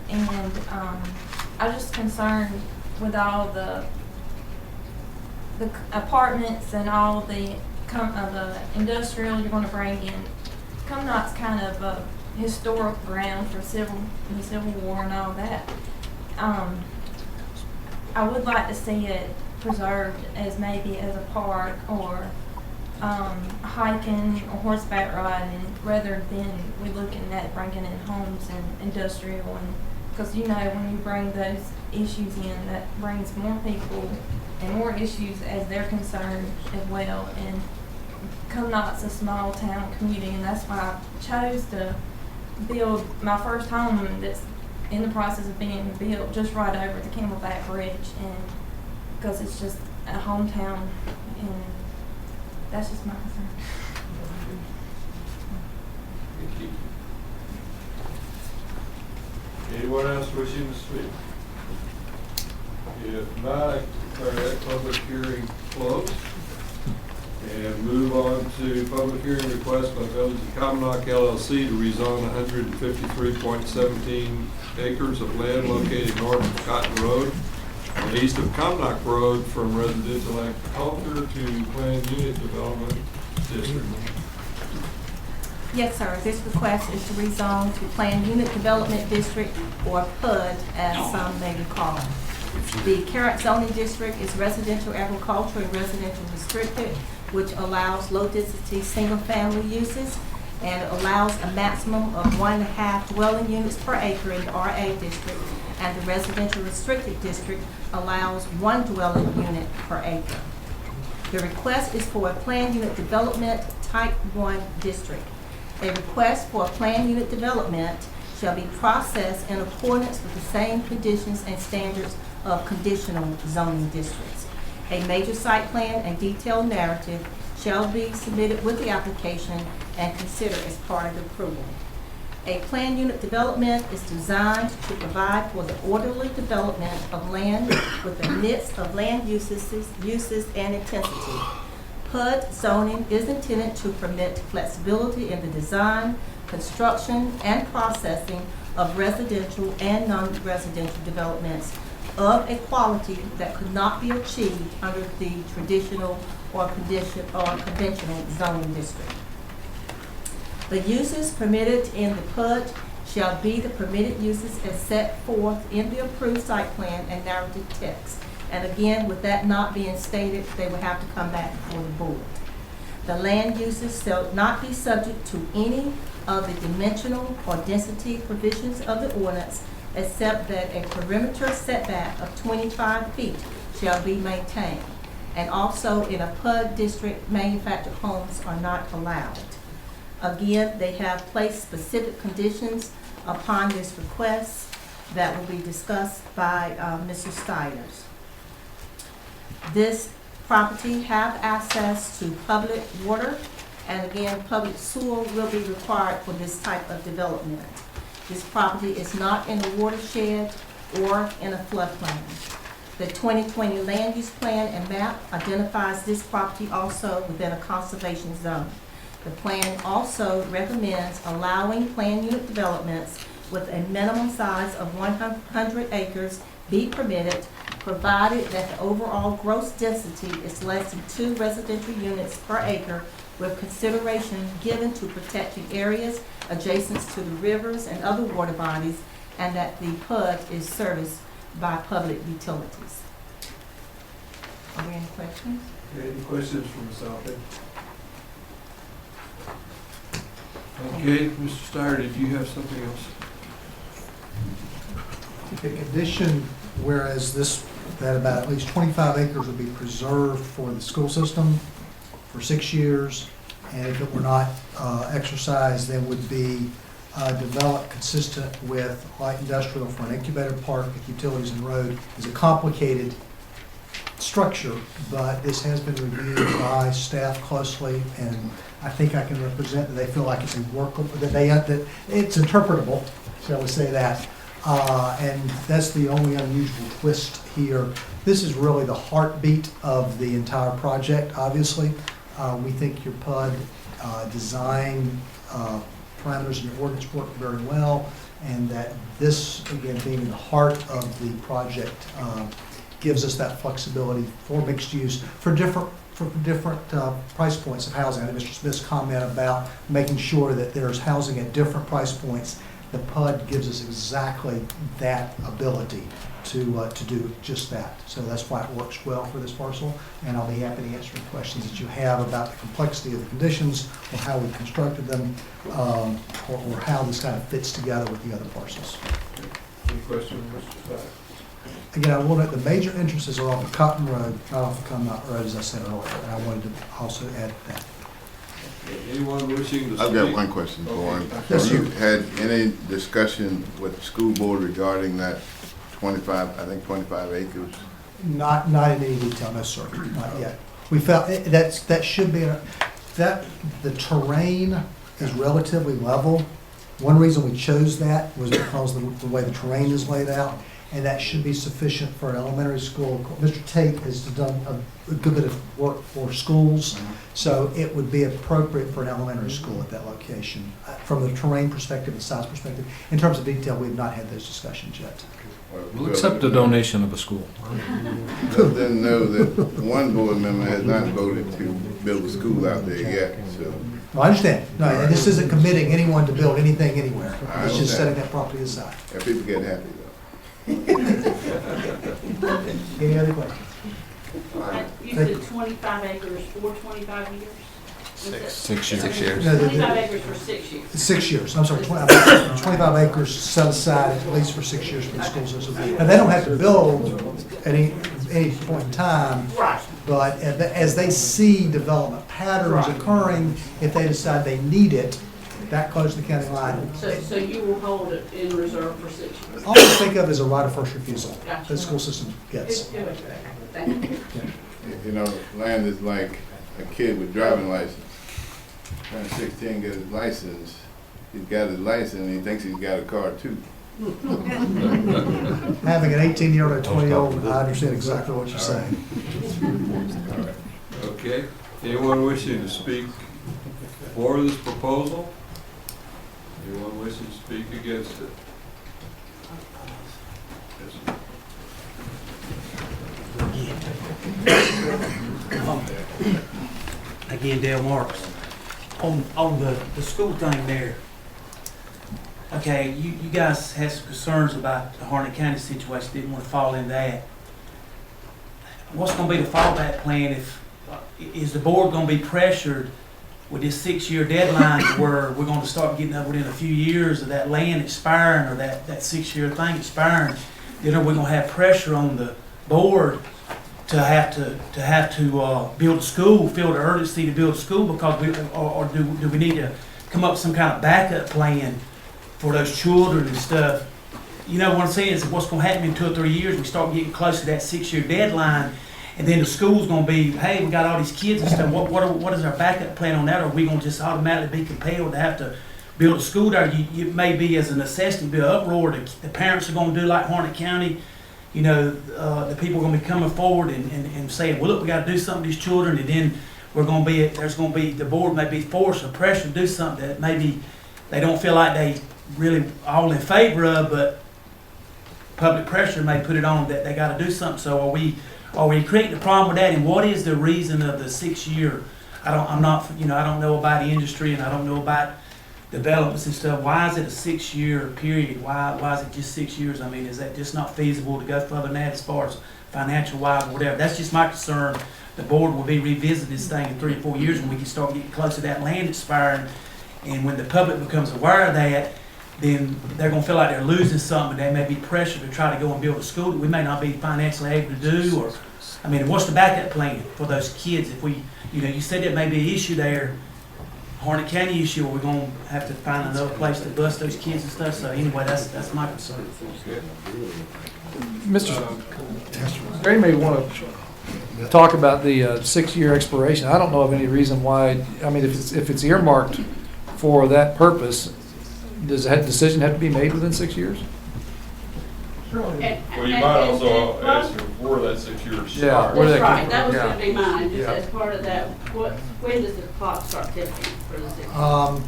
And I'm just concerned with all the apartments and all the industrial you're going to bring in. Come Not's kind of a historic ground for the Civil War and all that. I would like to see it preserved as maybe as a park or hiking or horseback riding rather than we looking at bringing in homes and industrial. And because you know when you bring those issues in, that brings more people and more issues as they're concerned as well. And Come Not's a small town community, and that's why I chose to build my first home that's in the process of being built just right over the Camelback Bridge, and because it's just a hometown, and that's just my concern. Thank you. Anyone else wishing to speak? If not, I declare that public hearing closed. And move on to public hearing request by Village of Commonock LLC to rezone 153.17 acres of land located north of Cotton Road and east of Commonock Road from residential agriculture to planned unit development district. Yes, sir. This request is to rezone to Planned Unit Development District, or PUD, as some may recall. The current zoning district is residential agriculture and residential restricted, which allows low-density single-family uses and allows a maximum of 1.5 dwelling units per acre in the RA district, and the residential restricted district allows 1 dwelling unit per acre. The request is for a planned unit development type 1 district. A request for a planned unit development shall be processed in accordance with the same conditions and standards of conditional zoning districts. A major site plan and detailed narrative shall be submitted with the application and considered as part of the approval. A planned unit development is designed to provide for the orderly development of land with a mix of land uses and intensity. PUD zoning is intended to permit flexibility in the design, construction, and processing of residential and non-residential developments of a quality that could not be achieved under the traditional or conventional zoning district. The uses permitted in the PUD shall be the permitted uses as set forth in the approved site plan and narrative text. And again, with that not being stated, they will have to come back before the board. The land uses shall not be subject to any of the dimensional or density provisions of the ordinance, except that a perimeter setback of 25 feet shall be maintained. And also in a PUD district, manufactured homes are not allowed. Again, they have placed specific conditions upon this request that will be discussed by Mr. Steiners. This property have access to public water, and again, public sewer will be required for this type of development. This property is not in a watershed or in a floodplain. The 2020 land use plan and map identifies this property also within a conservation zone. The plan also recommends allowing planned unit developments with a minimum size of 100 acres be permitted, provided that the overall gross density is less than 2 residential units per acre, with consideration given to protected areas adjacent to the rivers and other water bodies, and that the PUD is serviced by public utilities. Are there any questions? Any questions from Ms. Alpin? Okay, Mr. Steyer, did you have something else? The condition, whereas that about at least 25 acres would be preserved for the school system for 6 years, and if it were not exercised, then would be developed consistent with light industrial for an incubator park with utilities and road, is a complicated structure, but this has been reviewed by staff closely, and I think I can represent that they feel like it's workable, that it's interpretable, shall we say that. And that's the only unusual twist here. This is really the heartbeat of the entire project, obviously. We think your PUD design parameters in your ordinance work very well, and that this, again, being in the heart of the project, gives us that flexibility for mixed use for different price points of housing. I think Mr. Smith's comment about making sure that there's housing at different price points, the PUD gives us exactly that ability to do just that. So that's why it works well for this parcel, and I'll be happy to answer any questions that you have about the complexity of the conditions, or how we constructed them, or how this kind of fits together with the other parcels. Any questions, Mr. Steyer? Again, I will note the major entrances are off of Cotton Road, not off of Cumnut Road, as I said earlier, and I wanted to also add that. Anyone wishing to speak? I've got one question for him. Yes, Have you sir. had any discussion with the school board regarding that 25 acres? Not in any detail, no, sir, not yet. We felt, that should be, the terrain is relatively level. One reason we chose that was because of the way the terrain is laid out. and that should be sufficient for an elementary school. Mr. Tate has done a good bit of work for schools, so it would be appropriate for an elementary school at that location. From the terrain perspective and size perspective, in terms of detail, we've not had those discussions yet. We'll accept a donation of a school. Let them know that one board member has not voted to build a school out there yet, so. Well, I understand. No, and this isn't committing anyone to build anything anywhere. I It's just setting understand. that property aside. And people get happy though. Any other questions? You said 25 acres for 25 years? 6 years. No, 25 acres for 6 years. 6 years, I'm sorry, 25 acres set aside at least for 6 years for the school system. Now, they don't have to build at any point in time, Right. but as they see development patterns occurring, if they decide they need it, that close to the county line. So you will hold it in reserve for 6 years? All I think of as a right of first refusal that the school system gets. Thank you. You know, land is like a kid with driving license. Turn 16, get his license. He's got his license and he thinks he's got a car too. Having an 18-year-old and a 20-year-old, I understand exactly what you're saying. Okay, anyone wishing to speak for this proposal? Anyone wishing to speak against it? Again, Dale Marks. On the school thing there, okay, you guys had some concerns about the Harnett County situation, didn't want to fall in that. What's going to be the fallback plan if, is the board going to be pressured with this 6-year deadline where we're going to start getting up within a few years of that land expiring or that 6-year thing expiring? Then are we going to have pressure on the board to have to build a school, feel the urgency to build a school because or do we need to come up with some kind of backup plan for those children and stuff? You know what I'm saying is what's going to happen in 2 or 3 years, we start getting close to that 6-year deadline, and then the school's going to be, hey, we got all these kids and stuff. What is our backup plan on that? Or are we going to just automatically be compelled to have to build a school there? It may be as a necessity, be an uproar. The parents are going to do like Harnett County. You know, the people are going to be coming forward and saying, well, look, we got to do something to these children, and then the board may be forced or pressured to do something that maybe they don't feel like they really all in favor of, but public pressure may put it on that they got to do something. So are we creating a problem with that? And what is the reason of the 6-year? I don't know about the industry and I don't know about developments and stuff. Why is it a 6-year period? Why is it just 6 years? I mean, is that just not feasible to go further than that as far as financial wise or whatever? That's just my concern. The board will be revisiting this thing in 3 or 4 years when we can start getting close to that land expiring. And when the public becomes aware of that, then they're going to feel like they're losing something. They may be pressured to try to go and build a school that we may not be financially able to do. Or, I mean, what's the backup plan for those kids? If we, you said there may be an issue there, Harnett County issue, or we're going to have to find another place to bus those kids and stuff. So anyway, that's my concern. Mr. Gray may want to talk about the 6-year expiration. I don't know of any reason why. I mean, if it's earmarked for that purpose, does that decision have to be made within 6 years? Well, you might also ask where that 6 years Yeah, starts. where That's that right, came that was from. gonna be mine, just Yeah. as part of that, when does the clock start ticking for the 6 years?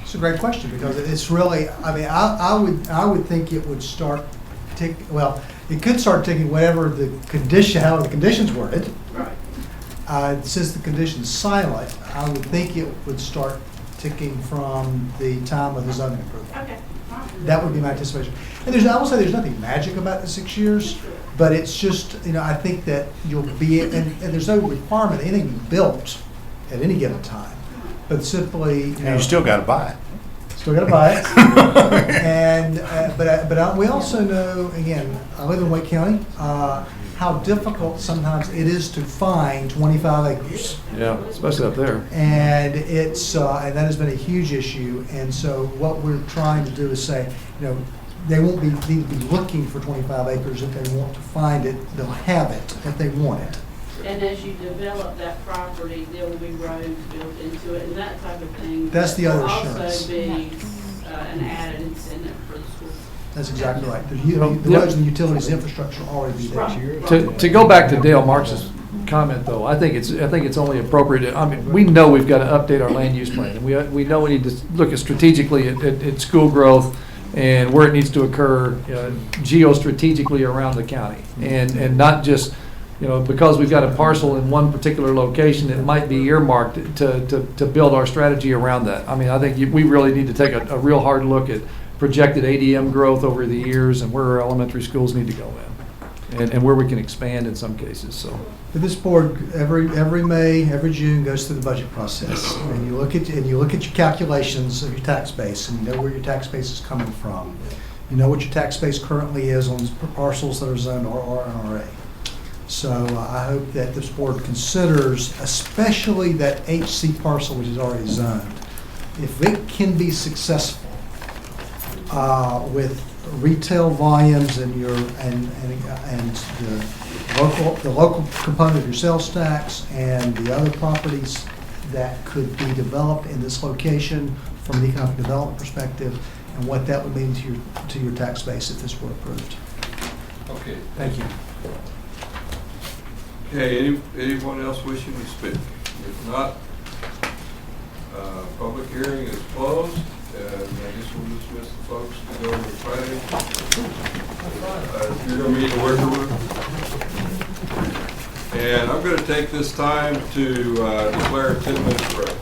It's a great question because it's really, I mean, I would think it would start well, it could start ticking whatever the condition, how the condition's worded. Right. Since the condition's silent, I would think it would start ticking from the time of the zoning approval. Okay. That would be my anticipation. And I will say there's nothing magic about the 6 years, but it's just, I think that you'll be, and there's no requirement of anything built at any given time, but simply, And you still got to buy it. Still got to buy it. And but we also know, again, I live in Wake County, how difficult sometimes it is to find 25 acres. Yeah, especially up there. And it's and that has been a huge issue. And so what we're trying to do is say, they won't need to be looking for 25 acres if they want to find it. They'll have it if they want it. And as you develop that property, there will be roads built into it and that type of thing. That's the other will assurance. also be an added incentive for the school. That's exactly right. The roads and utilities infrastructure already be there. To go back to Dale Marks's comment, though, I think it's only appropriate. I mean, we know we've got to update our land use plan, and we know we need to look at strategically at school growth and where it needs to occur geostrategically around the county, and not just because we've got a parcel in one particular location, it might be earmarked to build our strategy around that. I mean, I think we really need to take a real hard look at projected ADM growth over the years and where our elementary schools need to go in, and where we can expand in some cases. So, this board every May, every June goes through the budget process, and you look at your calculations of your tax base, and you know where your tax base is coming from. You know what your tax base currently is on parcels that are zoned RR and RA. So I hope that this board considers, especially that HC parcel which is already zoned, if it can be successful with retail volumes and the local component of your sales tax and the other properties that could be developed in this location from an economic development perspective, and what that would mean to your tax base if this were approved. Okay. Thank you. Okay, anyone else wishing to speak? If not, public hearing is closed, and I guess we'll dismiss the folks to go to the planning. You're going to meet in the worker room. And I'm going to take this time to declare a 10-minute break.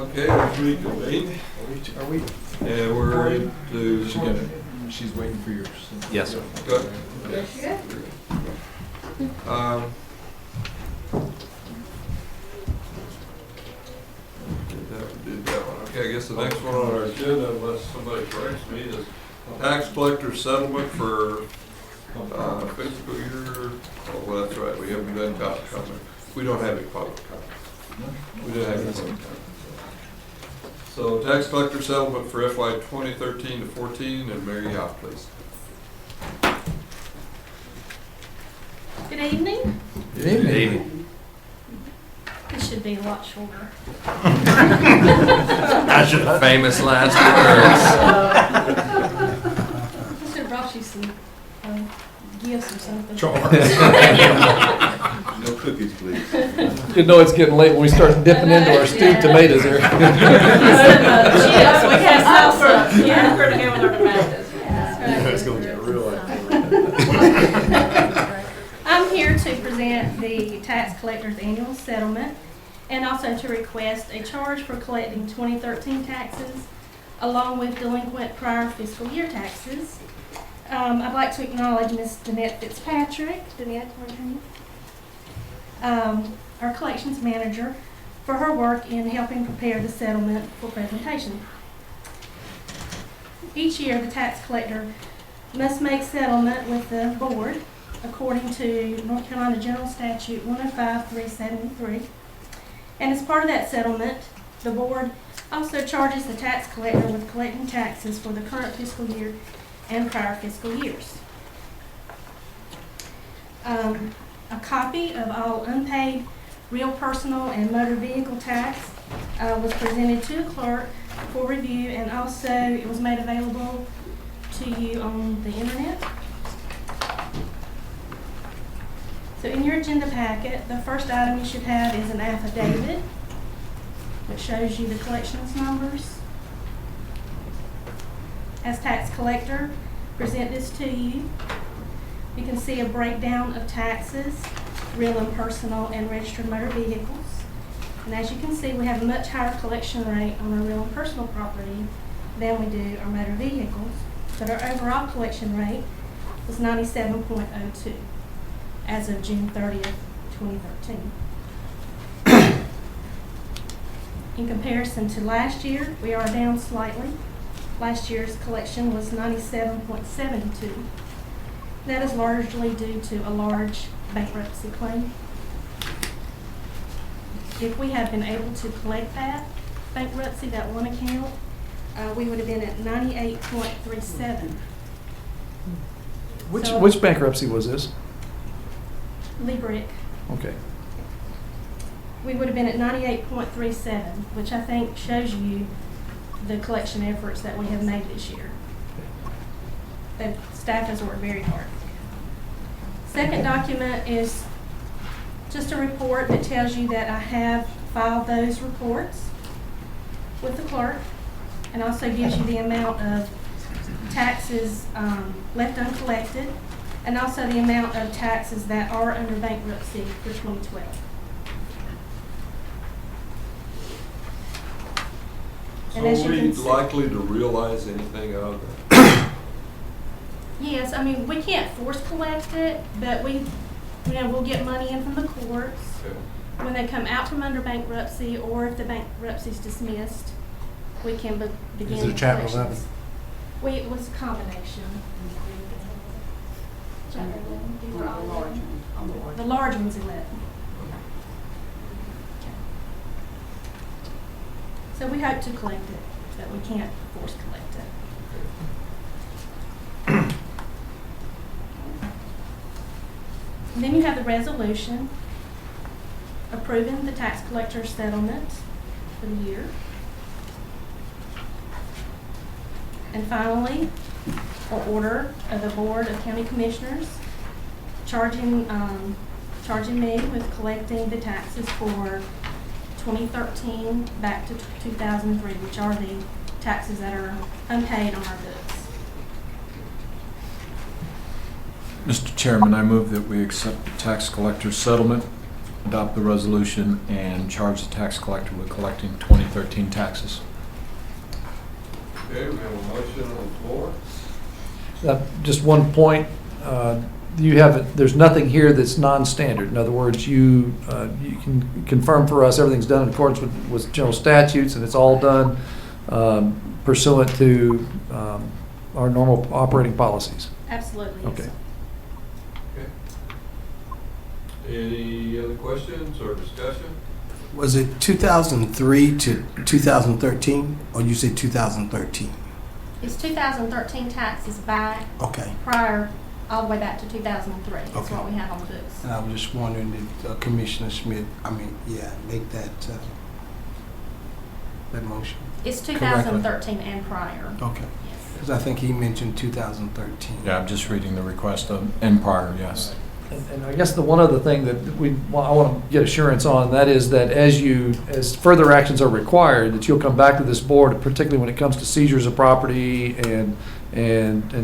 Okay, let's reconvene. Are we? And we're into. She's waiting for yours. Yes, sir. Good. Did that one. Okay, I guess the next one on our agenda, unless somebody corrects me, is tax collector settlement for fiscal year. Oh, well, that's right. We haven't done public comment. We don't have any public comment. We didn't have any public comment. So tax collector settlement for FY 2013 to 14, and Mary Howe, please. Good evening. Good evening. This should be a lot shorter. Famous last words. I should have brought you some gifts or something. No cookies, please. You know it's getting late when we start dipping into our stewed tomatoes here. Chips, we have salsa. Yeah, we're to go with our tomatoes. That's going to be a real I'm here to present the tax collector's annual settlement and also to request a charge for collecting 2013 taxes along with delinquent prior fiscal year taxes. I'd like to acknowledge Ms. Danette Fitzpatrick, our collections manager, for her work in helping prepare the settlement for presentation. Each year, the tax collector must make settlement with the board according to North Carolina General Statute 105-373. And as part of that settlement, the board also charges the tax collector with collecting taxes for the current fiscal year and prior fiscal years. A copy of all unpaid real personal and motor vehicle tax was presented to the clerk for review, and also it was made available to you on the internet. So in your agenda packet, the first item you should have is an affidavit which shows you the collections numbers. As tax collector, present this to you. You can see a breakdown of taxes, real and personal, and registered motor vehicles. And as you can see, we have a much higher collection rate on our real and personal property than we do our motor vehicles. But our overall collection rate was 97.02 as of June 30th, 2013. In comparison to last year, we are down slightly. Last year's collection was 97.72. That is largely due to a large bankruptcy claim. If we had been able to collect that bankruptcy, that one account, we would have been at 98.37. Which bankruptcy was this? Lee Brick. Okay. We would have been at 98.37, which I think shows you the collection efforts that we have made this year. The staff has worked very hard. Second document is just a report that tells you that I have filed those reports with the clerk, and also gives you the amount of taxes left uncollected, and also the amount of taxes that are under bankruptcy for 2012. So And as are you we can see- likely to realize anything out of that? Yes, I mean, we can't force collect it, but we'll get money in from the courts when they come out from under bankruptcy, or if the bankruptcy is dismissed, we can begin. Is it Chapter 11? It was a combination. Chapter 11, these are all large ones. The large one's 11. So we hope to collect it, but we can't force collect it. And then you have the resolution approving the tax collector's settlement for the year. And finally, an order of the Board of County Commissioners charging me with collecting the taxes for 2013 back to 2003, which are the taxes that are unpaid on our books. Mr. Chairman, I move that we accept the tax collector's settlement adopt the resolution and charge the tax collector with collecting 2013 taxes. Okay, we have a motion on the floor. Just one point, you have, there's nothing here that's non-standard. In other words, you can confirm for us everything's done in accordance with general statutes, and it's all done pursuant to our normal operating policies. Absolutely. Yes, Okay. sir. Any other questions or discussion? Was it 2003 to 2013, or you said 2013? It's 2013 taxes back. Okay. Prior, all the way back to 2003. That's Okay. what we have on the books. And I was just wondering if Commissioner Smith, make that motion. It's correctly. 2013 and prior. Okay. Yes. Because I think he mentioned 2013. Yeah, I'm just reading the request of, and prior, yes. And I guess the one other thing that I want to get assurance on, that is that as further actions are required, that you'll come back to this board, particularly when it comes to seizures of property and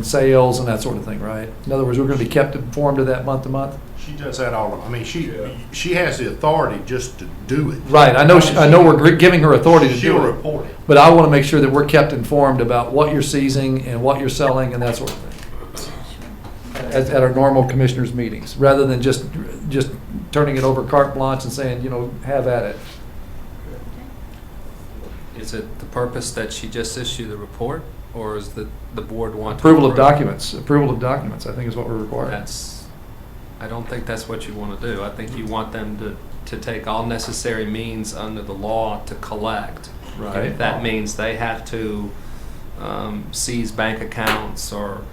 sales and that sort of thing, right? In other words, we're going to be kept informed of that month to month? She does that all, I mean, she has the authority just to do it. Right, I know we're giving her authority to do She'll it. report it. But I want to make sure that we're kept informed about what you're seizing and what you're selling and that sort of thing. At our normal commissioners' meetings, rather than just turning it over carte blanche and saying, have at it. Is it the purpose that she just issue the report, or is the board want to Approval of approve? documents, I think is what we're requiring. I don't think that's what you want to do. I think you want them to take all necessary means under the law to collect. Right. And if that means they have to seize bank accounts or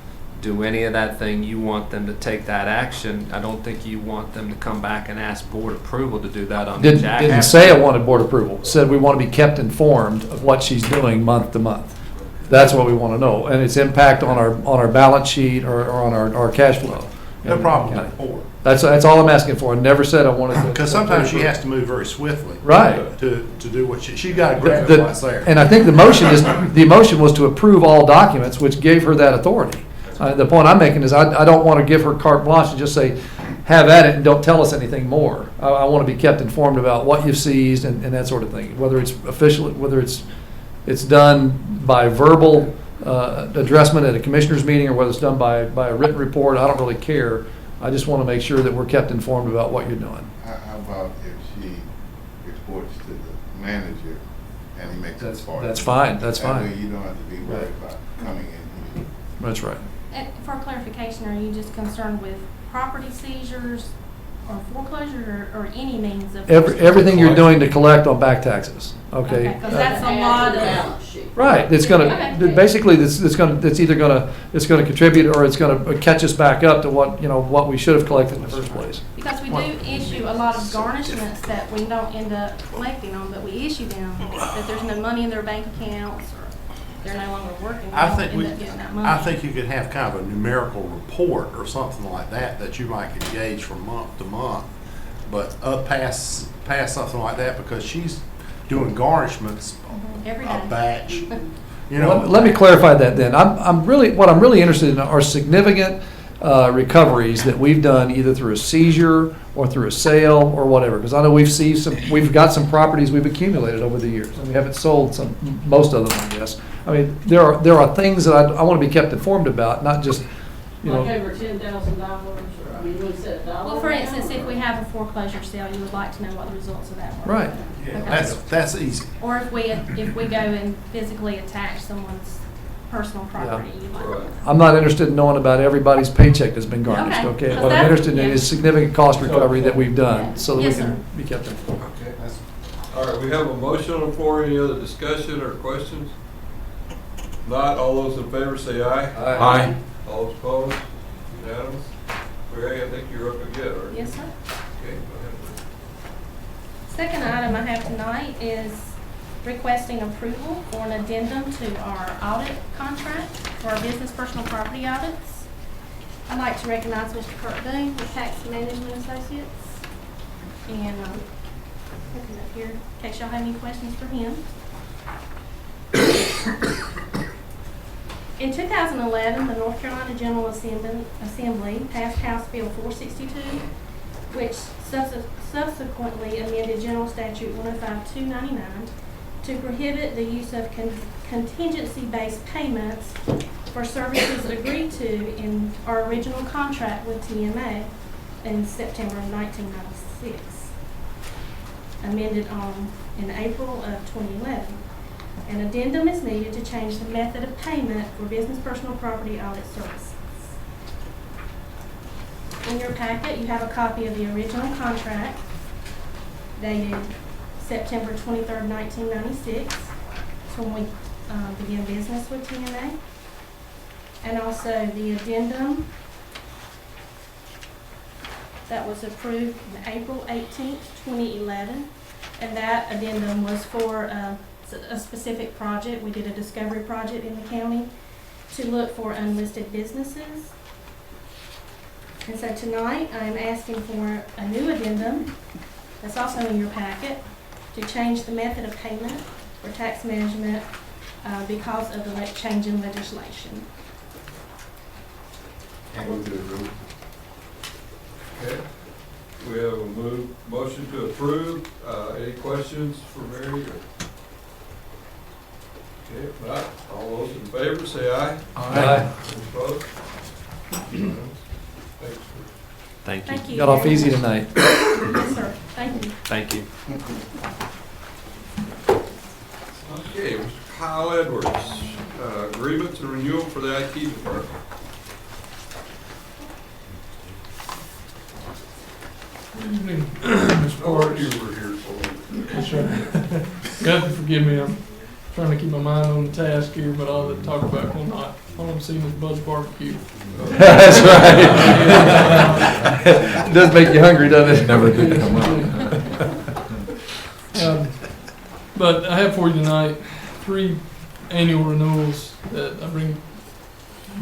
do any of that thing, you want them to take that action. I don't think you want them to come back and ask board approval to do that on Didn't say I wanted board approval. Said we want to be kept informed of what she's doing month to month. That's what we want to know, and its impact on our balance sheet or on our cash flow. No problem with the board. That's all I'm asking for. I never said I wanted to. Because sometimes she has to move very swiftly. Right. To do what she got to grab what's there. And I think the motion was to approve all documents, which gave her that authority. The point I'm making is I don't want to give her carte blanche and just say, have at it and don't tell us anything more. I want to be kept informed about what you've seized and that sort of thing, whether it's official, whether it's done by verbal addressment at a commissioner's meeting or whether it's done by a written report. I don't really care. I just want to make sure that we're kept informed about what you're doing. How about if she reports to the manager and he makes a report? That's fine. That's fine. That way you don't have to be worried about coming in. That's right. And for clarification, are you just concerned with property seizures or foreclosure or any means of? Everything you're doing to collect on back taxes, okay? Because that's a lot of. Right, it's gonna, basically, it's either gonna contribute or it's gonna catch us back up to what we should have collected in the first place. Because we do issue a lot of garnishments that we don't end up collecting on, but we issue them, that there's no money in their bank accounts or they're no longer working. We don't end up getting that money. I think you could have kind of a numerical report or something like that you might could gauge from month to month, but past something like that, because she's doing garnishments every a day. batch. Let me clarify that then. What I'm really interested in are significant recoveries that we've done either through a seizure or through a sale or whatever. Because I know we've got some properties we've accumulated over the years, and we haven't sold most of them, I guess. I mean, there are things that I want to be kept informed about, not just Like over $10,000, or I mean, you would set a dollar. Well, for instance, if we have a foreclosure sale, you would like to know what the results of that were. Right. Yeah, that's easy. Or if we go and physically attach someone's personal property, you might. I'm not interested in knowing about everybody's paycheck that's been garnished, okay? What I'm interested in is significant cost recovery that we've done, so that we can be kept informed. Okay. All right, we have a motion on the floor. Any other discussion or questions? Not, all those in favor say aye. Aye. All those opposed? Unanimous? Ray, I think you're up again, right? Yes, sir. Okay, go ahead. Second item I have tonight is requesting approval for an addendum to our audit contract for our business personal property audits. I'd like to recognize Mr. Kurt Boone with Tax Management Associates. And looking up here, in case y'all have any questions for him. In 2011, the North Carolina General Assembly passed House Bill 462, which subsequently amended General Statute 105-299 to prohibit the use of contingency-based payments for services agreed to in our original contract with TMA in September of 1996, amended in April of 2011. An addendum is needed to change the method of payment for business personal property audit services. In your packet, you have a copy of the original contract dated September 23rd, 1996. It's when we began business with TMA. And also the addendum that was approved on April 18th, 2011. And that addendum was for a specific project. We did a discovery project in the county to look for unlisted businesses. And so tonight, I'm asking for a new addendum that's also in your packet to change the method of payment for tax management because of the change in legislation. Okay, we have a motion to approve. Any questions for Mary? Okay, if not, all those in favor say aye. Aye. Opposed? Thanks. Thank you. Got off easy tonight. Yes, sir. Thank you. Thank you. Okay, Mr. Kyle Edwards, agreement to renewal for the IT department. Good evening, Ms. Parks. You were here for. That's right. You have to forgive me, I'm trying to keep my mind on the task here, but all that talk about will not. All I'm seeing is Bud's barbecue. That's right. It does make you hungry, doesn't it? Never did come up. But I have for you tonight 3 annual renewals that I bring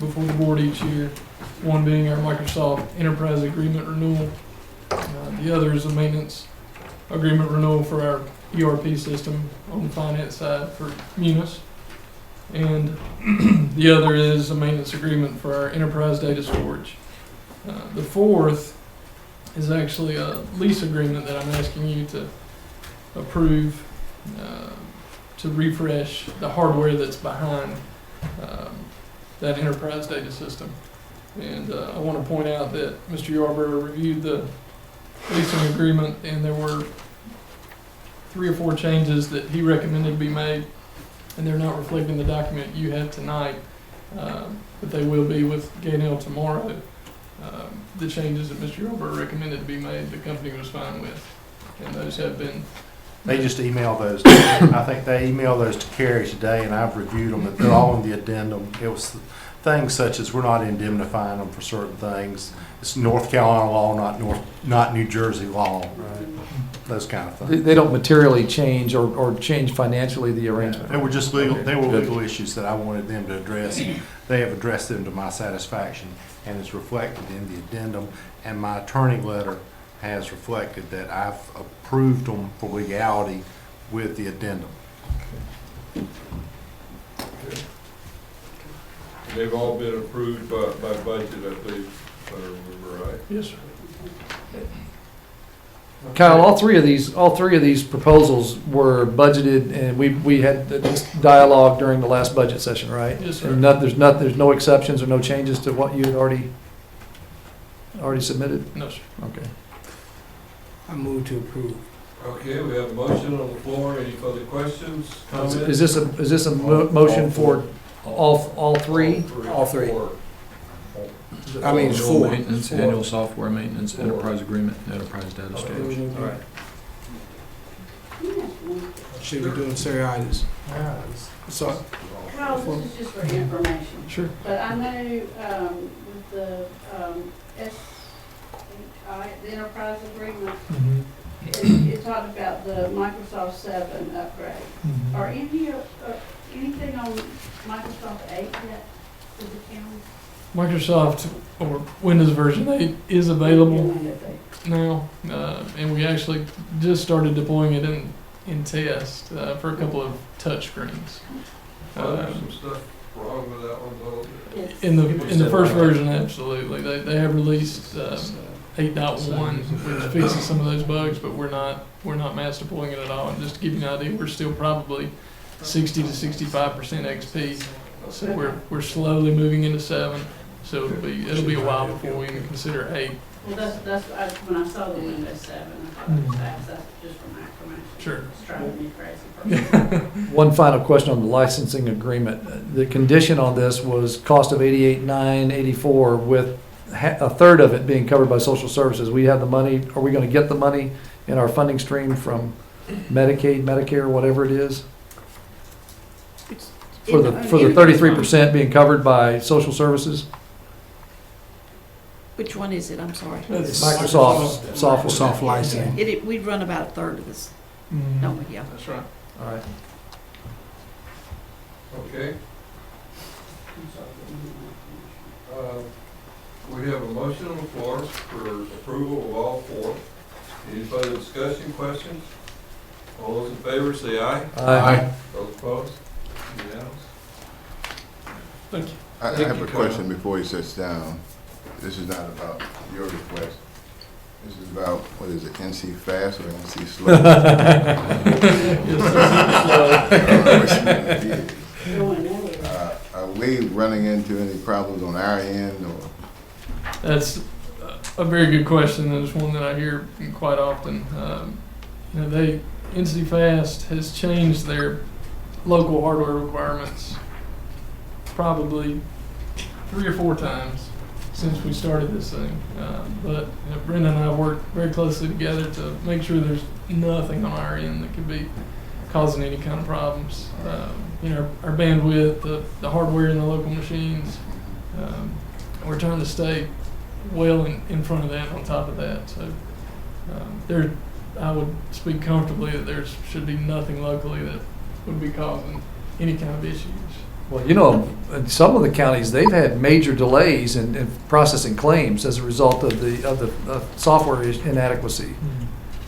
before the board each year. One being our Microsoft Enterprise Agreement renewal. The other is a maintenance agreement renewal for our ERP system on the finance side for Munis. And the other is a maintenance agreement for our enterprise data storage. The fourth is actually a lease agreement that I'm asking you to approve to refresh the hardware that's behind that enterprise data system. And I want to point out that Mr. Yarborough reviewed the leasing agreement, and there were 3 or 4 changes that he recommended be made, and they're not reflected in the document you have tonight, but they will be with Gaynell tomorrow. The changes that Mr. Yarborough recommended to be made, the company was fine with, and those have been. They just emailed those. I think they emailed those to Carrie today, and I've reviewed them. They're all in the addendum. It was things such as we're not indemnifying them for certain things. It's North Carolina law, not New Jersey law. Right. Those kind of things. They don't materially change or change financially the arrangement. They were just legal. They were legal issues that I wanted them to address. They have addressed them to my satisfaction, and it's reflected in the addendum. And my attorney letter has reflected that I've approved them for legality with the addendum. Okay. They've all been approved by budget, I believe, if I remember right. Yes, sir. Kyle, all three of these proposals were budgeted, and we had this dialogue during the last budget session, right? Yes, sir. And there's no exceptions or no changes to what you had already submitted? No, sir. Okay. I move to approve. Okay, we have a motion on the floor. Any further questions, comments? Is this a motion for all three? All three. Four. I mean, it's Annual 4. maintenance, annual software maintenance, enterprise agreement, enterprise data storage. All right. Should we do it serious? So, Well, this is just for information. Sure. But I know with the SHI, the enterprise agreement, it talked about the Microsoft 7 upgrade. Are anything on Microsoft 8 yet for the county? Microsoft or Windows version 8 is available now, and we actually just started deploying it in test for a couple of touch screens. There's some stuff wrong with that one, though. In the first version, absolutely. They have released 8.1, which fixes some of those bugs, but we're not mass deploying it at all. And just to give you an idea, we're still probably 60 to 65% XP. So we're slowly moving into 7. So it'll be a while before we even consider 8. Well, when I saw the Windows 7, I thought it was fast. That's just from acclimation. Sure. It's driving me crazy. One final question on the licensing agreement. The condition on this was cost of $88,984 with a third of it being covered by social services. We have the money. Are we going to get the money in our funding stream from Medicaid, Medicare, whatever it is? For the 33% being covered by social services? Which one is it? I'm sorry. It's Microsoft software. Soft licensing. We run about a third of this. No, yeah. That's right. All right. Okay. We have a motion on the floor for approval of all 4. Any further discussion, questions? All those in favor say aye. Aye. Those opposed? Unanimous. Thank you. I have a question before he sits down. This is not about your request. This is about, what is it, NC Fast or NC Slow? Are we running into any problems on our end, or? That's a very good question, and it's one that I hear quite often. NC Fast has changed their local hardware requirements probably 3 or 4 times since we started this thing. But Brenda and I work very closely together to make sure there's nothing on our end that could be causing any kind of problems. Our bandwidth, the hardware in the local machines, we're trying to stay well in front of that, on top of that. So I would speak comfortably that there should be nothing locally that would be causing any kind of issues. Well, in some of the counties, they've had major delays in processing claims as a result of the software inadequacy.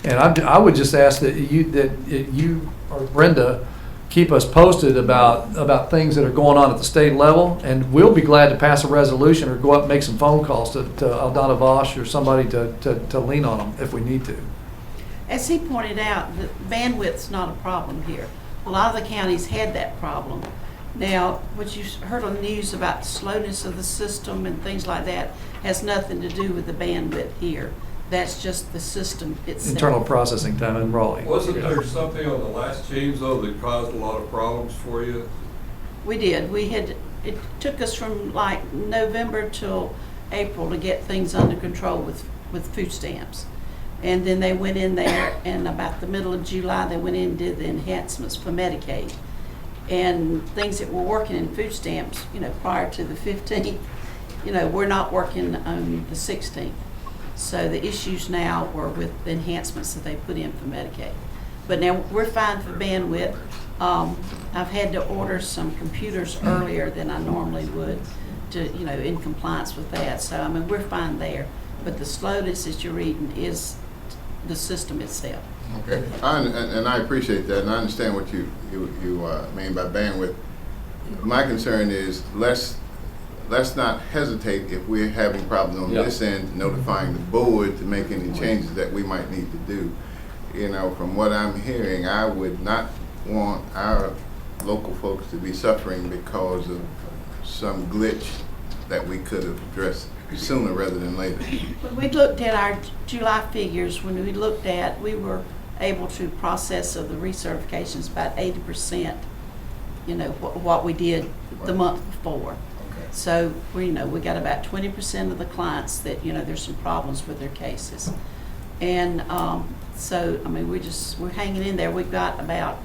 And I would just ask that you or Brenda keep us posted about things that are going on at the state level, and we'll be glad to pass a resolution or go up and make some phone calls to Aldana Vosh or somebody to lean on them if we need to. As he pointed out, the bandwidth's not a problem here. A lot of the counties had that problem. Now, what you heard on the news about the slowness of the system and things like that has nothing to do with the bandwidth here. That's just the system itself. Internal processing time in Raleigh. Wasn't there something on the last change, though, that caused a lot of problems for you? We did. It took us from like November till April to get things under control with food stamps. And then they went in there, and about the middle of July, they went in and did the enhancements for Medicaid. And things that were working in food stamps, prior to the 15th, we're not working on the 16th. So the issues now were with the enhancements that they put in for Medicaid. But now we're fine for bandwidth. I've had to order some computers earlier than I normally would to, in compliance with that. So, we're fine there. But the slowness that you're reading is the system itself. Okay, and I appreciate that, and I understand what you mean by bandwidth. My concern is let's not hesitate if we're having problems on this end, notifying the board to make any changes that we might need to do. From what I'm hearing, I would not want our local folks to be suffering because of some glitch that we could have addressed sooner rather than later. When we looked at our July figures, we were able to process of the recertifications about 80%, what we did the month before. Okay. So we got about 20% of the clients that, there's some problems with their cases. And we're hanging in there. We've got there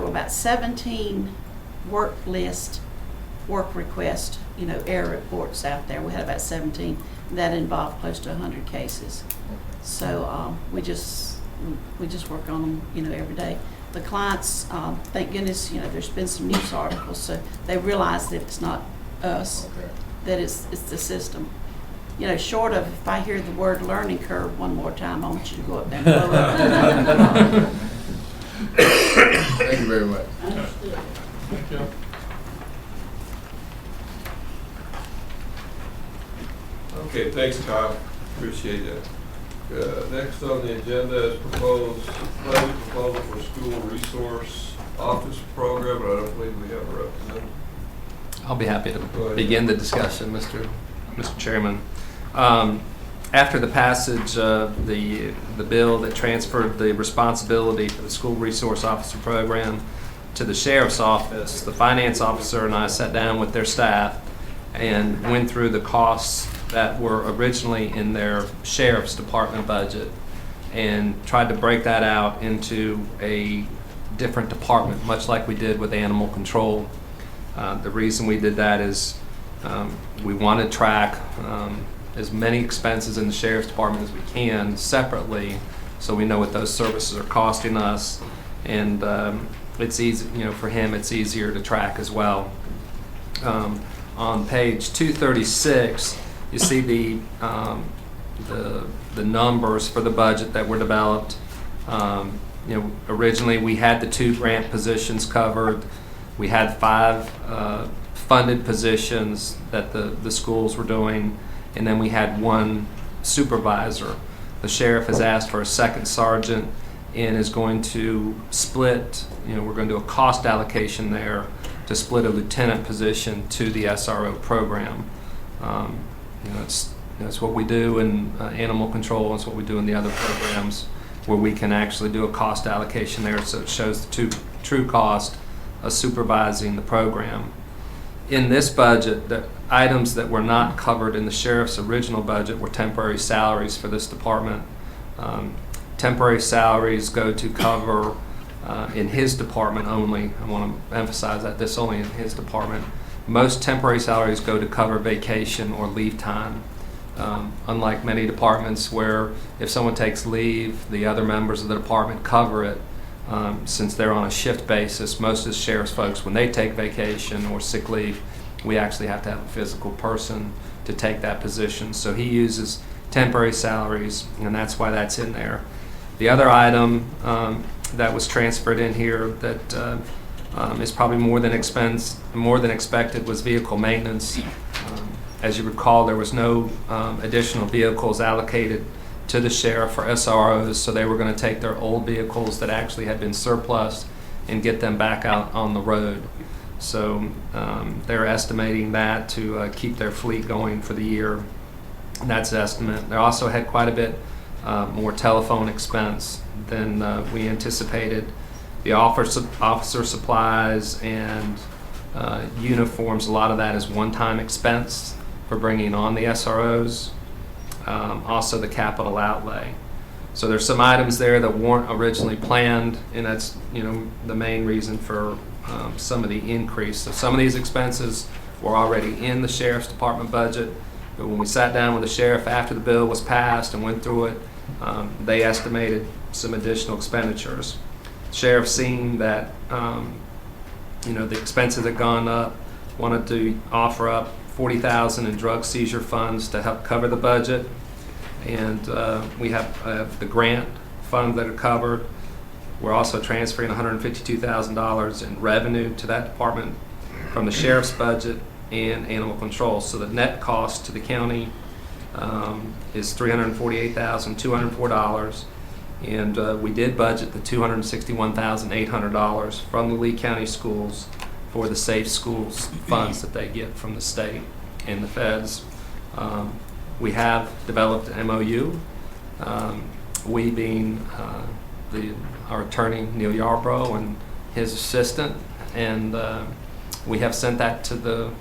were about 17 work request, error reports out there. We had about 17 that involved close to 100 cases. So we just work on them, every day. The clients, thank goodness, there's been some news articles, so they realize that it's not us, that it's the system. Short of if I hear the word learning curve one more time, I want you to go up there and blow up. Thank you very much. Thank you. Okay, thanks, Kyle. Appreciate that. Next on the agenda is budget proposal for school resource office program, but I don't believe we have a representative. I'll be happy to begin the discussion, Mr. Chairman. After the passage of the bill that transferred the responsibility for the school resource officer program to the sheriff's office, the finance officer and I sat down with their staff and went through the costs that were originally in their sheriff's department budget and tried to break that out into a different department, much like we did with animal control. The reason we did that is we want to track as many expenses in the sheriff's department as we can separately, so we know what those services are costing us, and it's easy, for him it's easier to track as well. On page 236, you see the numbers for the budget that were developed. Originally we had the 2 grant positions covered. We had 5 funded positions that the schools were doing, and then we had 1 supervisor. The sheriff has asked for a 2nd sergeant and is going to split, we're going to do a cost allocation there to split a lieutenant position to the SRO program. It's what we do in animal control. It's what we do in the other programs where we can actually do a cost allocation there, so it shows the true cost of supervising the program. In this budget, the items that were not covered in the sheriff's original budget were temporary salaries for this department. Temporary salaries go to cover in his department only. I want to emphasize that this only in his department. Most temporary salaries go to cover vacation or leave time. Unlike many departments where if someone takes leave, the other members of the department cover it. Since they're on a shift basis, most of the sheriff's folks, when they take vacation or sick leave, we actually have to have a physical person to take that position. So he uses temporary salaries, and that's why that's in there. The other item that was transferred in here that is probably more than expected was vehicle maintenance. As you recall, there was no additional vehicles allocated to the sheriff for SROs, so they were going to take their old vehicles that actually had been surplus and get them back out on the road. So they're estimating that to keep their fleet going for the year. And that's an estimate. They also had quite a bit more telephone expense than we anticipated. The officer supplies and uniforms, a lot of that is one-time expense for bringing on the SROs. Also the capital outlay. So there's some items there that weren't originally planned, and that's the main reason for some of the increase. So some of these expenses were already in the sheriff's department budget, but when we sat down with the sheriff after the bill was passed and went through it, they estimated some additional expenditures. The sheriff, seeing that the expenses had gone up, wanted to offer up $40,000 in drug seizure funds to help cover the budget, and we have the grant funds that are covered. We're also transferring $152,000 in revenue to that department from the sheriff's budget and animal control. So the net cost to the county is $348,204, and we did budget the $261,800 from the Lee County schools for the Safe Schools funds that they get from the state and the feds. We have developed an MOU, we being our attorney Neil Yarbrough and his assistant, and we have sent that to the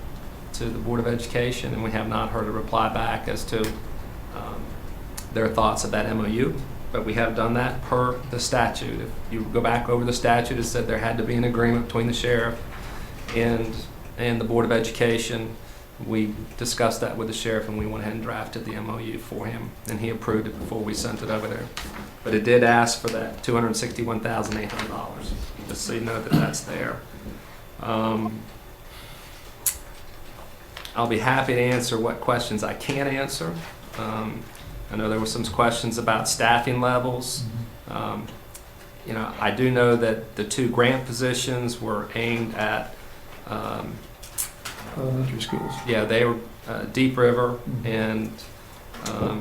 Board of Education, and we have not heard a reply back as to their thoughts of that MOU. But we have done that per the statute. If you go back over the statute, it said there had to be an agreement between the sheriff and the Board of Education. We discussed that with the sheriff, and we went ahead and drafted the MOU for him, and he approved it before we sent it over there. But it did ask for that $261,800, just so you know that that's there. I'll be happy to answer what questions I can answer. I know there were some questions about staffing levels. I do know that the 2 grant positions were aimed at elementary schools. Yeah, they were Deep River and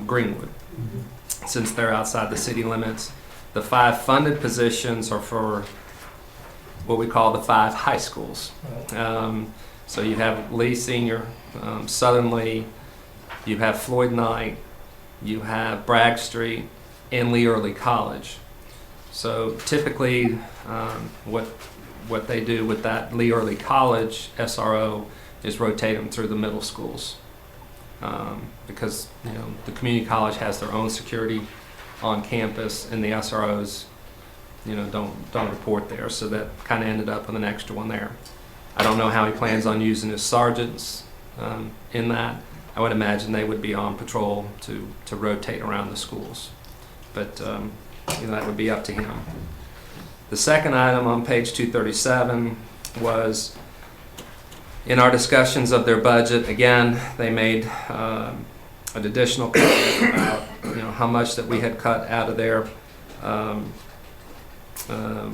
Greenwood, since they're outside the city limits. The 5 funded positions are for what we call the 5 high schools. So you have Lee Senior, Southern Lee, you have Floyd Knight, you have Bragg Street, and Lee Early College. So typically, what they do with that Lee Early College SRO is rotate them through the middle schools, because the community college has their own security on campus, and the SROs don't report there. So that kind of ended up with an extra one there. I don't know how he plans on using his sergeants in that. I would imagine they would be on patrol to rotate around the schools, but that would be up to him. The second item on page 237 was in our discussions of their budget. Again, they made an additional comment about how much that we had cut out of their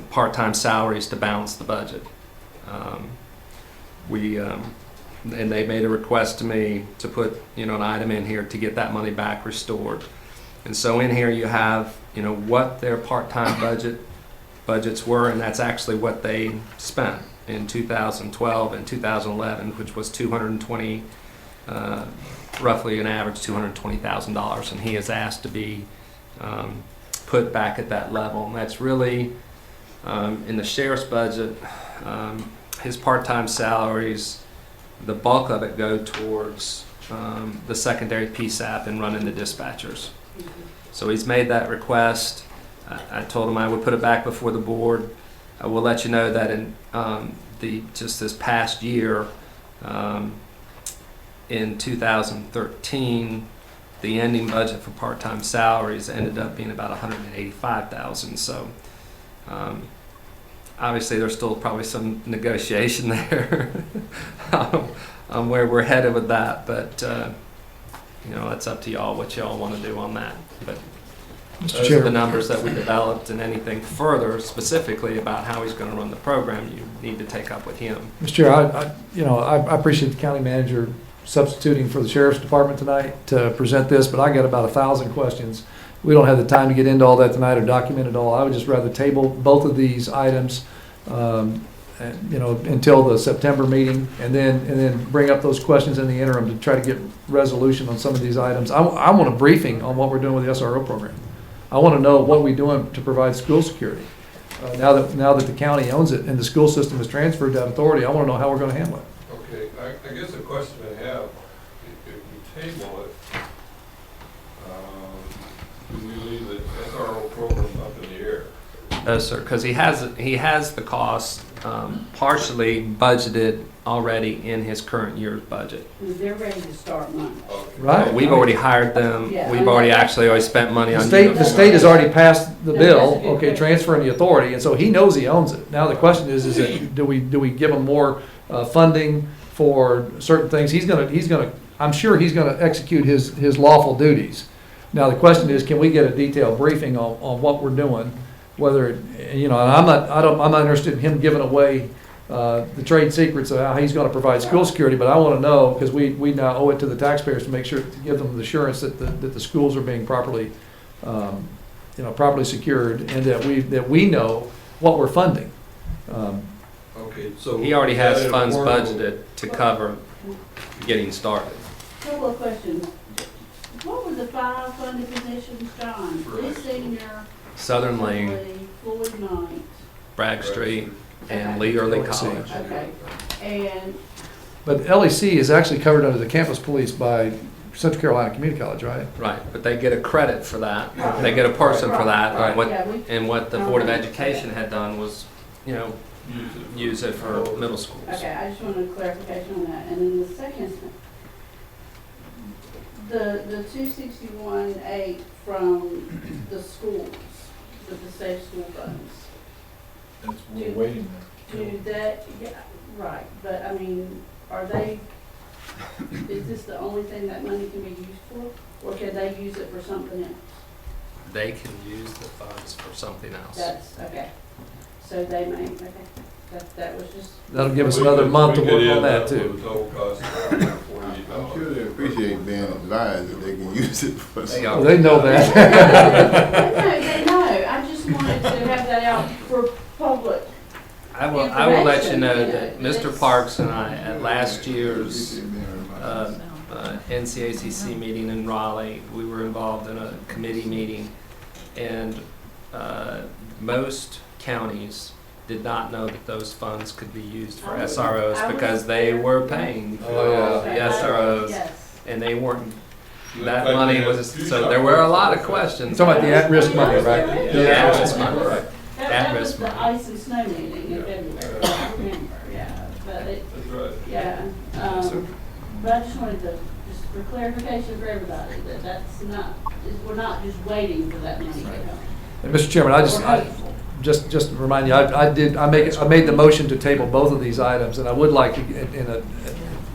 part-time salaries to balance the budget. And they made a request to me to put an item in here to get that money back restored. And so in here you have what their part-time budgets were, and that's actually what they spent in 2012 and 2011, which was roughly an average $220,000, and he has asked to be put back at that level. And that's really in the sheriff's budget. His part-time salaries, the bulk of it go towards the secondary PSAP and running the dispatchers. So he's made that request. I told him I would put it back before the board. I will let you know that in just this past year, in 2013, the ending budget for part-time salaries ended up being about $185,000. So obviously there's still probably some negotiation there on where we're headed with that, but that's up to y'all what y'all want to do on that. But those are the numbers that we developed, and anything further specifically about how he's going to run the program, you need to take up with him. Mr. Chair, I appreciate the county manager substituting for the sheriff's department tonight to present this, but I got about 1,000 questions. We don't have the time to get into all that tonight or document it all. I would just rather table both of these items, until the September meeting, and then bring up those questions in the interim to try to get resolution on some of these items. I want a briefing on what we're doing with the SRO program. I want to know what we're doing to provide school security. Now that the county owns it and the school system has transferred that authority, I want to know how we're going to handle it. Okay, I guess the question I have, if we table it, do we leave the SRO program up in the air? No, sir, because he has the cost partially budgeted already in his current year's budget. They're ready to start money. Right. We've already hired them. Yeah. We've already spent money on The state has already passed the bill, transferring the authority, and so he knows he owns it. Now the question is do we give him more funding for certain things? I'm sure he's gonna execute his lawful duties. Now the question is, can we get a detailed briefing on what we're doing? Whether and I'm not interested in him giving away the trade secrets of how he's going to provide school security, but I want to know, because we now owe it to the taxpayers to make sure to give them the assurance that the schools are being properly properly secured, and that we know what we're funding. Okay, so he already has funds budgeted to cover getting started. Couple of questions. What were the 5 funded positions, John? Lee Senior, Southern Lee, Floyd Knight, Bragg Street, and Lee Early College. Okay. But LEC is actually covered under the campus police by Central Carolina Community College, right? Right, but they get a credit for that. They get a person for that. And what the Board of Education had done was, use it for middle schools. Okay, I just wanted clarification on that. And then the second, the 261.8 from the schools, with the safe school funds. That's we're waiting. Do that, yeah, right, but I mean, is this the only thing that money can be used for? Or can they use it for something else? They can use the funds for something else. That's, okay. So they may, okay. That was just. That'll give us another month to We could work on end that up too. with a total cost of $48. I'm sure they appreciate being advised that they can use it for. Well, they know that. They know, I just wanted to have that out for public. I will let you know that Mr. Parks and I, at last year's NCACC meeting in Raleigh, we were involved in a committee meeting, and most counties did not know that those funds could be used for SROs because they were paying for the SROs, and they weren't. That money was, so there were a lot of questions. Talking about the at-risk money, right? The at-risk money, right. That was the ice and snow meeting in February, I remember, yeah, but it, That's right. yeah. But I just wanted to, just for clarification for everybody, that that's not, we're not just waiting for that money to come. And Mr. Chairman, just to remind you, I made the motion to table both of these items, and I would like to,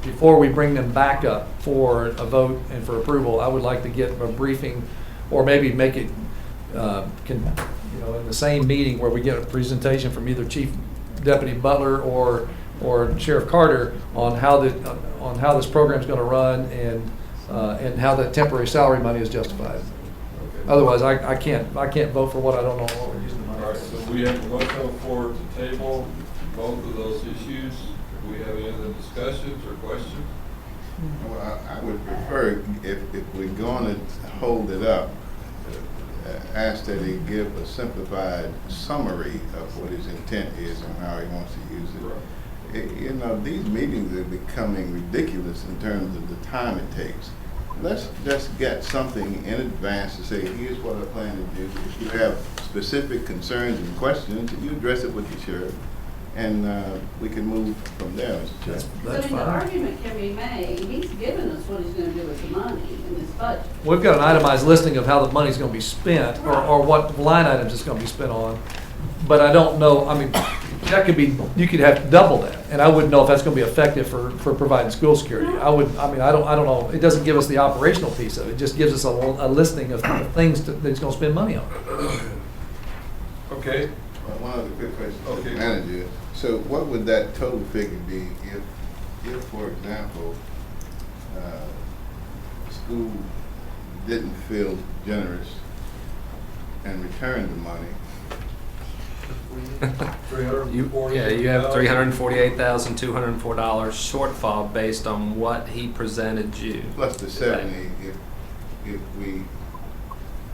before we bring them back up for a vote and for approval, I would like to get a briefing, or maybe make it, in the same meeting where we get a presentation from either Chief Deputy Butler or Sheriff Carter on how this program's going to run and how that temporary salary money is justified. Otherwise, I can't vote for what I don't know what we're using the money All right, for. so we have a motion on the floor to table both of those issues. Do we have any other discussions or questions? Well, I would prefer, if we're going to hold it up, ask that he give a simplified summary of what his intent is and how he wants to use it. These meetings are becoming ridiculous in terms of the time it takes. Let's just get something in advance to say, here's what I plan to do. If you have specific concerns and questions, you address it with the sheriff, and we can move from there, Mr. Chair. So the argument can be made, he's given us what he's gonna do with the money in this budget. We've got an itemized listing of how the money's going to be spent, or what line items it's going to be spent on. But I don't know, I mean, you could have double that, and I wouldn't know if that's going to be effective for providing school security. I don't know. It doesn't give us the operational piece of it. It just gives us a listing of things that it's going to spend money on. Okay. One other quick question, Okay. Manager. So what would that total figure be if for example, school didn't feel generous and returned the money? You have $348,204 shortfall based on what he presented you. Plus the 70 if we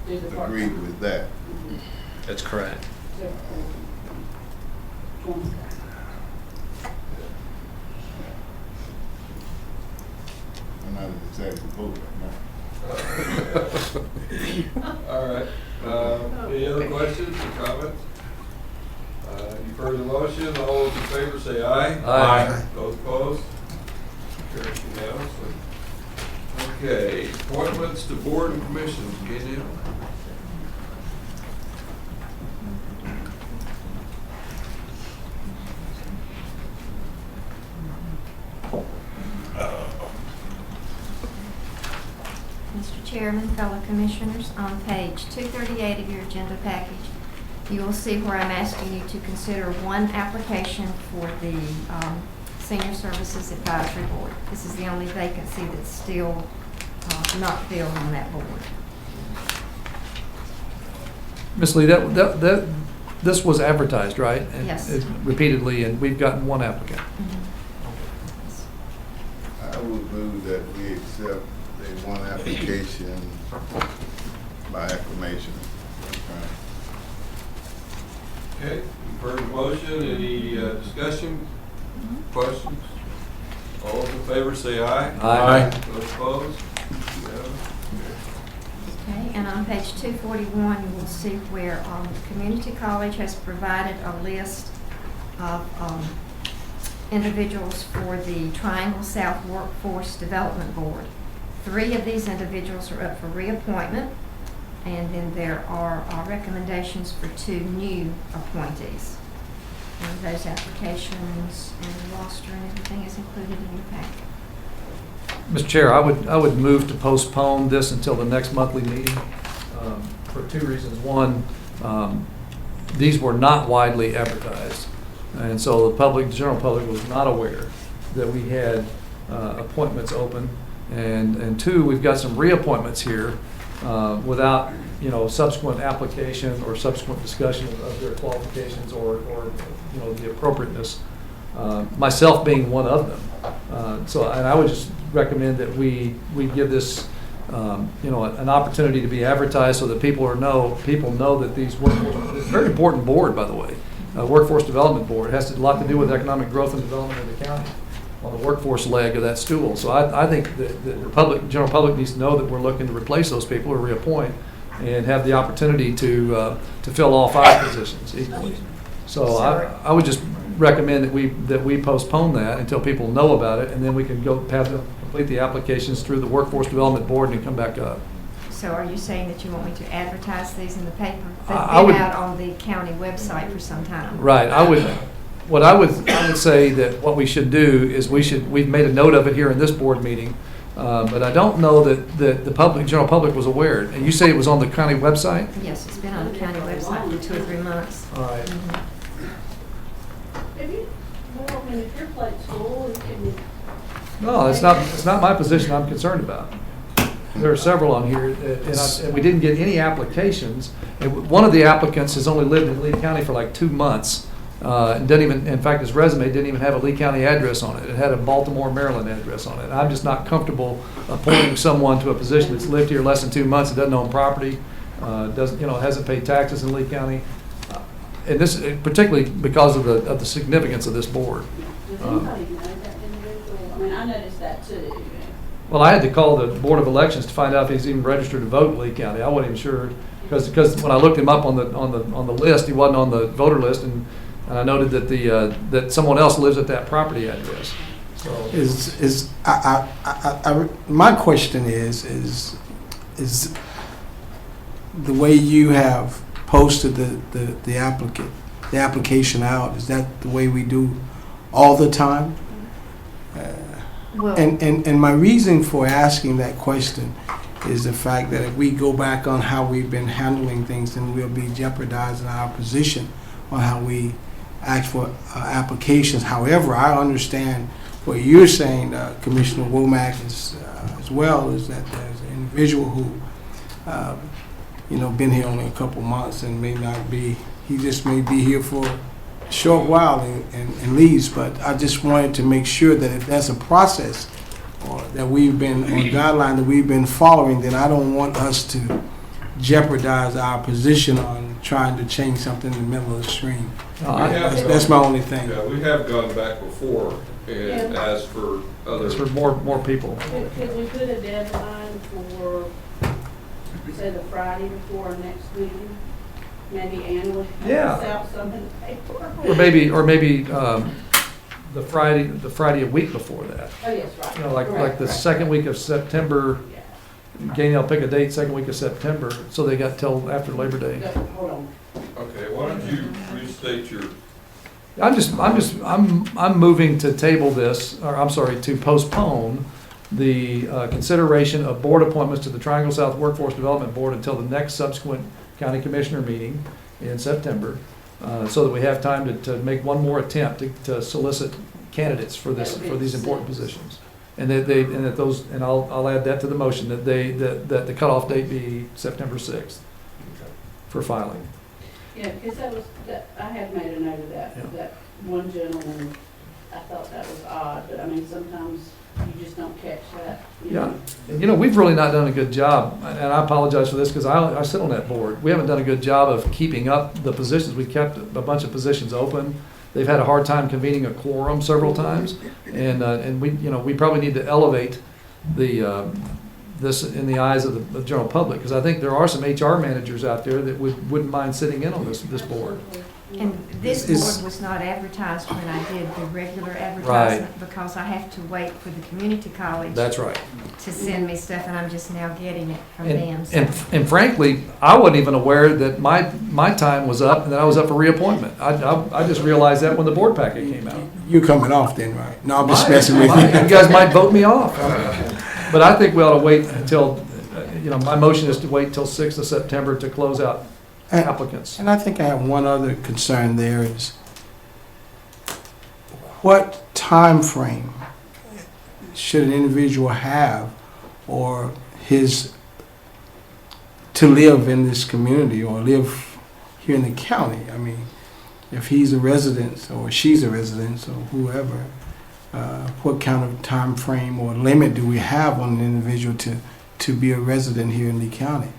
agreed with that. That's correct. I'm not excited to vote right now. All right. Any other questions or comments? You've heard the motion. All those in favor say aye. Aye. Those opposed? Carries unanimously. Okay, appointments to board and commissions. Get in. Mr. Chairman, fellow commissioners, on page 238 of your agenda package, you will see where I'm asking you to consider one application for the Senior Services Advisory Board. This is the only vacancy that's still not filled on that board. Ms. Lee, this was advertised, right? And Yes. repeatedly, and we've gotten one applicant. I would move that we accept the one application by acclamation. Okay, you've heard the motion. Any discussion, questions? All those in favor say aye. Aye. Those opposed? Okay, and on page 241, you will see where the community college has provided a list of individuals for the Triangle South Workforce Development Board. 3 of these individuals are up for reappointment, and then there are recommendations for 2 new appointees. And those applications and the roster and everything is included in your packet. Mr. Chair, I would move to postpone this until the next monthly meeting for 2 reasons. One, these were not widely advertised. And so the public, the general public was not aware that we had appointments open. And two, we've got some reappointments here without, subsequent application or subsequent discussion of their qualifications or the appropriateness. Myself being one of them. And I would just recommend that we give this, an opportunity to be advertised so that people know that these it's a very important board, by the way. Workforce Development Board. It has a lot to do with economic growth and development in the county on the workforce leg of that stool. So I think that the general public needs to know that we're looking to replace those people or reappoint and have the opportunity to fill all 5 positions equally. So I would just recommend that we postpone that until people know about it, and then we can go have them complete the applications through the Workforce Development Board and come back up. So are you saying that you want me to advertise these in the paper? They've I been would- out on the county website for some time. Right. I would say that what we should do is we've made a note of it here in this board meeting, but I don't know that the general public was aware. And you say it was on the county website? Yes, it's been on the county website for 2 or 3 months. All right. If your plate's full, can you? No, it's not my position I'm concerned about. There are several on here, and we didn't get any applications. And one of the applicants has only lived in Lee County for like 2 months. And didn't even, in fact, his resume didn't even have a Lee County address on it. It had a Baltimore, Maryland address on it. I'm just not comfortable appointing someone to a position that's lived here less than 2 months, and doesn't own property, hasn't paid taxes in Lee County. And this, particularly because of the significance of this board. Does anybody know that individual? I mean, I noticed that too. Well, I had to call the Board of Elections to find out if he's even registered to vote in Lee County. I wasn't even sure, because when I looked him up on the list, he wasn't on the voter list, and I noted that that someone else lives at that property address. So my question is the way you have posted the application out, is that the way we do all the time? And my reason for asking that question is the fact that if we go back on how we've been handling things, then we'll be jeopardizing our position on how we ask for applications. However, I understand what you're saying, Commissioner Womack, as well, is that there's an individual who been here only a couple months and he just may be here for a short while and leaves. But I just wanted to make sure that if that's a process or that we've been on guideline that we've been following, then I don't want us to jeopardize our position on trying to change something in the middle of the stream. That's my only thing. Yeah, we have gone back before and asked for others. for more people. Could we put a deadline for, say, the Friday before our next meeting? Maybe Ann would Yeah. pass out something in the paper. Or maybe the Friday a week before that. Oh, yes, right. Like the second week of September. Gainell pick a date, second week of September, so they got till after Labor Day. Hold on. Okay, why don't you restate your, I'm moving to table this, or I'm sorry, to postpone the consideration of board appointments to the Triangle South Workforce Development Board until the next subsequent county commissioner meeting in September, so that we have time to make one more attempt to solicit candidates for these important positions. And I'll add that to the motion, that the cutoff date be September 6th for filing. Yeah, because I had made a note of that, Yeah. that one gentleman, I thought that was odd, but I mean, sometimes you just don't catch that. Yeah, and we've really not done a good job, and I apologize for this because I sit on that board. We haven't done a good job of keeping up the positions. We kept a bunch of positions open. They've had a hard time convening a quorum several times, and we probably need to elevate this in the eyes of the general public, because I think there are some HR managers out there that wouldn't mind sitting in on this board. And this board was not advertised when I did the regular advertisement because I have to wait for the community college. That's right. To send me stuff, and I'm just now getting it from them. So. And frankly, I wasn't even aware that my time was up and that I was up for reappointment. I just realized that when the board packet came out. You're coming off then, right? No, I'm just messing with you. You guys might vote me off. But I think we ought to wait until, my motion is to wait till 6th of September to close out applicants. And I think I have one other concern there is, what time frame should an individual have or to live in this community or live here in the county? I mean, if he's a resident or she's a resident or whoever, what kind of time frame or limit do we have on an individual to be a resident here in Lee County?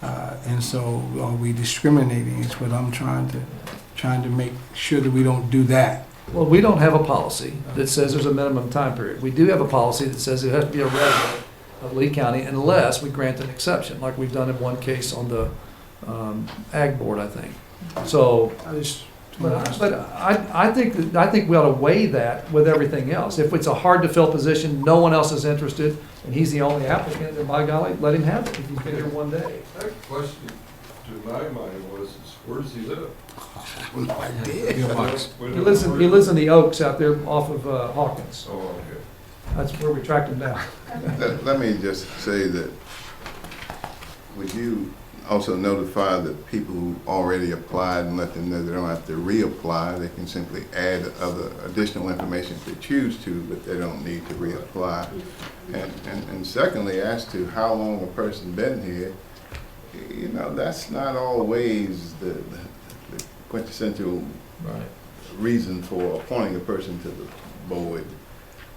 And so are we discriminating is what I'm trying to make sure that we don't do that. Well, we don't have a policy that says there's a minimum time period. We do have a policy that says it has to be a resident of Lee County unless we grant an exception, like we've done in one case on the Ag Board, I think. So, I think we ought to weigh that with everything else. If it's a hard to fill position, no one else is interested, and he's the only applicant, then by golly, let him have it if he's been here one day. That question to my mind was, where does he live? No idea. He lives in the Oaks out there off of Hawkins. Oh, okay. That's where we tracked him down. Let me just say that, would you also notify the people who already applied and let them know they don't have to reapply? They can simply add other additional information if they choose to, but they don't need to reapply. And secondly, as to how long a person been here, you know, that's not always the quintessential reason for appointing a person to the board.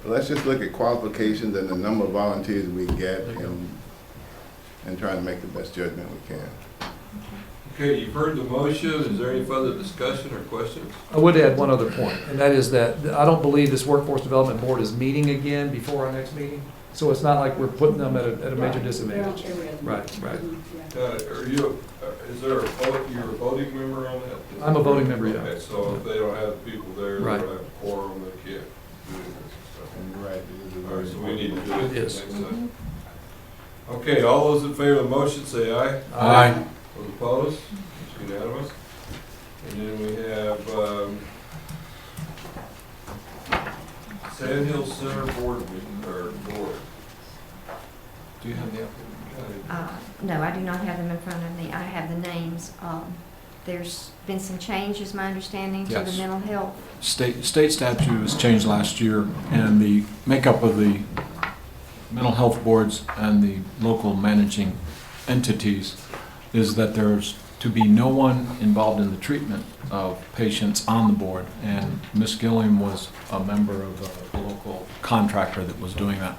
Let's just look at qualifications and the number of volunteers we get and try to make the best judgment we can. Okay, you've heard the motion. Is there any further discussion or questions? I would add one other point, and that is that I don't believe this Workforce Development Board is meeting again before our next meeting. So it's not like we're putting them at a major disadvantage. Right. Are you, is there you're a voting member on that? I'm a voting member, yeah. Okay, so if they don't have people there, they Right. don't have a quorum, they can't do anything. Right. All right, so we need to do it. Yes. Next time. Okay, all those in favor of the motion say aye. Aye. Those opposed? It's unanimous. And then we have Sand Hill Center Board meeting, or board. Do you have the applicant? No, I do not have them in front of me. I have the names. There's been some change, is my understanding, to the Yes. mental health. State statute was changed last year, and the makeup of the mental health boards and the local managing entities is that there's to be no one involved in the treatment of patients on the board, and Ms. Gilliam was a member of a local contractor that was doing that.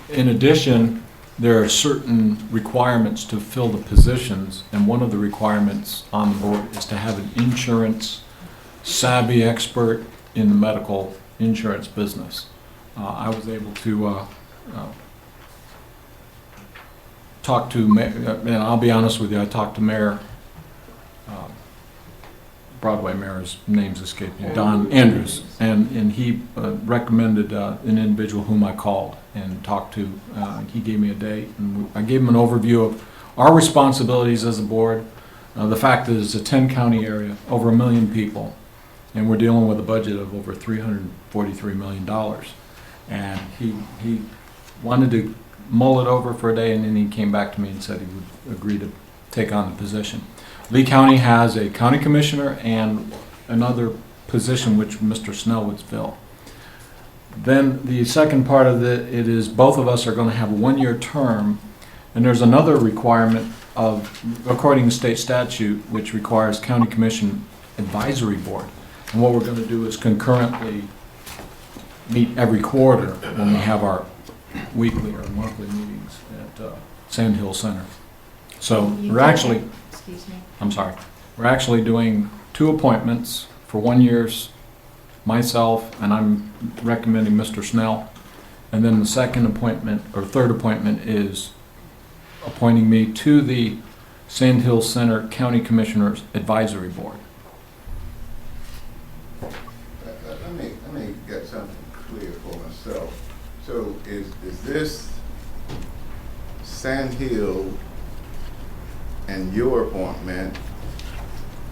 In addition, there are certain requirements to fill the positions, and one of the requirements on the board is to have an insurance savvy expert in the medical insurance business. I was able to talk to, and I'll be honest with you, I talked to Mayor, Broadway Mayor's name's escaping, Don Andrews, and he recommended an individual whom I called and talked to. He gave me a date, and I gave him an overview of our responsibilities as a board, the fact that it's a 10-county area, over 1 million people, and we're dealing with a budget of over $343 million. And he wanted to mull it over for a day, and then he came back to me and said he would agree to take on the position. Lee County has a county commissioner and another position which Mr. Snell would fill. Then the second part of it is both of us are going to have a 1-year term, and there's another requirement of, according to state statute, which requires county commission advisory board. And what we're going to do is concurrently meet every quarter when we have our weekly or monthly meetings at Sand Hill Center. So we're actually, Excuse me. I'm sorry, we're actually doing 2 appointments for 1 year's, myself, and I'm recommending Mr. Snell. And then the second appointment, or third appointment, is appointing me to the Sand Hill Center County Commissioners Advisory Board. Let me get something clear for myself. So is this Sand Hill and your appointment,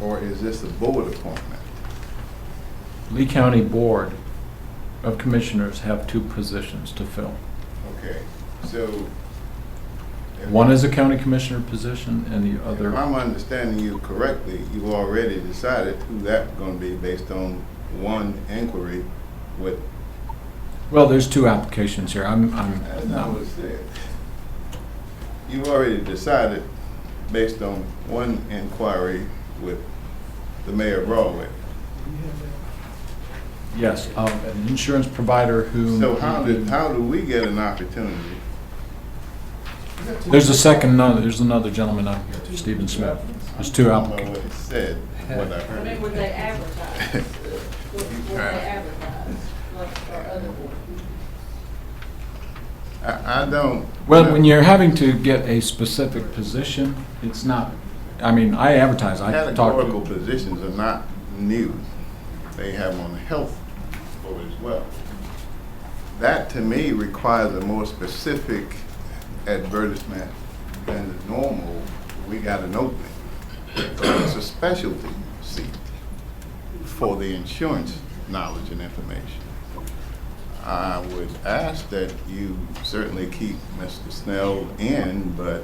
or is this a board appointment? Lee County Board of Commissioners have 2 positions to fill. Okay, so One is a county commissioner position, and the other... if I'm understanding you correctly, you've already decided who that's going to be based on one inquiry with, Well, there's two applications here. as I was saying, you've already decided based on one inquiry with the mayor of Broadway. Yes, an insurance provider who. So how do we get an opportunity? There's there's another gentleman up here, Stephen Smith. There's two I don't know applicants. what it said, what I I heard. mean, would they advertise? Would they advertise, like, our other board? I don't. Well, when you're having to get a specific position, it's not, I mean, I advertise, I talk Categorical to. positions are not new. They have on the health board as well. That, to me, requires a more specific advertisement than the normal, we got an opening. It's a specialty seat for the insurance knowledge and information. I would ask that you certainly keep Mr. Snell in, but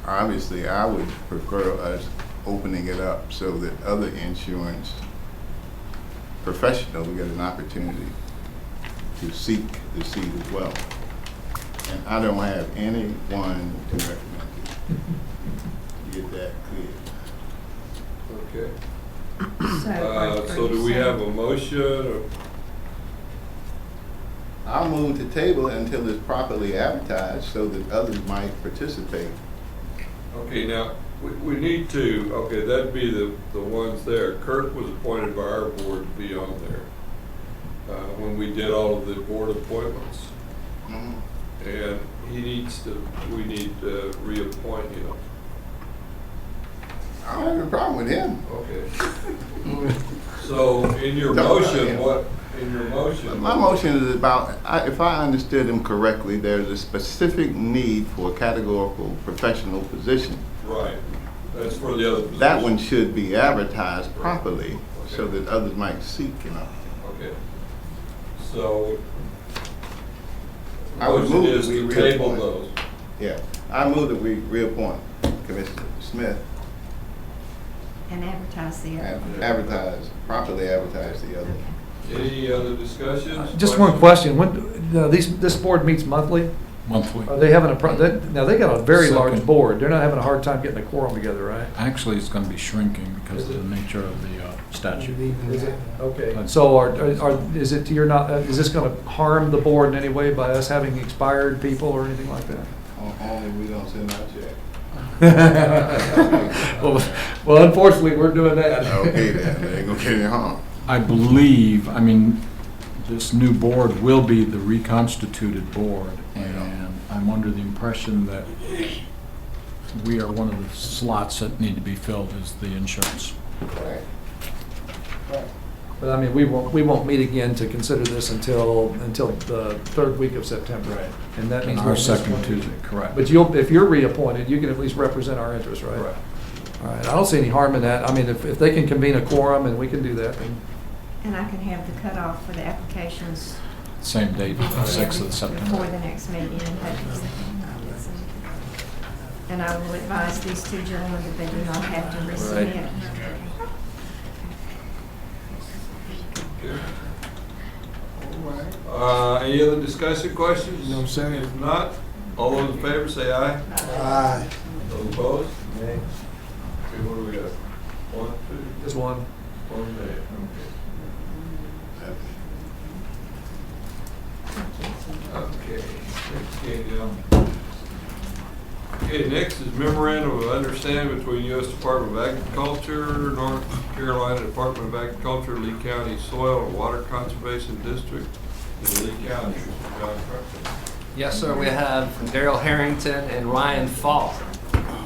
obviously I would prefer us opening it up so that other insurance professionals get an opportunity to seek the seat as well. And I don't have anyone to recommend it. Get that clear. Okay. So do we have a motion or? I'll move to table it until it's properly advertised so that others might participate. Okay, now, we need to, okay, that'd be the ones there. Kirk was appointed by our board to be on there when we did all of the board appointments. And we need to reappoint him. I don't have a problem with him. Okay. So in your motion, My motion is about, if I understood him correctly, there's a specific need for a categorical professional position. Right. That's for the other position. That one should be advertised properly so that others might seek, Okay. So, I would motion move is that we to table reappoint. those. Yeah, I move that we reappoint Commissioner Smith And advertise the other. and properly advertise the other. Any other discussions? Just one question. This board meets monthly? Monthly. Are they having now they got a very large Second. board. They're not having a hard time getting a quorum together, right? Actually, it's going to be shrinking because of the nature of the statute. Is it? Okay. So is it to your is this going to harm the board in any way by us having expired people or anything like that? Only we don't send out checks. well, unfortunately, we're doing that. Okay, then, they ain't gonna get any harm. I believe, this new board will be the reconstituted board, and I'm under the impression that we are one of the slots that need to be filled as the insurance. Right. But we won't meet again to consider this until the third week of September. Right. And that means Our we'll miss second one. Tuesday, correct. But if you're reappointed, you can at least represent our interests, right? Correct. All right. I don't see any harm in that. If they can convene a quorum and we can do that, then. And I can have the cutoff for the applications. Same date, 6th of September. Before the next meeting. And I will advise these two gentlemen that they do not have to resubmit. Any other discussion, questions? No, sir. If not, all those in favor say aye. Aye. Those opposed? Nay. Okay, what do we got? 1, 2? Just one. 1 nay. Okay. Okay, next is memorandum of understanding between U.S. Department of Agriculture, North Carolina Department of Agriculture, Lee County Soil and Water Conservation District, in Lee County. John Crumpton. Yes, sir. We have Daryl Harrington and Ryan Falk.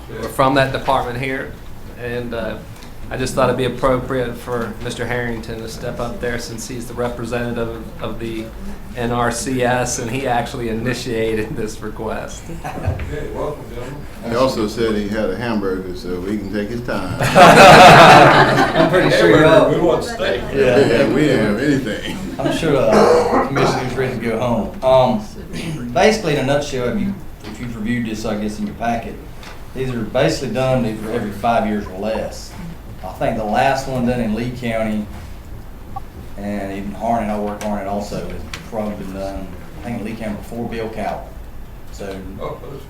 We're from that department here, and I just thought it'd be appropriate for Mr. Harrington to step up there since he's the representative of the NRCS, and he actually initiated this request. Okay, welcome, gentlemen. He also said he had a hamburger, so he can take his time. I'm pretty sure. We want steak. Yeah, we didn't have anything. I'm sure the commissioner's ready to go home. Basically, in a nutshell, if you've reviewed this, I guess, in your packet, these are basically done every 5 years or less. I think the last one done in Lee County and even Harnett, I work Harnett also, has probably been done, I think, in Lee County before Bill Cowell. So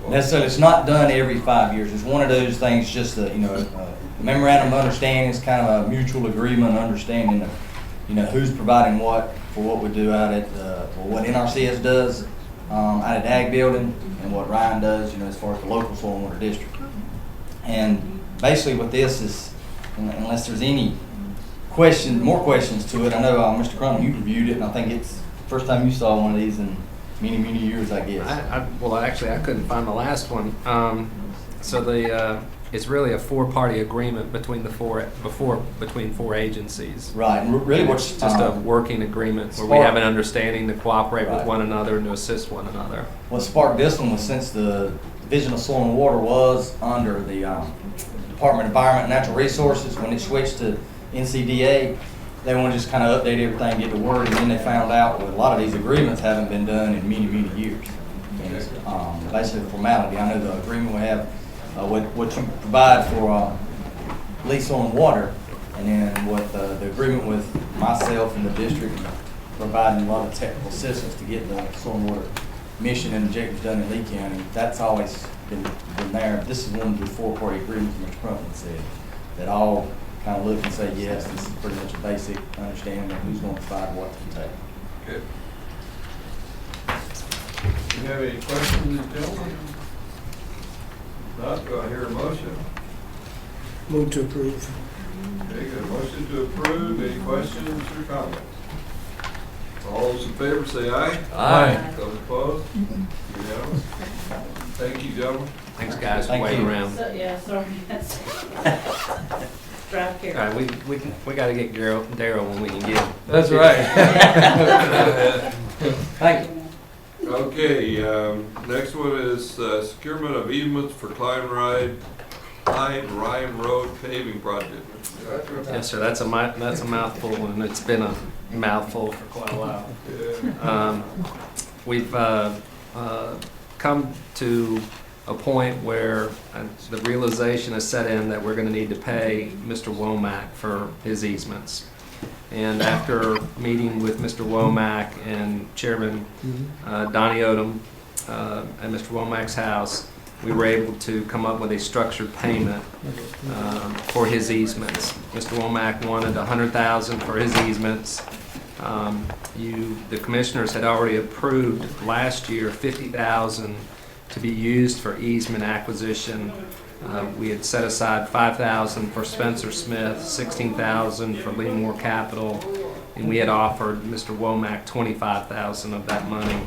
necessarily, it's not done every 5 years. It's one of those things, just a, memorandum of understanding. It's kind of a mutual agreement, understanding of, who's providing what for what we do out at, what NRCS does out at Ag Building, and what Ryan does, as far as the local soil and water district. And basically, what this is, unless there's any more questions to it. I know Mr. Crum, you reviewed it, and I think it's the first time you saw one of these in many, many years, I guess. I couldn't find the last one. It's really a four-party agreement between between four agencies. Right, and really what's just a working agreement where we have an understanding to cooperate with one another and to assist one another. What sparked this one was, since the Division of Soil and Water was under the Department of Environment and Natural Resources, when it switched to NCDA, they want to just kind of update everything, get the word, and then they found out that a lot of these agreements haven't been done in many, many years. And it's basically a formality. I know the agreement we have, what you provide for lease on water, and then what the agreement with myself and the district, providing a lot of technical assistance to get the soil and water mission and objectives done in Lee County. That's always been there. This is one of the four-party agreements Mr. Crumpton said, that all kind of look and say, yes, this is pretty much a basic understanding of who's going to provide what to take. Good. Do you have any questions, gentlemen? Not, do I hear a motion? Move to approve. Okay, got a motion to approve. Any questions or comments? All those in favor say aye. Aye. Those opposed? Unanimous. Thank you, gentlemen. Thanks, guys, for Thank waiting you. around. So, yeah, sorry, that's, drive All careful. right, we got to get Daryl when we can get him. That's right. Thank you. Okay, next one is securement of easements for Clyde Ryan Road paving project. Yes, sir. That's a mouthful, and it's been a mouthful for quite a while. Yeah. We've come to a point where the realization has set in that we're going to need to pay Mr. Womack for his easements. And after meeting with Mr. Womack and Chairman Donnie Odom at Mr. Womack's house, we were able to come up with a structured payment for his easements. Mr. Womack wanted $100,000 for his easements. The commissioners had already approved last year $50,000 to be used for easement acquisition. We had set aside $5,000 for Spencer Smith, $16,000 for Leamore Capital, and we had offered Mr. Womack $25,000 of that money.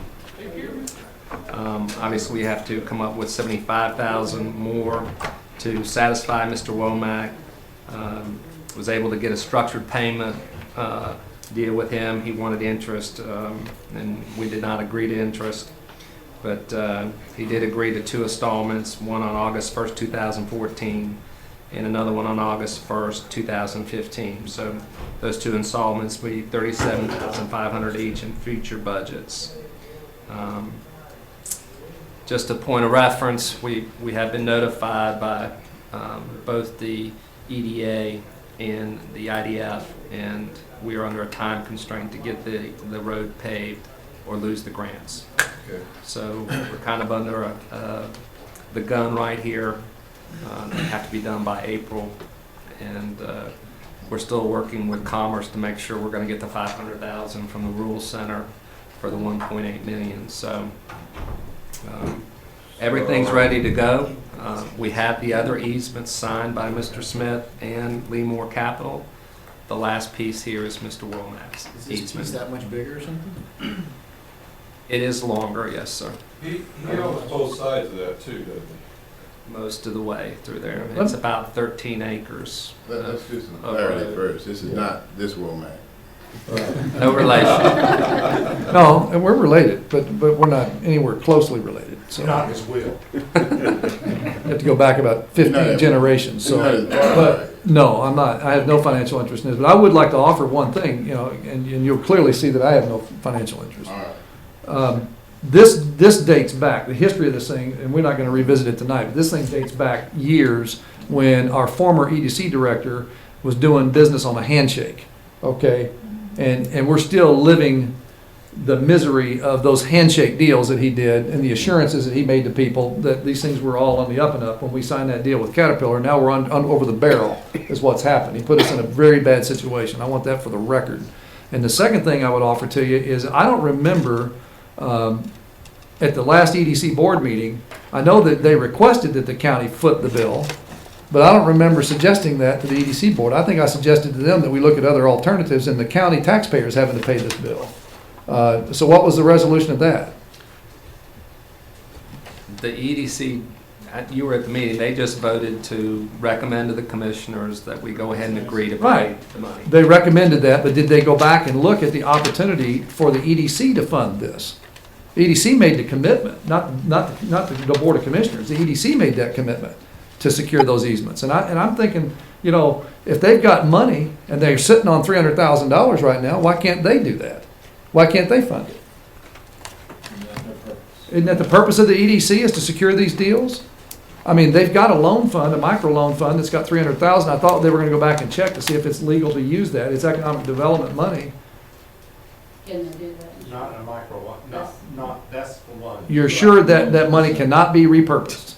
Obviously, we have to come up with $75,000 more to satisfy Mr. Womack. Was able to get a structured payment deal with him. He wanted interest, and we did not agree to interest. But he did agree to 2 installments, one on August 1st, 2014, and another one on August 1st, 2015. So those 2 installments will be $37,500 each in future budgets. Just a point of reference, we have been notified by both the EDA and the IDF, and we are under a time constraint to get the road paved or lose the grants. Okay. So we're kind of under the gun right here. They have to be done by April, and we're still working with Commerce to make sure we're going to get the $500,000 from the Rural Center for the $1.8 million. So everything's ready to go. We have the other easements signed by Mr. Smith and Leamore Capital. The last piece here is Mr. Womack's easement. Is that much bigger or something? It is longer, yes, sir. He owns both sides of that too, doesn't he? Most of the way through there. It's about 13 acres. Let's do some clarity first. This is not this Womack. No relation. No, and we're related, but we're not anywhere closely related. So Not his will. you have to go back about 15 generations. So, You're not his brother. but no, I'm not. I have no financial interest in this. But I would like to offer one thing, and you'll clearly see that I have no financial interest. All right. This dates back, the history of this thing, and we're not going to revisit it tonight, but this thing dates back years when our former EDC director was doing business on a handshake, okay? And we're still living the misery of those handshake deals that he did and the assurances that he made to people that these things were all on the up and up when we signed that deal with Caterpillar. Now we're on over the barrel is what's happened. He put us in a very bad situation. I want that for the record. And the second thing I would offer to you is I don't remember at the last EDC board meeting, I know that they requested that the county foot the bill, but I don't remember suggesting that to the EDC board. I think I suggested to them that we look at other alternatives and the county taxpayers having to pay this bill. So what was the resolution of that? The EDC, you were at the meeting, they just voted to recommend to the commissioners that we go ahead and agree to pay Right. the money. They recommended that, but did they go back and look at the opportunity for the EDC to fund this? The EDC made the commitment, not the Board of Commissioners. The EDC made that commitment to secure those easements. And I'm thinking, you know, if they've got money and they're sitting on $300,000 right now, why can't they do that? Why can't they fund it? Isn't that the purpose of the EDC, is to secure these deals? I mean, they've got a loan fund, a microloan fund that's got $300,000. I thought they were going to go back and check to see if it's legal to use that. It's economic development money. Can they do that? Not in a micro one, not, that's the one. You're sure that that money cannot be repurposed?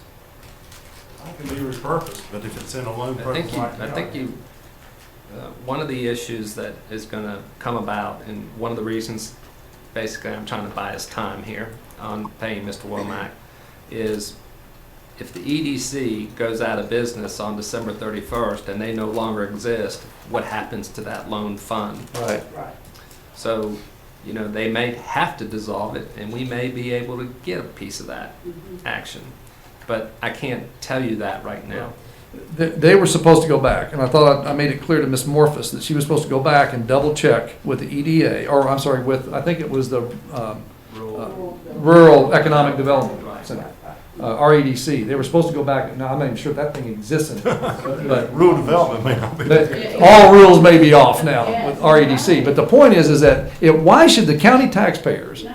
It can be repurposed, but if it's in a loan I program think you, like I think you, one of the issues that is gonna come about, and one of the reasons, basically I'm trying to buy us time here on paying Mr. Womack, is if the EDC goes out of business on December 31st and they no longer exist, what happens to that loan fund? Right. Right. So, you know, they may have to dissolve it, and we may be able to get a piece of that action. But I can't tell you that right now. They were supposed to go back, and I thought I made it clear to Ms. Morphus that she was supposed to go back and double check with the EDA, or I'm sorry, with, I think it was the Rural Economic Development Center, REDC. They were supposed to go back, now I'm not even sure if that thing exists anymore. But rural development may not be. all rules may be off now with REDC, but the point is that why should the county taxpayers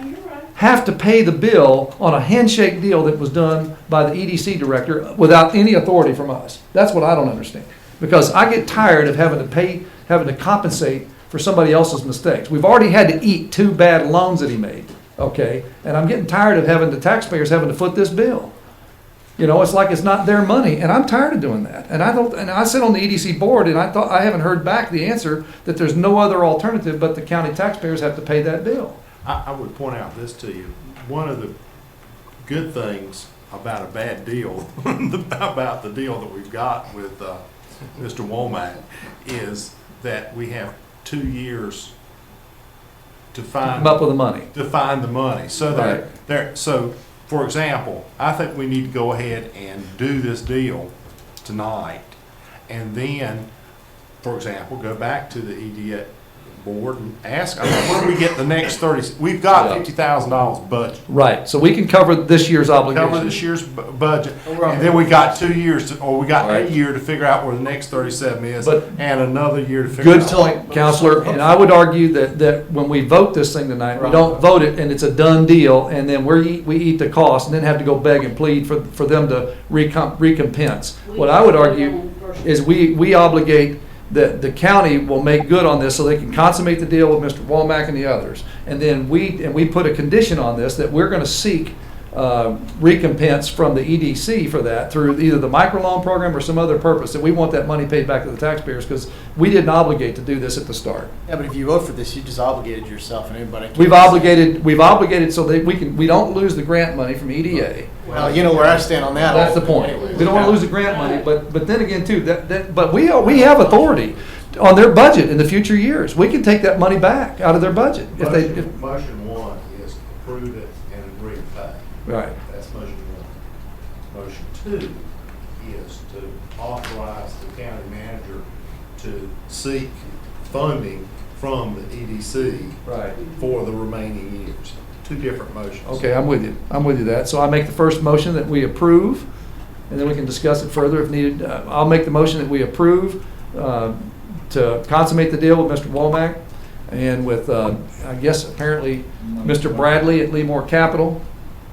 have to pay the bill on a handshake deal that was done by the EDC director without any authority from us? That's what I don't understand. Because I get tired of having to compensate for somebody else's mistakes. We've already had to eat 2 bad loans that he made, okay? And I'm getting tired of having the taxpayers having to foot this bill. You know, it's like it's not their money, and I'm tired of doing that. And I sit on the EDC board, and I haven't heard back the answer that there's no other alternative but the county taxpayers have to pay that bill. I would point out this to you. One of the good things about a bad deal, about the deal that we've got with Mr. Womack, is that we have 2 years to find Come up with the money. To find the money. So Right. so for example, I think we need to go ahead and do this deal tonight, and then, for example, go back to the EDA board and ask, where do we get the next 30? We've got $50,000 budget. Right, so we can cover this year's obligation. Cover this year's budget, and then we got 2 years, or we got a year to figure out where the next 37 is, and another year to figure out. Good point, Counselor, and I would argue that when we vote this thing tonight, we don't vote it and it's a done deal, and then we eat the cost and then have to go beg and plead for them to recompense. What I would argue is we obligate that the county will make good on this so they can consummate the deal with Mr. Womack and the others. And then we put a condition on this that we're going to seek recompense from the EDC for that through either the microloan program or some other purpose, that we want that money paid back to the taxpayers because we didn't obligate to do this at the start. Yeah, but if you vote for this, you just obligated yourself and everybody. We've obligated so that we don't lose the grant money from EDA. Well, you know where I stand on that. That's the point. Anyways. We don't want to lose the grant money, but then again too, but we have authority on their budget in the future years. We can take that money back out of their budget if they. Motion 1 is to approve it and agree to pay. Right. That's motion 1. Motion 2 is to authorize the county manager to seek funding from the EDC for the remaining years. 2 different motions. Okay, I'm with you that. So I make the first motion that we approve, and then we can discuss it further if needed. I'll make the motion that we approve to consummate the deal with Mr. Womack and with, I guess, apparently Mr. Bradley at Leemore Capital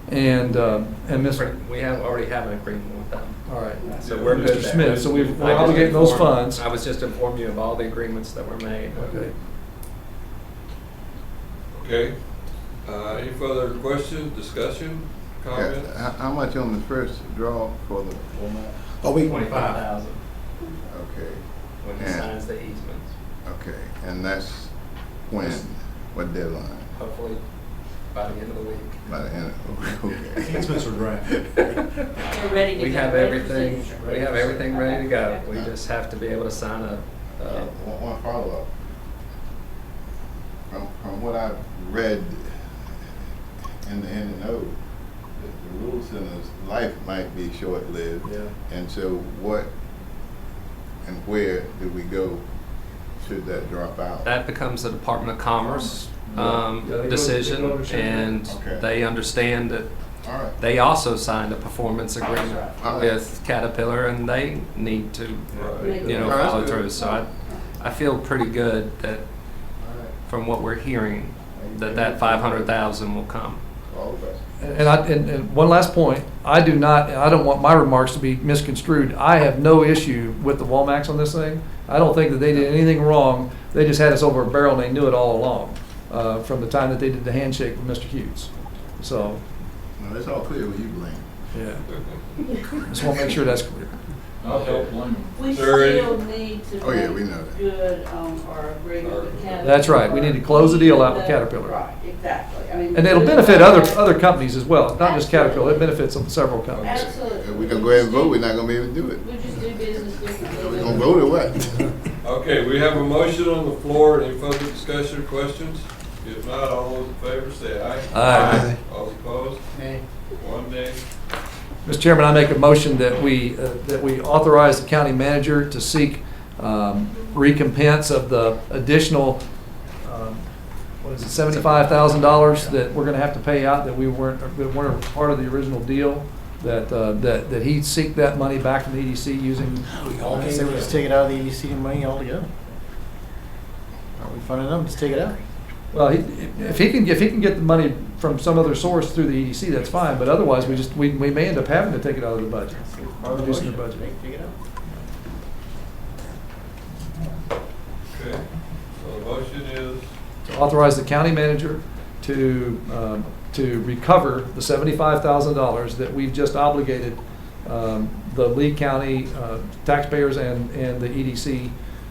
and Mr. We already have an agreement with them. All right. So we're good Mr. there. Smith, so we're obligating those funds. I was just informing you of all the agreements that were made. Okay. Okay. Any further questions, discussion, comments? Yeah, how much on the first draw for the format? Are we? 25,000 Okay. when he And- signs the easement. Okay, and that's when? What deadline? Hopefully by the end of the week. By the end of, okay. Easements are drafted. We're ready to We go. have Ready for everything, signature. we have everything ready to go. We Okay. just have to be able to sign a, One follow-up. From what I've read in the note, the rule center's life might be short-lived. Yeah. And so what and where do we go should that drop out? that becomes the Department of Commerce Yeah, they go decision, to- and Okay. they understand that All right. they also signed a performance agreement All right. with Caterpillar, and they need to, Right. you know, All right. follow through. So I feel pretty good that from what we're hearing, that 500,000 will come. All the best. And one last point, I don't want my remarks to be misconstrued. I have no issue with the Walmax on this thing. I don't think that they did anything wrong. They just had us over a barrel and they knew it all along, from the time that they did the handshake with Mr. Hughes. So, No, it's all clear with you, Blaine. yeah, just want to make sure that's clear. I'll help blame them. We There is- still need to Oh, yeah, make we know that. good on our agreement with Caterpillar. That's right. We need to close the deal out with Caterpillar. Right, exactly. I mean, And it'll benefit other companies as well, not just Caterpillar. It benefits several companies. Absolutely. If we don't go ahead and vote, we're not gonna be able to do it. We just do business differently. We're gonna vote or what? Okay, we have a motion on the floor. Any further discussion or questions? If not, all those in favor say aye. Aye. All opposed? Nay. One nay. Mr. Chairman, I make a motion that we authorize the county manager to seek recompense of the additional, what is it, $75,000 that we're going to have to pay out that weren't part of the original deal, that he seek that money back from the EDC using. Okay, so we just take it out of the EDC money altogether. Are we funding them? Just take it out. Well, if he can get the money from some other source through the EDC, that's fine, but otherwise, we may end up having to take it out of the budget, reducing the budget. Take it out. Okay, so the motion is, To authorize the county manager to recover the $75,000 that we've just obligated the Lee County taxpayers and the EDC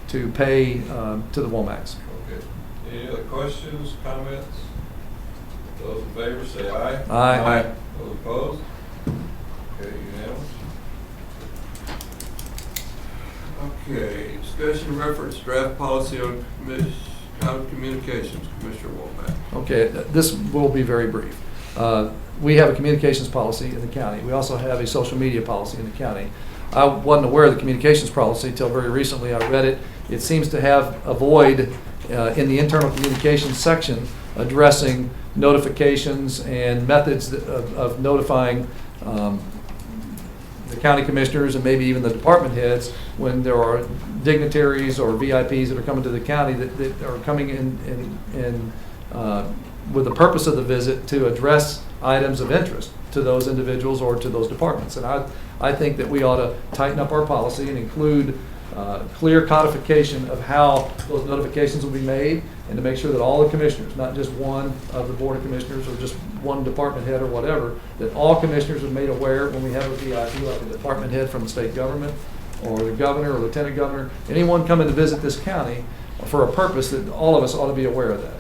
to pay to the Womax. okay. Any other questions, comments? Those in favor say aye. Aye. Those opposed? Okay, unanimous. Okay, discussion reference draft policy on county communications, Commissioner Womack. Okay, this will be very brief. We have a communications policy in the county. We also have a social media policy in the county. I wasn't aware of the communications policy until very recently. I read it. It seems to have a void in the internal communications section addressing notifications and methods of notifying the county commissioners and maybe even the department heads when there are dignitaries or VIPs that are coming to the county that are coming in with the purpose of the visit to address items of interest to those individuals or to those departments. And I think that we ought to tighten up our policy and include clear codification of how those notifications will be made, and to make sure that all the commissioners, not just one of the board of commissioners or just one department head or whatever, that all commissioners are made aware when we have a VIP, like a department head from the state government or the governor or lieutenant governor, anyone coming to visit this county for a purpose, that all of us ought to be aware of that.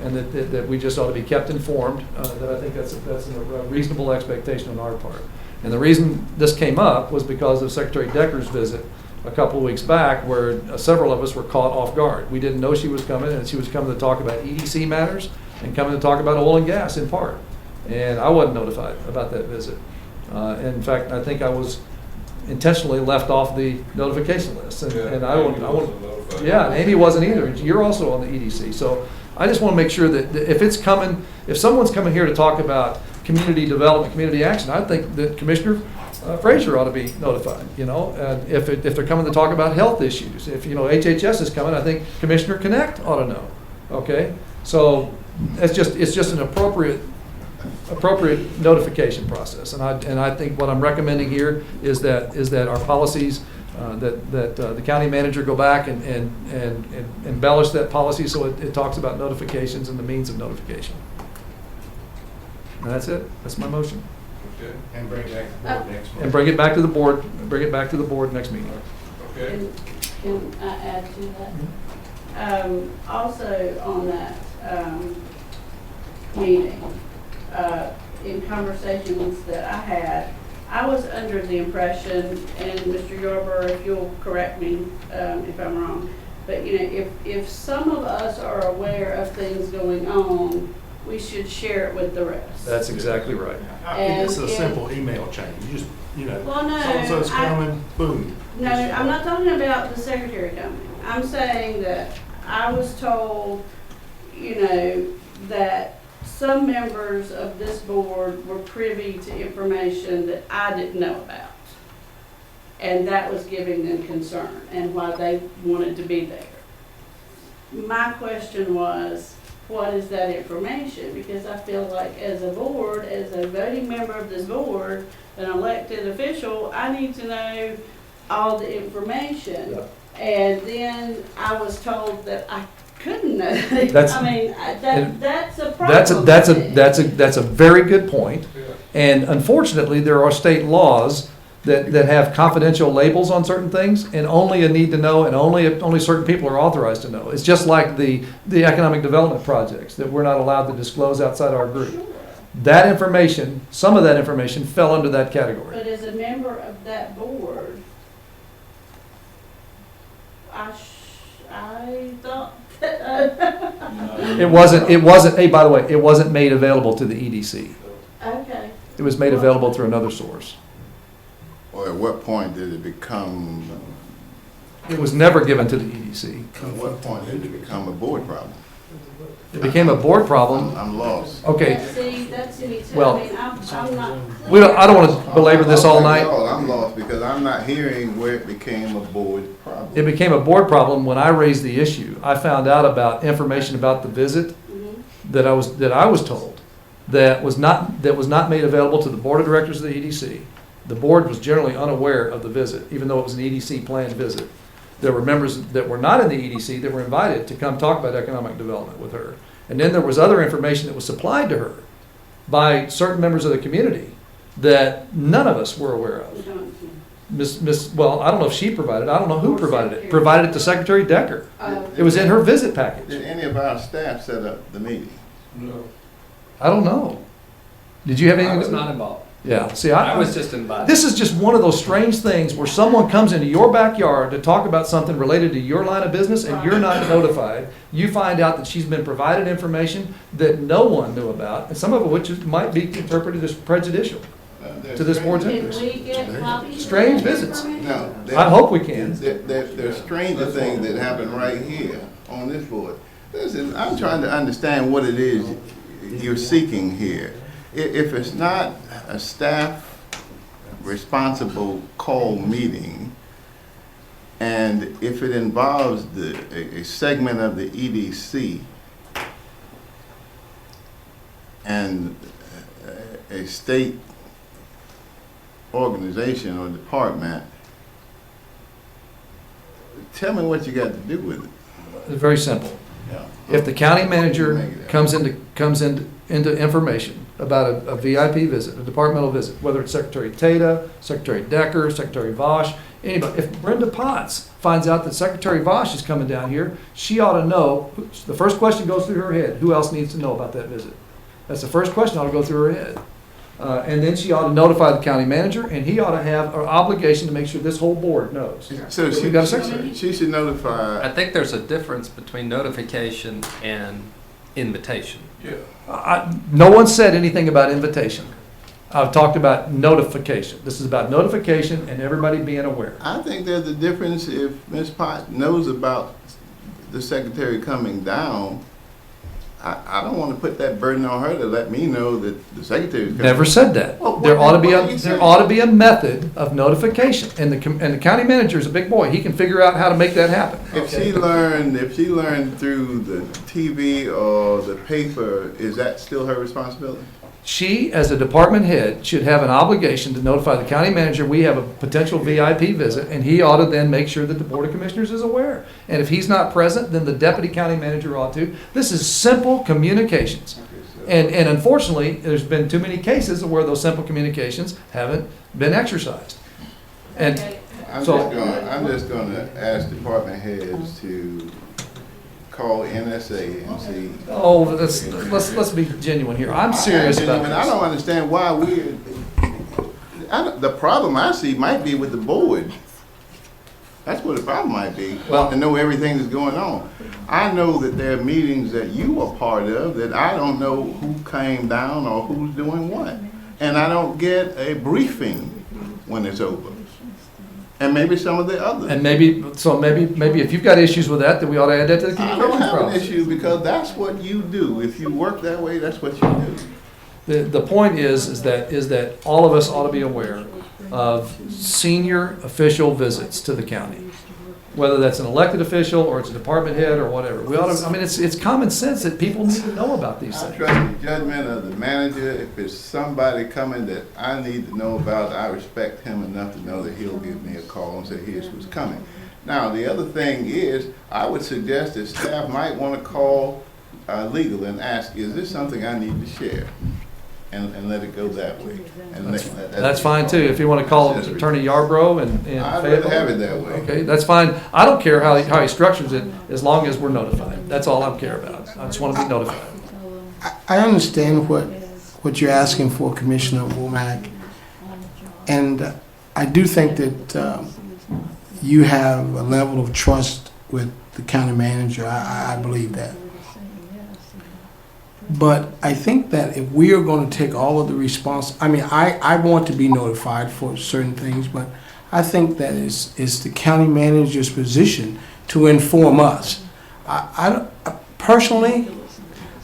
And that we just ought to be kept informed, that I think that's a reasonable expectation on our part. And the reason this came up was because of Secretary Decker's visit a couple of weeks back, where several of us were caught off guard. We didn't know she was coming, and she was coming to talk about EDC matters and coming to talk about oil and gas in part. And I wasn't notified about that visit. In fact, I think I was intentionally left off the notification list. And I Amy wasn't notified. yeah, and Amy wasn't either. You're also on the EDC. So I just want to make sure that if someone's coming here to talk about community development, community action, I think that Commissioner Frazier ought to be notified, if they're coming to talk about health issues. If, HHS is coming, I think Commissioner Connect ought to know, okay? So it's just an appropriate notification process. And I think what I'm recommending here is that our policies that the county manager go back and embellish that policy so it talks about notifications and the means of notification. And that's it. That's my motion. Okay. And bring it back to the board next month. And bring it back to the board, next meeting. Okay. Can I add to that? Also on that meeting, in conversations that I had, I was under the impression, and Mr. Yarber, if you'll correct me if I'm wrong, but you know, if some of us are aware of things going on, we should share it with the rest. That's exactly right. I think this is a simple email chain. You just, Well, no, so-and-so's coming, boom. No, I'm not talking about the secretary coming. I'm saying that I was told, that some members of this board were privy to information that I didn't know about. And that was giving them concern and why they wanted to be there. My question was, what is that information? Because I feel like as a board, as a voting member of this board, an elected official, I need to know all the information. Yep. And then I was told that I couldn't know. That's a problem. That's a very good point. And unfortunately, there are state laws that have confidential labels on certain things, and only a need to know, and only certain people are authorized to know. It's just like the economic development projects that we're not allowed to disclose outside our group. Sure. That information, some of that information fell under that category. But as a member of that board, I thought that, It wasn't, hey, by the way, it wasn't made available to the EDC. okay. It was made available through another source. Or at what point did it become, It was never given to the EDC. at what point did it become a board problem? It became a board problem. I'm lost. Okay, See, that's me too. Well, I mean, I'm not. I don't want to belabor this all night. I'm lost because I'm not hearing where it became a board problem. It became a board problem when I raised the issue. I found out about information about the visit that I was told that was not made available to the board of directors of the EDC. The board was generally unaware of the visit, even though it was an EDC planned visit. There were members that were not in the EDC that were invited to come talk about economic development with her. And then there was other information that was supplied to her by certain members of the community that none of us were aware of. Well, I don't know if she provided it. I don't know who provided it. Provided it to Secretary Decker. It was in her visit package. Did any of our staff set up the meeting? No. I don't know. Did you have anything? I was not involved. Yeah, see, I was just invited. This is just one of those strange things where someone comes into your backyard to talk about something related to your line of business and you're not notified. You find out that she's been provided information that no one knew about, and some of which might be interpreted as prejudicial to this board's interest. Can we get copies? Strange visits. No. I hope we can. There's stranger things that happen right here on this board. Listen, I'm trying to understand what it is you're seeking here. If it's not a staff responsible call meeting, and if it involves a segment of the EDC and a state organization or department, tell me what you got to do with it. It's very simple. Yeah. If the county manager comes into information about a VIP visit, a departmental visit, whether it's Secretary Tata, Secretary Decker, Secretary Vosh, anybody, if Brenda Potts finds out that Secretary Vosh is coming down here, she ought to know, the first question goes through her head, who else needs to know about that visit? That's the first question ought to go through her head. And then she ought to notify the county manager, and he ought to have an obligation to make sure this whole board knows. So We've got a secretary. she should notify. I think there's a difference between notification and invitation. Yeah. No one said anything about invitation. I've talked about notification. This is about notification and everybody being aware. I think there's a difference if Ms. Potts knows about the secretary coming down. I don't want to put that burden on her to let me know that the secretary is coming. Never said that. Well, There ought to be a saying? method of notification, and the county manager is a big boy. He can figure out how to make that happen. If she learned through the TV or the paper, is that still her responsibility? She, as a department head, should have an obligation to notify the county manager, we have a potential VIP visit, and he ought to then make sure that the Board of Commissioners is aware. And if he's not present, then the deputy county manager ought to. This is simple communications. And unfortunately, there's been too many cases where those simple communications haven't been exercised. And I'm so, just gonna ask department heads to call NSA and see. oh, let's be genuine here. I'm serious about this. I don't understand why the problem I see might be with the board. That's what the problem might be. Well, to know everything that's going on. I know that there are meetings that you are part of that I don't know who came down or who's doing what. And I don't get a briefing when it's over. And maybe some of the others. And maybe if you've got issues with that, then we ought to add that to the communications I don't have process. an issue because that's what you do. If you work that way, that's what you do. The point is that all of us ought to be aware of senior official visits to the county, whether that's an elected official or it's a department head or whatever. We ought to. I mean, it's common sense that people need to know about these I things. trust the judgment of the manager. If it's somebody coming that I need to know about, I respect him enough to know that he'll give me a call and say, here's what's coming. Now, the other thing is, I would suggest that staff might want to call legal and ask, is this something I need to share? And let it go that way. And That's fine too. If you want to call Attorney Yarbrough and I'd rather have it that way. Okay, that's fine. I don't care how he structures it, as long as we're notified. That's all I care about. I just want to be notified. I understand what you're asking for, Commissioner Womack, and I do think that you have a level of trust with the county manager. I believe that. But I think that if we are going to take all of the I want to be notified for certain things, but I think that is the county manager's position to inform us. Personally,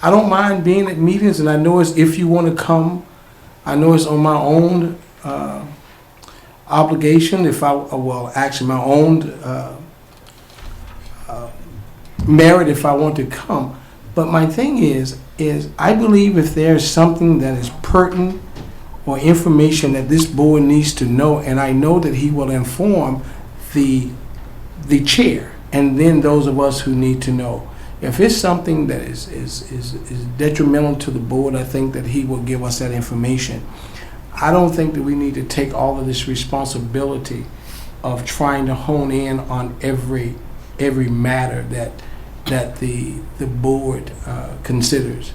I don't mind being at meetings, and I know it's, if you want to come, I know it's on my own obligation, my own merit if I want to come. But my thing is I believe if there's something that is pertinent or information that this board needs to know, and I know that he will inform the chair and then those of us who need to know. If it's something that is detrimental to the board, I think that he will give us that information. I don't think that we need to take all of this responsibility of trying to hone in on every matter that the board considers.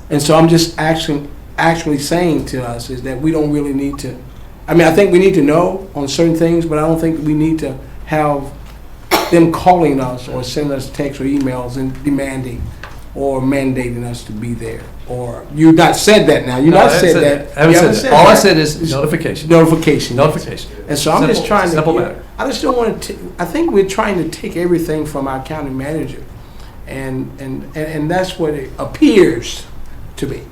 And so I'm just actually saying to us is that we don't really need to, I think we need to know on certain things, but I don't think we need to have them calling us or sending us texts or emails and demanding or mandating us to be there. Or you've not said that now. You've not said that. I haven't said that. All I said is notification. Notification. And so I'm just trying to. Simple matter. I just don't want to. I think we're trying to take everything from our county manager, and that's what it appears to be.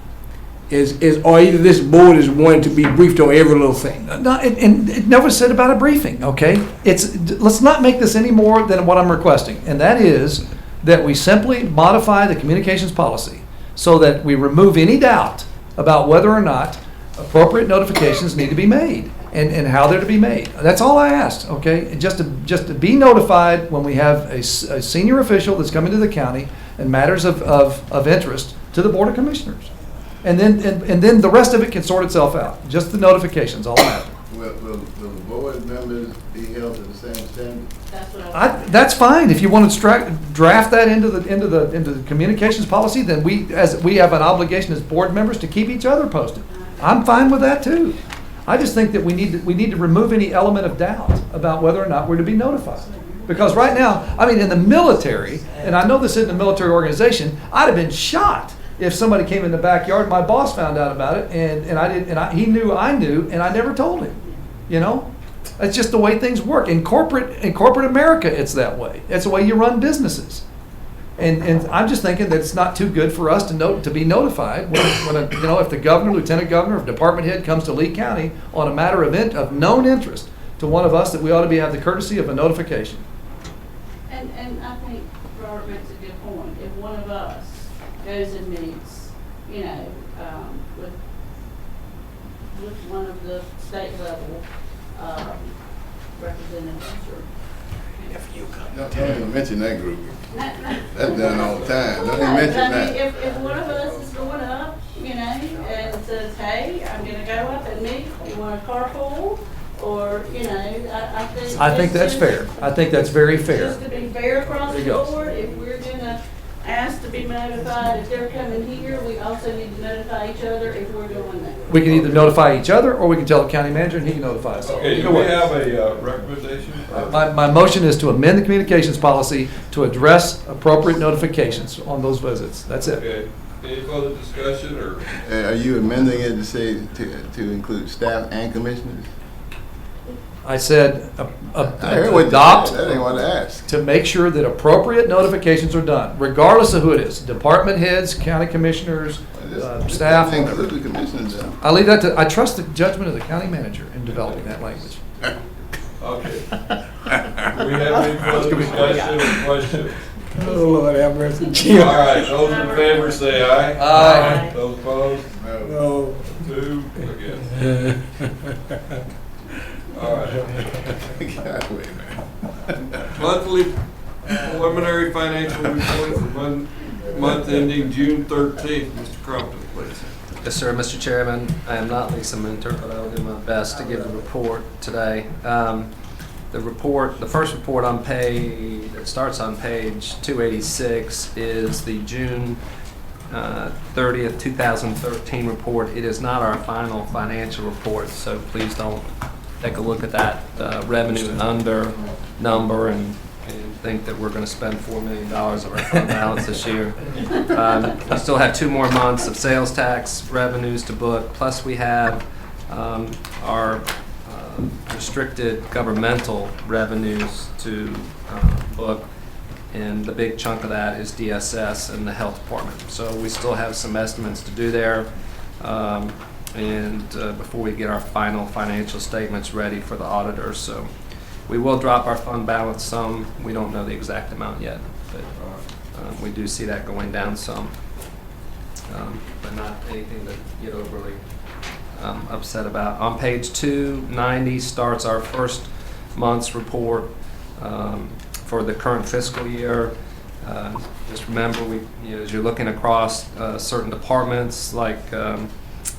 Or either this board is wanting to be briefed on every little thing. No, and it never said about a briefing, okay? Let's not make this any more than what I'm requesting, and that is that we simply modify the communications policy so that we remove any doubt about whether or not appropriate notifications need to be made and how they're to be made. That's all I asked, okay? Just to be notified when we have a senior official that's coming to the county and matters of interest to the Board of Commissioners. And then the rest of it can sort itself out. Just the notifications, all that. Will the board members be held to the same standard? That's fine. If you want to draft that into the communications policy, then we have an obligation as board members to keep each other posted. I'm fine with that too. I just think that we need to remove any element of doubt about whether or not we're to be notified. Because right now, in the military, and I know this isn't a military organization, I'd have been shot if somebody came in the backyard, my boss found out about it, and he knew I knew, and I never told him. You know, that's just the way things work. In corporate America, it's that way. It's the way you run businesses. And I'm just thinking that it's not too good for us to be notified when if the governor, lieutenant governor, or department head comes to Lee County on a matter of known interest to one of us, that we ought to have the courtesy of a notification. And I think Robert makes a good point. If one of us goes and meets, with with one of the state level, representatives or. Don't even mention that group. That's That's done all the time. Don't even mention I mean, that. if one of us is going up, you know, and says, hey, I'm gonna go up and meet, you want a carpool? Or, you know, I think that's fair. I think that's very fair. Just to be fair across There the you go. board, if we're gonna ask to be notified, if they're coming here, we also need to notify each other if we're going there. We can either notify each other, or we can tell the county manager, and he can notify us. Okay, do Either we way. have a recommendation? My motion is to amend the communications policy to address appropriate notifications on those visits. That's it. Okay, any further discussion, or? Are you amending it to say to include staff and commissioners? I said, I heard what you adopt, said. I didn't want to ask. to make sure that appropriate notifications are done, regardless of who it is, department heads, county commissioners, staff. This include the commissioners though. I leave that to, I trust the judgment of the county manager in developing that language. Okay. Do we have any further discussion or questions? Oh, Lord have mercy, All Jim. right, those in favor say aye. Aye. Those opposed? No. 2 against. All right. God, wait a minute. Monthly preliminary financial report for month ending June 13th. Mr. Crompton, please. Yes, sir, Mr. Chairman. I am not Lisa Minter, but I will do my best to give the report today. The first report on page, that starts on page 286, is the June 30th, 2013 report. It is not our final financial report, so please don't take a look at that revenue under number and think that we're going to spend $4 million of our fund balance this year. We still have 2 more months of sales tax revenues to book, plus we have our restricted governmental revenues to book, and the big chunk of that is DSS and the health department. So we still have some estimates to do there, and before we get our final financial statements ready for the auditors. So we will drop our fund balance some. We don't know the exact amount yet, but we do see that going down some, but not anything to get overly upset about. On page 290 starts our first month's report for the current fiscal year. Just remember, as you're looking across certain departments like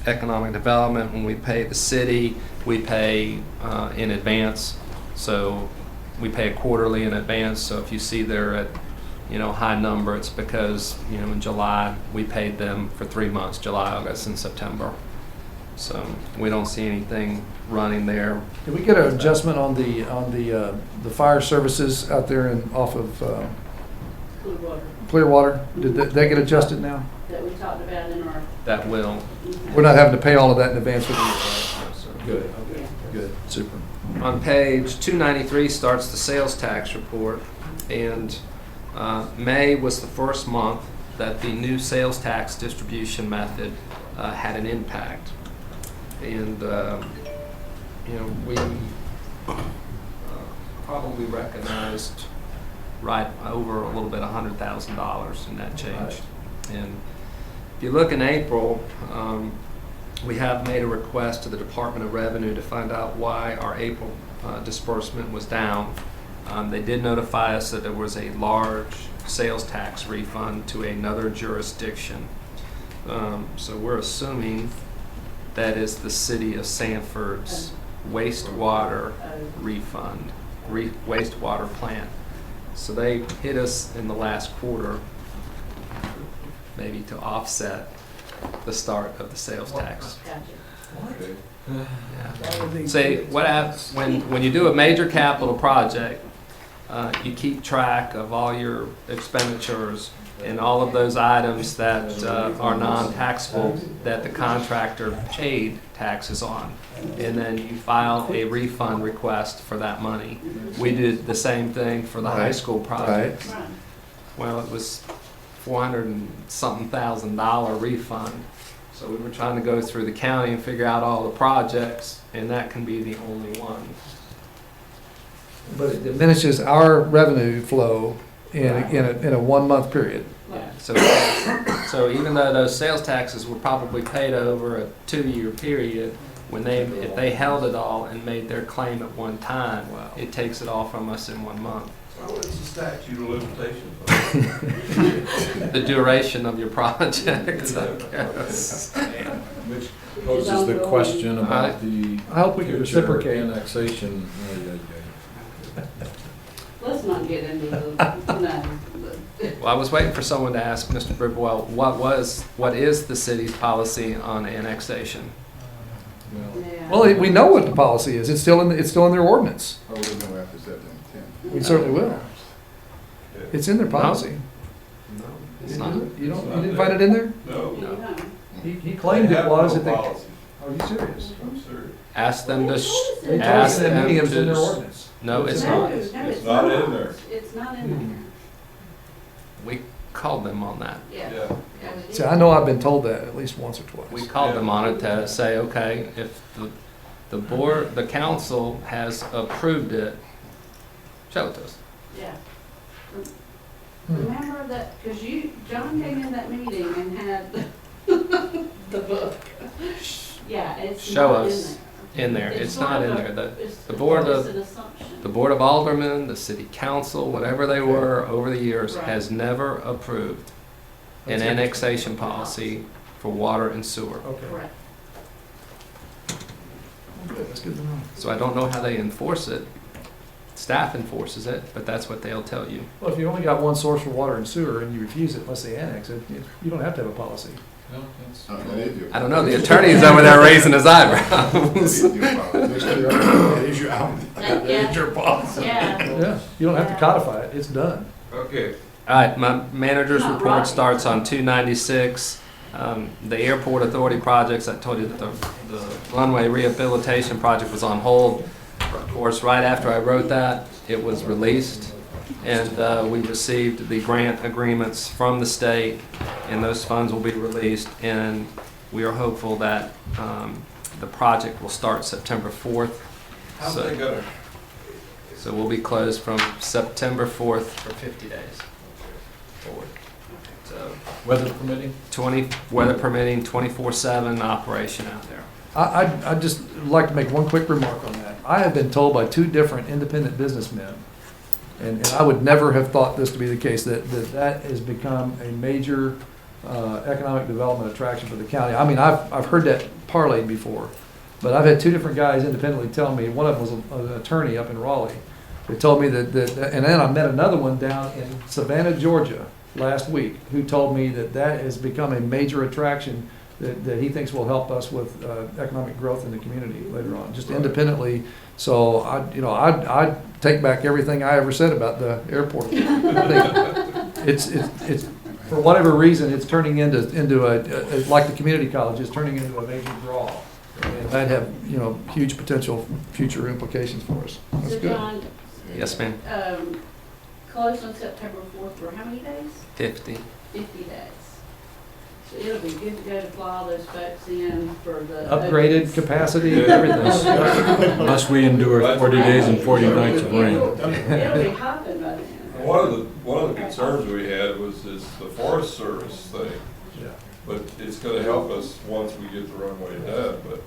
economic development, when we pay the city, we pay in advance. So we pay quarterly in advance. So if you see they're at high number, it's because in July we paid them for 3 months, July, August, and September. So we don't see anything running there. Did we get an adjustment on the fire services out there and off of Clearwater? Did they get adjusted now? That we talked about in our. That will. We're not having to pay all of that in advance for the year, right? So, good. Okay. Good. Super. On page 293 starts the sales tax report, and May was the first month that the new sales tax distribution method had an impact. And we probably recognized right over a little bit $100,000 in that change. And if you look in April, we have made a request to the Department of Revenue to find out why our April disbursement was down. They did notify us that there was a large sales tax refund to another jurisdiction. So we're assuming that is the city of Sanford's wastewater refund, wastewater plant. So they hit us in the last quarter, maybe to offset the start of the sales tax. Yeah. Say what happens when you do a major capital project, you keep track of all your expenditures and all of those items that are non-taxable that the contractor paid taxes on, and then you file a refund request for that money. We did the same thing for the high school project. Right. Well, it was $400 and something thousand refund. So we were trying to go through the county and figure out all the projects, and that can be the only one. But it diminishes our revenue flow in a 1 month period. Yeah. So even though those sales taxes were probably paid over a 2-year period, if they held it all and made their claim at one time, it takes it all from us in 1 month. So it's a statute of limitations. The duration of your project, I guess. Which poses the question about the I hope we can future reciprocate. annexation. Let's not get into the, no. Well, I was waiting for someone to ask Mr. Bridwell, what is the city's policy on annexation? Yeah. Well, we know what the policy is. It's still in their ordinance. Oh, we'll know after September 10th. We certainly will. It's in their policy. No, it's not. You didn't find it in there? No. No. He claimed it was at the. Policy. Are you serious? I'm serious. Ask them to, They told us ask in that them meeting it was in their to, ordinance. no, it's No, not. no, It's not in there. It's not in there. We called them on that. Yeah. Yeah. Yeah. See, I know I've been told that at least once or twice. We called them on it to say, okay, if the council has approved it, show it to us. Yeah. Hmm. Remember that, because John came in that meeting and had the book. Yeah, it's Show not us in there. It's sort not of in a- there. it's- The board it's of, an assumption. the Board of Aldermen, the city council, whatever they were over the years, Right. has never approved an That's annexation policy for water and sewer. Okay. Correct. Good, that's good to know. So I don't know how they enforce it. Staff enforces it, but that's what they'll tell you. Well, if you only got one source for water and sewer and you refuse it unless they annex it, you don't have to have a policy. No, that's- I don't know, the attorney's over there raising his eyebrows. That is your policy. Yeah. Yeah, you don't have to codify it, it's done. Okay. All right, my manager's Not report right. starts on 296. The airport authority projects, I told you that the runway rehabilitation project was on hold. Of course, right after I wrote that, it was released, and we received the grant agreements from the state, and those funds will be released, and we are hopeful that the project will start September 4th. How's So- they gonna? So we'll be closed from September 4th for 50 days forward. So Weather permitting? weather permitting, 24/7 operation out there. I'd just like to make one quick remark on that. I have been told by two different independent businessmen, and I would never have thought this to be the case, that has become a major economic development attraction for the county. I mean, I've heard that parlayed before, but I've had two different guys independently tell me, one of them was an attorney up in Raleigh, who told me that, and then I met another one down in Savannah, Georgia, last week, who told me that has become a major attraction that he thinks will help us with economic growth in the community later on, just independently. So I'd take back everything I ever said about the airport. I think it's for whatever reason, it's turning into a like the community college, it's turning into a major draw. And that'd have, huge potential future implications for us. That's So good. John. Yes, ma'am. Closed on September 4th for how many days? 50. 50 days. So it'll be good to go to fly all those folks in for the. Upgraded capacity, everything. Must we endure 40 days and 40 nights of rain? It'll be hopping by then. One of the concerns we had was the Forest Service thing. Yeah. But it's gonna help us once we get the runway done, but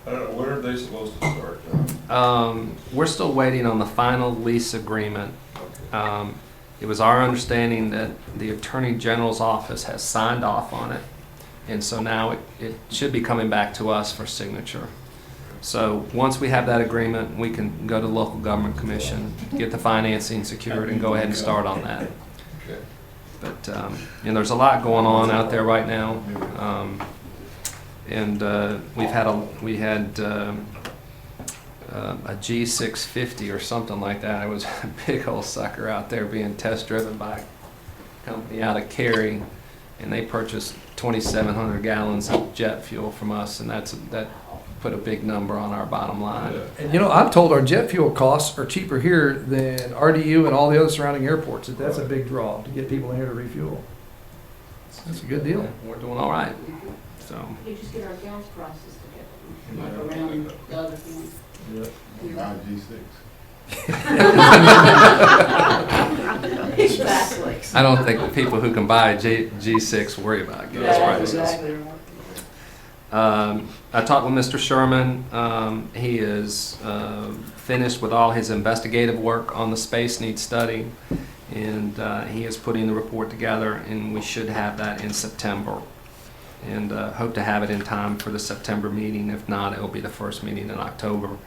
I don't know, when are they supposed to start, John? We're still waiting on the final lease agreement. It was our understanding that the Attorney General's office has signed off on it, and so now it should be coming back to us for signature. So once we have that agreement, we can go to the Local Government Commission, get the financing secured, and go ahead and start on that. Okay. But there's a lot going on out there right now, and we had a G650 or something like that. It was a big old sucker out there being test driven by a company out of Cary, and they purchased 2,700 gallons of jet fuel from us, and that put a big number on our bottom line. And I'm told our jet fuel costs are cheaper here than RDU and all the other surrounding airports. That's a big draw to get people in here to refuel. That's a good deal. We're doing all right. So You just get our gas prices together, like around the other things. Exactly. I don't think the people who can buy a G6 worry about gas That's prices. exactly I talked with Mr. Sherman. He is finished with all his investigative work on the space needs study, and he is putting the report together, and we should have that in September. And hope to have it in time for the September meeting. If not, it will be the first meeting in October.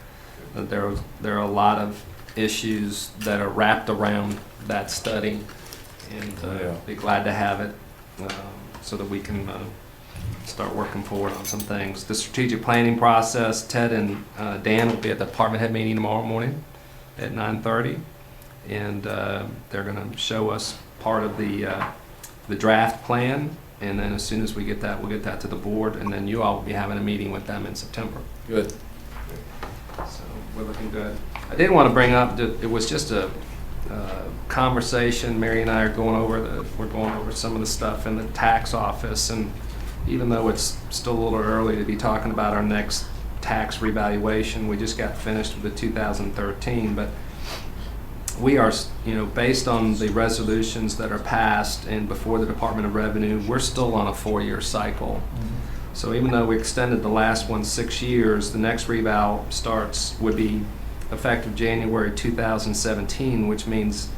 There are a lot of issues that are wrapped around that study, and be glad to have it so that we can start working forward on some things. The strategic planning process, Ted and Dan will be at the department head meeting tomorrow morning at 9:30, and they're going to show us part of the draft plan. And then as soon as we get that, we'll get that to the board, and then you all will be having a meeting with them in September. Good. So we're looking good. I did want to bring up that it was just a conversation. Mary and I are going over some of the stuff in the tax office, and even though it's still a little early to be talking about our next tax revaluation, we just got finished with the 2013, but we are, based on the resolutions that are passed and before the Department of Revenue, we're still on a 4-year cycle. So even though we extended the last one 6 years, the next reval would be effective January 2017, which means,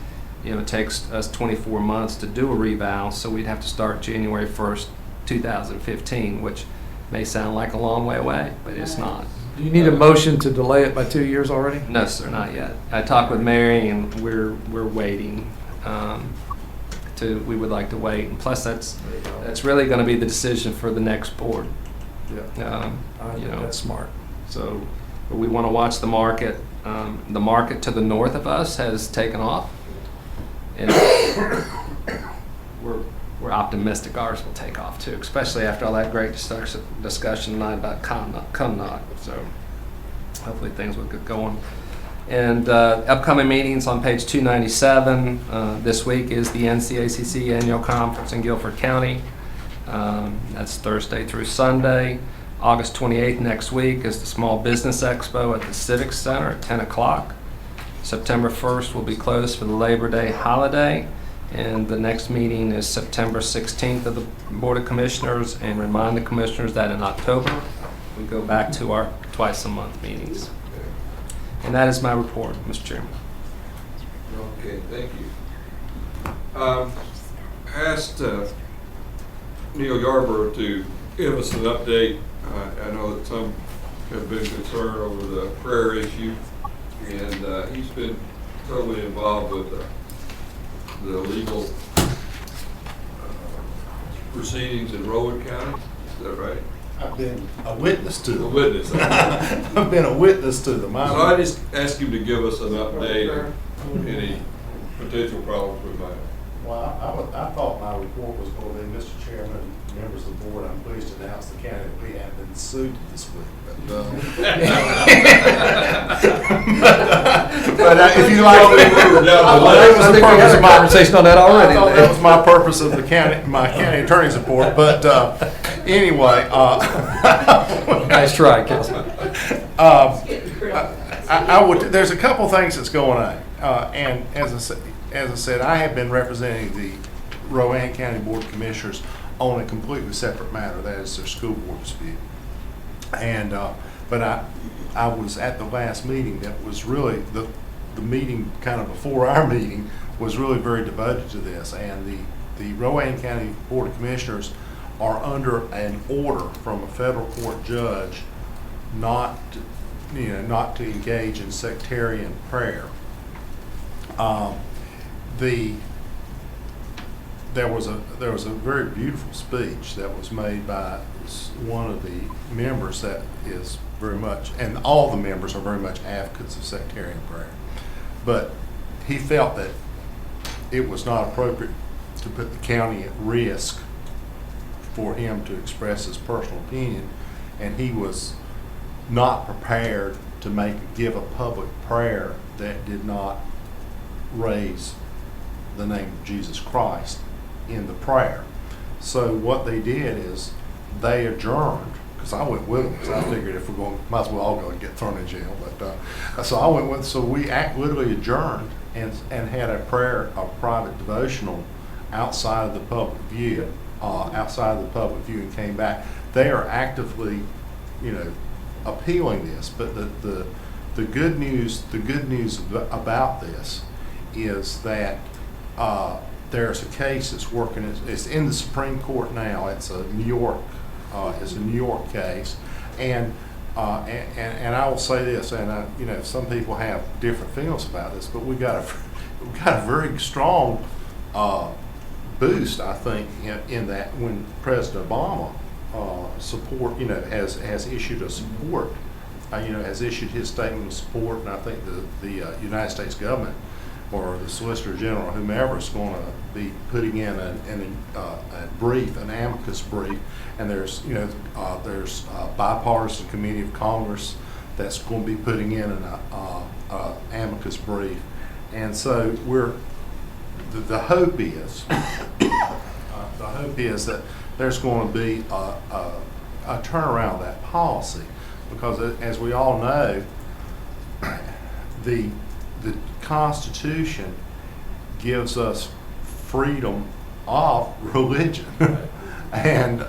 it takes us 24 months to do a reval, so we'd have to start January 1st, 2015, which may sound like a long way away, but it's not. Do you need a motion to delay it by 2 years already? No, sir, not yet. I talked with Mary, and we're waiting. We would like to wait, and plus that's really going to be the decision for the next board. Yeah. That's smart. So, but we want to watch the market. The market to the north of us has taken off, and we're optimistic ours will take off too, especially after all that great discussion tonight about Cumnock. So hopefully things will get going. And upcoming meetings on page 297 this week is the NCACC annual conference in Guilford County. That's Thursday through Sunday. August 28th next week is the Small Business Expo at the Civic Center at 10 o'clock. September 1st will be closed for the Labor Day holiday. And the next meeting is September 16th of the Board of Commissioners, and remind the commissioners that in October we go back to our twice-a-month meetings. And that is my report, Mr. Chairman. Okay, thank you. Asked Neil Yarborough to give us an update. I know that some have been concerned over the prayer issue, and he's been totally involved with the legal proceedings in Rowan County. Is that right? I've been a witness to them. A witness. I've been a witness to them. So I just asked him to give us an update on any potential problems we might have. Well, I thought my report was going to be, Mr. Chairman, members of the board, I'm pleased to announce the county that we have been sued this week. But if you like, I think we had a conversation on that already. I thought that was my purpose of my county attorney's report. But anyway, nice try, Councilman. There's a couple things that's going on, and as I said, I have been representing the Rowan County Board of Commissioners on a completely separate matter, that is their school board dispute. And but I was at the last meeting that was really the meeting kind of before our meeting was really very devoted to this, and the Rowan County Board of Commissioners are under an order from a federal court judge not to engage in sectarian prayer. There was a very beautiful speech that was made by one of the members that is very much, and all the members are very much advocates of sectarian prayer, but he felt that it was not appropriate to put the county at risk for him to express his personal opinion, and he was not prepared to give a public prayer that did not raise the name of Jesus Christ in the prayer. So what they did is they adjourned, because I went with them, because I figured if we're going, might as well all go and get thrown in jail. But so I went with, so we literally adjourned and had a prayer, a private devotional outside of the public view outside of the public view and came back. They are actively, appealing this. But the good news about this is that there's a case that's working. It's in the Supreme Court now. It's a New York case, and I will say this, and some people have different feelings about this, but we got a very strong boost, I think, in that when President Obama has issued a support, has issued his statement of support, and I think the United States government or the Solicitor General, whomever, is going to be putting in a brief, an amicus brief, and there's a bipartisan committee of Congress that's going to be putting in an amicus brief, and so the hope is that there's going to be a turnaround of that policy, because as we all know, the Constitution gives us freedom of religion, and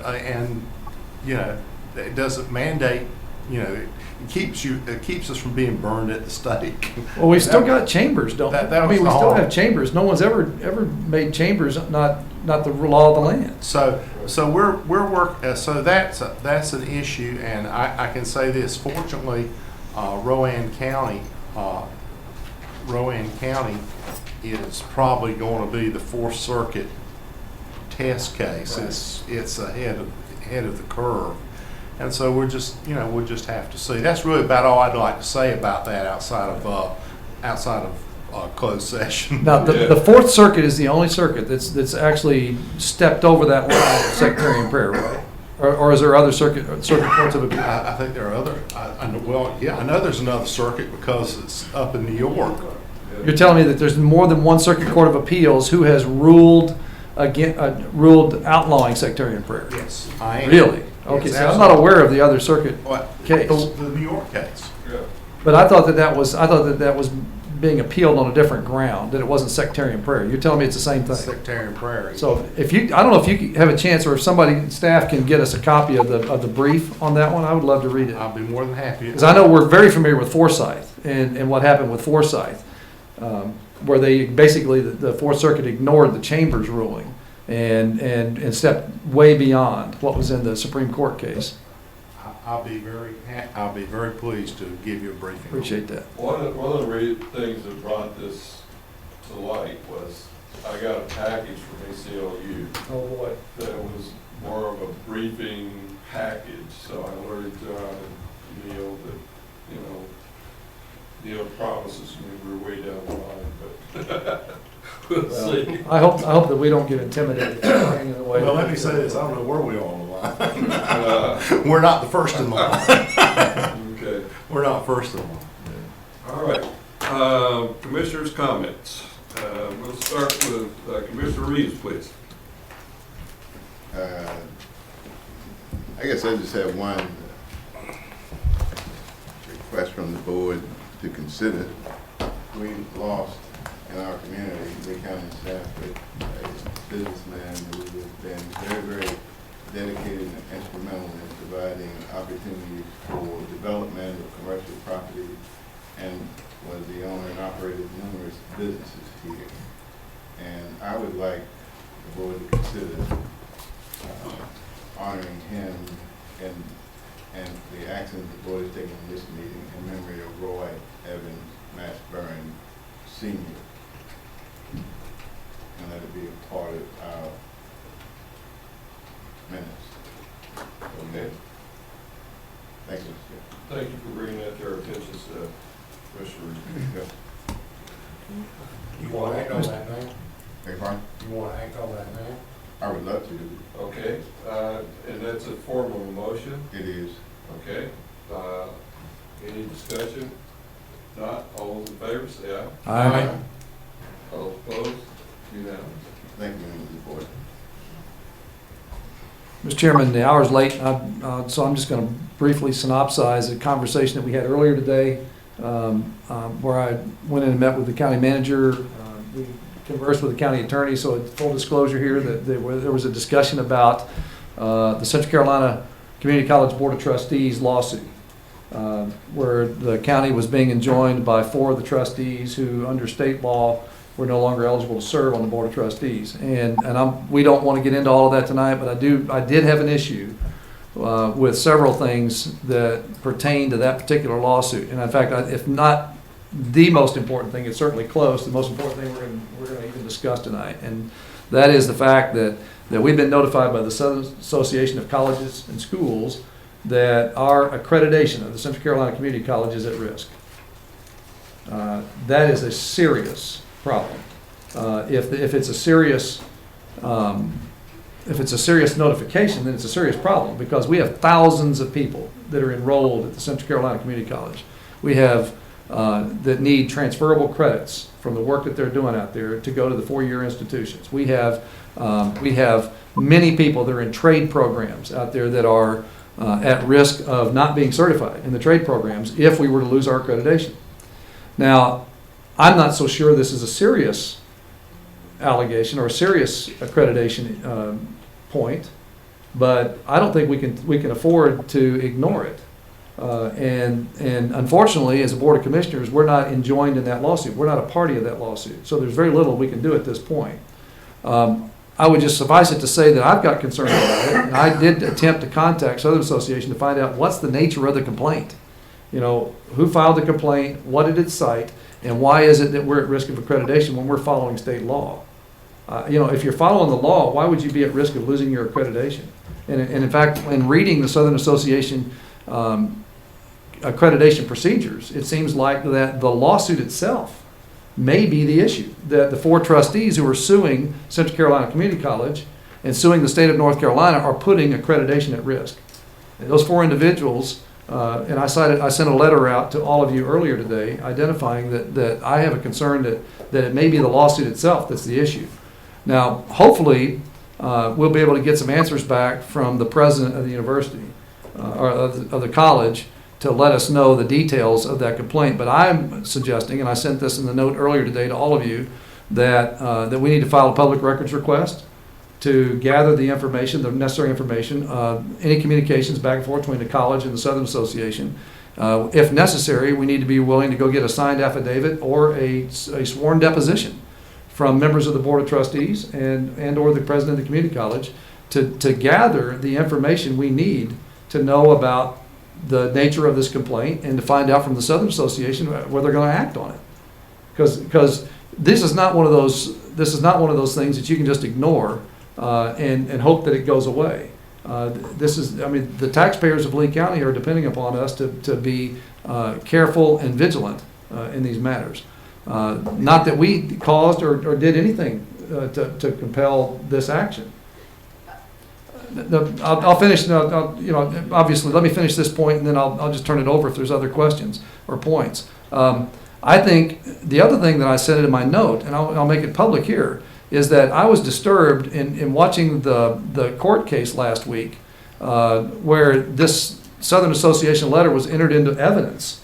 it doesn't mandate. It keeps us from being burned at the stake. Well, we've still got chambers, don't we? We still have chambers. No one's ever made chambers not the law of the land. So we're work. So that's an issue, and I can say this. Fortunately, Rowan County is probably going to be the Fourth Circuit test case. Right. It's ahead of the curve, and so we'll just have to see. That's really about all I'd like to say about that outside of closed session. Now, the Fourth Circuit is the only circuit that's actually stepped over that line of sectarian prayer, right? Or is there other circuit courts of appeal? I think there are other. I know there's another circuit because it's up in New York. You're telling me that there's more than one circuit court of appeals who has ruled outlawing sectarian prayer? Yes, I am. Really? Okay, yes, so I'm not aware of the other circuit case. The New York case. Yeah. But I thought that was being appealed on a different ground, that it wasn't sectarian prayer. You're telling me it's the same thing? Sectarian prayer. So I don't know if you have a chance, or if somebody, staff, can get us a copy of the brief on that one. I would love to read it. I'll be more than happy. Because I know we're very familiar with Forsyth and what happened with Forsyth, where they basically, the Fourth Circuit ignored the Chambers ruling and stepped way beyond what was in the Supreme Court case. I'll be very pleased to give you a briefing. Appreciate that. One of the things that brought this to light was I got a package from ACLU. Oh boy. That was more of a briefing package. So I alerted John and Neil that, Neil promises me we're way down the line, but we'll see. I hope that we don't get intimidated. Well, let me say this. I don't know where we are on the line. We're not the first in the line. Okay. We're not first in the line. All right. Commissioners' comments. We'll start with Commissioner Reeves, please. I guess I just have one request from the board to consider. We lost in our community, Lee County staff, a businessman who has been very, very dedicated and instrumental in providing opportunities for development of commercial property, and was the owner and operator of numerous businesses here. And I would like the board to consider honoring him and the actions the board is taking in this meeting in memory of Roy Evans Mashburn Sr. And let it be a part of our minutes. Okay. Thank you, Mr. Chair. Thank you for bringing that to our attention, Commissioner Reeves. You want to act on that now? Hey, Brian? You want to act on that now? I would love to. Okay, and that's a form of a motion? It is. Okay. Any discussion? Not, all those in favor, say aye. Aye. All opposed? Unanimous. Thank you, Mr. Board. Mr. Chairman, the hour's late, so I'm just going to briefly synopsize a conversation that we had earlier today, where I went in and met with the county manager. We conversed with the county attorney, so full disclosure here, that there was a discussion about the Central Carolina Community College Board of Trustees lawsuit, where the county was being enjoined by 4 of the trustees who, under state law, were no longer eligible to serve on the Board of Trustees. And we don't want to get into all of that tonight, but I did have an issue with several things that pertain to that particular lawsuit. And in fact, if not the most important thing, it's certainly close. The most important thing we're going to even discuss tonight, and that is the fact that we've been notified by the Southern Association of Colleges and Schools that our accreditation of the Central Carolina Community College is at risk. That is a serious problem. If it's a serious notification, then it's a serious problem, because we have thousands of people that are enrolled at the Central Carolina Community College. We have that need transferable credits from the work that they're doing out there to go to the 4-year institutions. We have many people that are in trade programs out there that are at risk of not being certified in the trade programs if we were to lose our accreditation. Now, I'm not so sure this is a serious allegation or a serious accreditation point, but I don't think we can afford to ignore it. And unfortunately, as a Board of Commissioners, we're not enjoined in that lawsuit. We're not a party of that lawsuit. So there's very little we can do at this point. I would just suffice it to say that I've got concerns about it, and I did attempt to contact Southern Association to find out what's the nature of the complaint. You know, who filed the complaint, what did it cite, and why is it that we're at risk of accreditation when we're following state law? You know, if you're following the law, why would you be at risk of losing your accreditation? And in fact, in reading the Southern Association accreditation procedures, it seems like that the lawsuit itself may be the issue. That the 4 trustees who are suing Central Carolina Community College and suing the state of North Carolina are putting accreditation at risk. And those 4 individuals, and I sent a letter out to all of you earlier today identifying that I have a concern that it may be the lawsuit itself that's the issue. Now, hopefully, we'll be able to get some answers back from the president of the university, or of the college, to let us know the details of that complaint. But I'm suggesting, and I sent this in the note earlier today to all of you, that we need to file a public records request to gather the information, the necessary information, any communications back and forth between the college and the Southern Association. If necessary, we need to be willing to go get a signed affidavit or a sworn deposition from members of the Board of Trustees and or the president of the community college to gather the information we need to know about the nature of this complaint and to find out from the Southern Association whether they're going to act on it. Because this is not one of those things that you can just ignore and hope that it goes away. The taxpayers of Lee County are depending upon us to be careful and vigilant in these matters. Not that we caused or did anything to compel this action. I'll finish. Obviously, let me finish this point, and then I'll just turn it over if there's other questions or points. I think the other thing that I said in my note, and I'll make it public here, is that I was disturbed in watching the court case last week, where this Southern Association letter was entered into evidence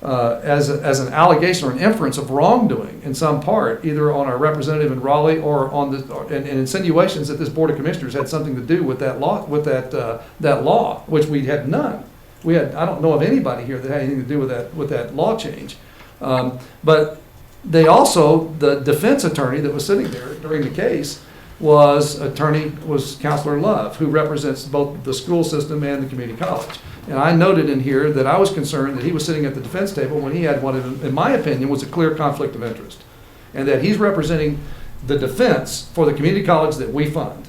as an allegation or an inference of wrongdoing in some part, either on our representative in Raleigh or on and insinuations that this Board of Commissioners had something to do with that law, which we had none. I don't know of anybody here that had anything to do with that law change. But they also, the defense attorney that was sitting there during the case was Counselor Love, who represents both the school system and the community college. And I noted in here that I was concerned that he was sitting at the defense table when he had what, in my opinion, was a clear conflict of interest. And that he's representing the defense for the community college that we fund.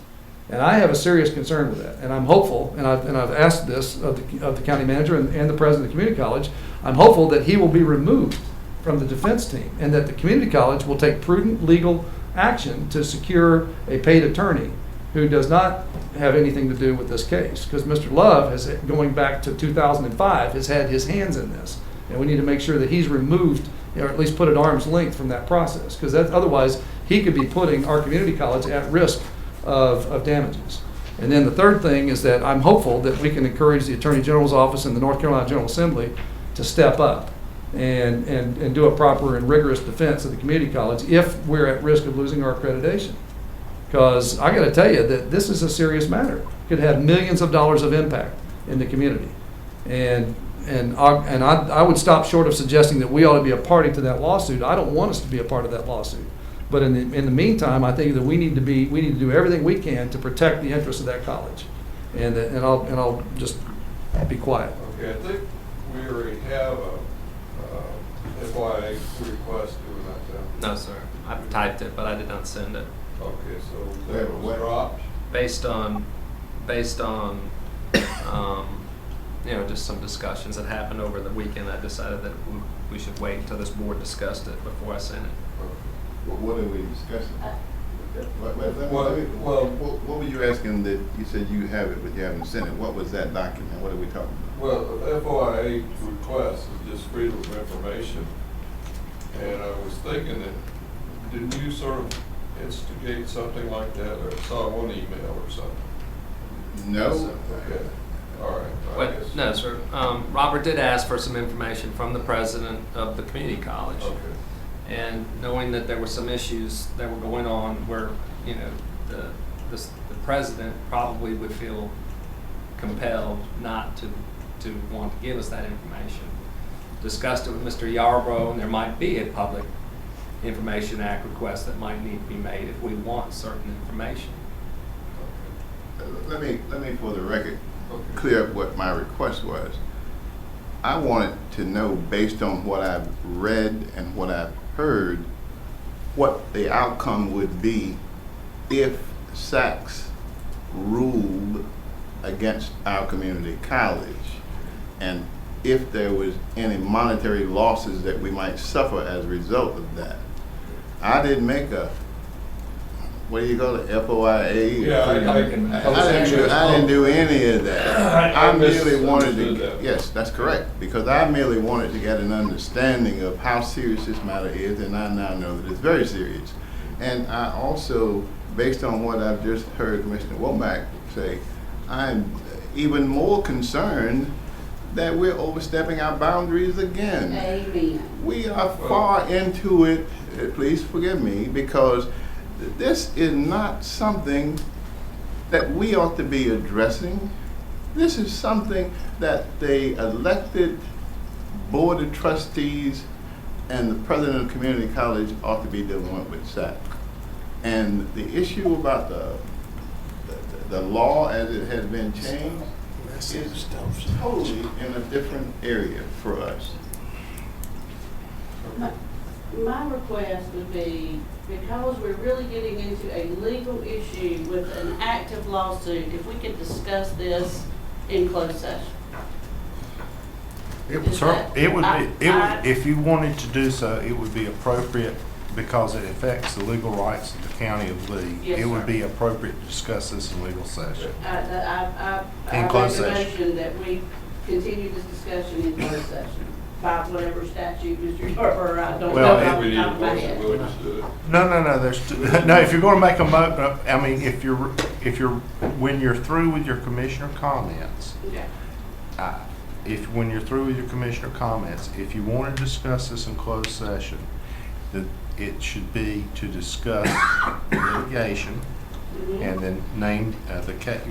And I have a serious concern with that. And I'm hopeful, and I've asked this of the county manager and the president of the community college, I'm hopeful that he will be removed from the defense team and that the community college will take prudent legal action to secure a paid attorney who does not have anything to do with this case. Because Mr. Love, going back to 2005, has had his hands in this. And we need to make sure that he's removed, or at least put at arm's length from that process. Because otherwise, he could be putting our community college at risk of damages. And then the third thing is that I'm hopeful that we can encourage the Attorney General's office and the North Carolina General Assembly to step up. And that the community college will take prudent legal action to secure a paid attorney who does not have anything to do with this case. Because otherwise, he could be putting our community college at risk of damages. And then the third thing is that I'm hopeful that we can encourage the Attorney General's office and the North Carolina General Assembly to step up and do a proper and rigorous defense of the community college if we're at risk of losing our accreditation. Because I got to tell you that this is a serious matter. It could have millions of dollars of impact in the community. And I would stop short of suggesting that we ought to be a party to that lawsuit. I don't want us to be a part of that lawsuit. But in the meantime, I think that we need to do everything we can to protect the interests of that college. And I'll just be quiet. Okay, I think we already have a FYI request, do we not, Tim? No, sir. I've typed it, but I did not send it. Okay, so that was dropped? Based on, just some discussions that happened over the weekend, I decided that we should wait until this board discussed it before I sent it. Well, what are we discussing? Well, what were you asking that you said you have it, but you haven't sent it? What was that document? What are we talking about? well, the FOIA request is just freedom of information. And I was thinking that, didn't you sort of instigate something like that, or saw one email or something? No. Okay, all right. I guess- No, sir. Robert did ask for some information from the president of the community college. Okay. And knowing that there were some issues that were going on where, the president probably would feel compelled not to want to give us that information. Discussed it with Mr. Yarbrough, and there might be a Public Information Act request that might need to be made if we want certain information. Let me, for the record, clear up what my request was. I wanted to know, based on what I've read and what I've heard, what the outcome would be if Sachs ruled against our community college, and if there was any monetary losses that we might suffer as a result of that. I didn't make a, what do you call it, FOIA? Yeah, I didn't do any of that. I merely wanted misunderstood to, that. yes, that's correct, because I merely wanted to get an understanding of how serious this matter is, and I now know that it's very serious. And I also, based on what I've just heard Commissioner Womack say, I'm even more concerned that we're overstepping our boundaries again. Amen. We are far into it, please forgive me, because this is not something that we ought to be addressing. This is something that the elected board of trustees and the president of community college ought to be dealing with SAC. And the issue about the law as it has been changed is totally in a different area for us. My request would be, because we're really getting into a legal issue with an active lawsuit, if we could discuss this in closed session. It would if you wanted to do so, it would be appropriate because it affects the legal rights of the county of Lee. Yes, It would sir. be appropriate to discuss this in legal session. I In closed make a session. motion that we continue this discussion in closed session by whatever statute, Mr. Yarborough, I don't Well, know if off We the need top a of my motion, head. we'll just do it. No, no, if you're gonna make when you're through with your commissioner comments, Okay. when you're through with your commissioner comments, if you want to discuss this in closed session, it should be to discuss litigation and then name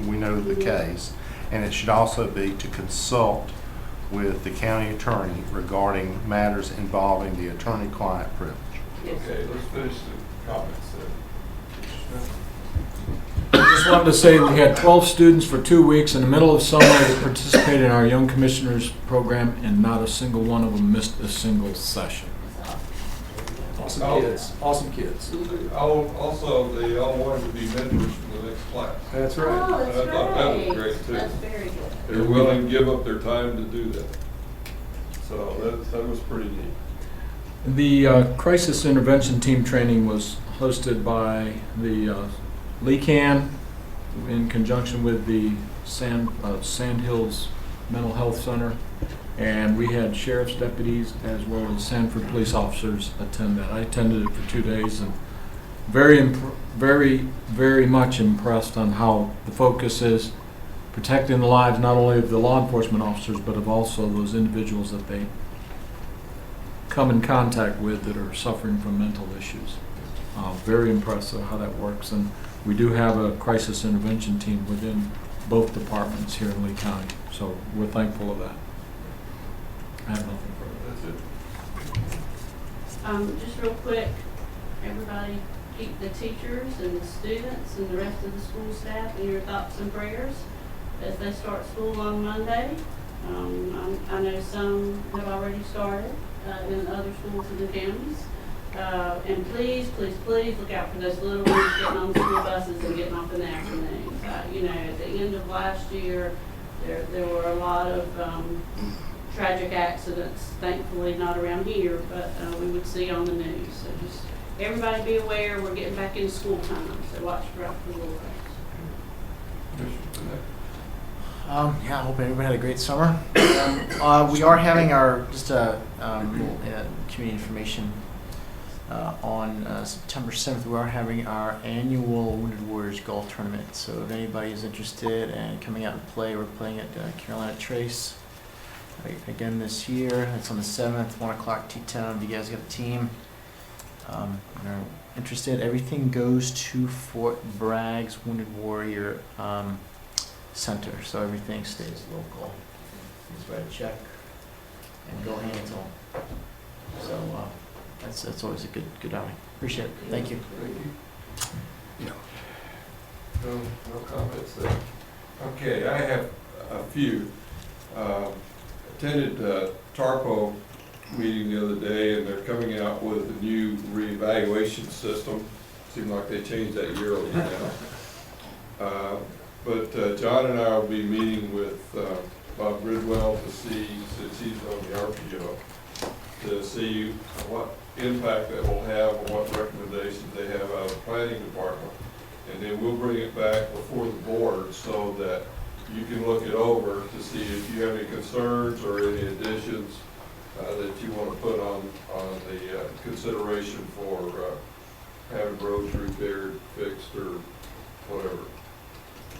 we know the case, and it should also be to consult with the county attorney regarding matters involving the attorney-client privilege. Okay, let's finish the comments then. Just wanted to say we had 12 students for 2 weeks in the middle of summer that participated in our Young Commissioners program, and not a single one of them missed a single session. Awesome kids. Awesome kids. Also, they all wanted to be mentors for the next class. That's right. Oh, that's And I thought that was right. great too. That's very good. They're willing to give up their time to do that. So that was pretty neat. The crisis intervention team training was hosted by the LECAN in conjunction with the Sand Hills Mental Health Center, and we had sheriff's deputies as well as Sanford police officers attend that. I attended it for 2 days and very much impressed on how the focus is protecting the lives not only of the law enforcement officers but of also those individuals that they come in contact with that are suffering from mental issues. Very impressed with how that works, and we do have a crisis intervention team within both departments here in Lee County, so we're thankful of that. I have nothing further. That's it. Just real quick, everybody keep the teachers and the students and the rest of the school staff in your thoughts and prayers as they start school on Monday. I know some have already started in other schools in the counties. And please, please, please look out for those little ones getting on the school buses and getting off in the afternoons. You know, at the end of last year, there were a lot of tragic accidents, thankfully not around here, but we would see on the news. So just everybody be aware we're getting back into school time, so watch out for the little ones. Yeah, I hope everybody had a great summer. We are having our, just a community information, on September 7th, we are having our annual Wounded Warriors Golf Tournament. So if anybody is interested in coming out and play, we're playing at Carolina Trace again this year. It's on the 7th, 1 o'clock tee time. If you guys got a team, are interested, everything goes to Fort Bragg's Wounded Warrior Center, so everything stays local. Just write a check and go hands on. So that's always a good outing. Appreciate it. Thank you. Yeah. No comments there. Okay, I have a few. Attended TARPO meeting the other day, and they're coming out with a new reevaluation system. Seems like they change that yearly now. But John and I will be meeting with Bob Bridwell to see, since he's on the RPO, to see what impact that will have and what recommendations they have out of the planning department. And then we'll bring it back before the board so that you can look it over to see if you have any concerns or any additions that you want to put on the consideration for having roads repaired, fixed, or whatever.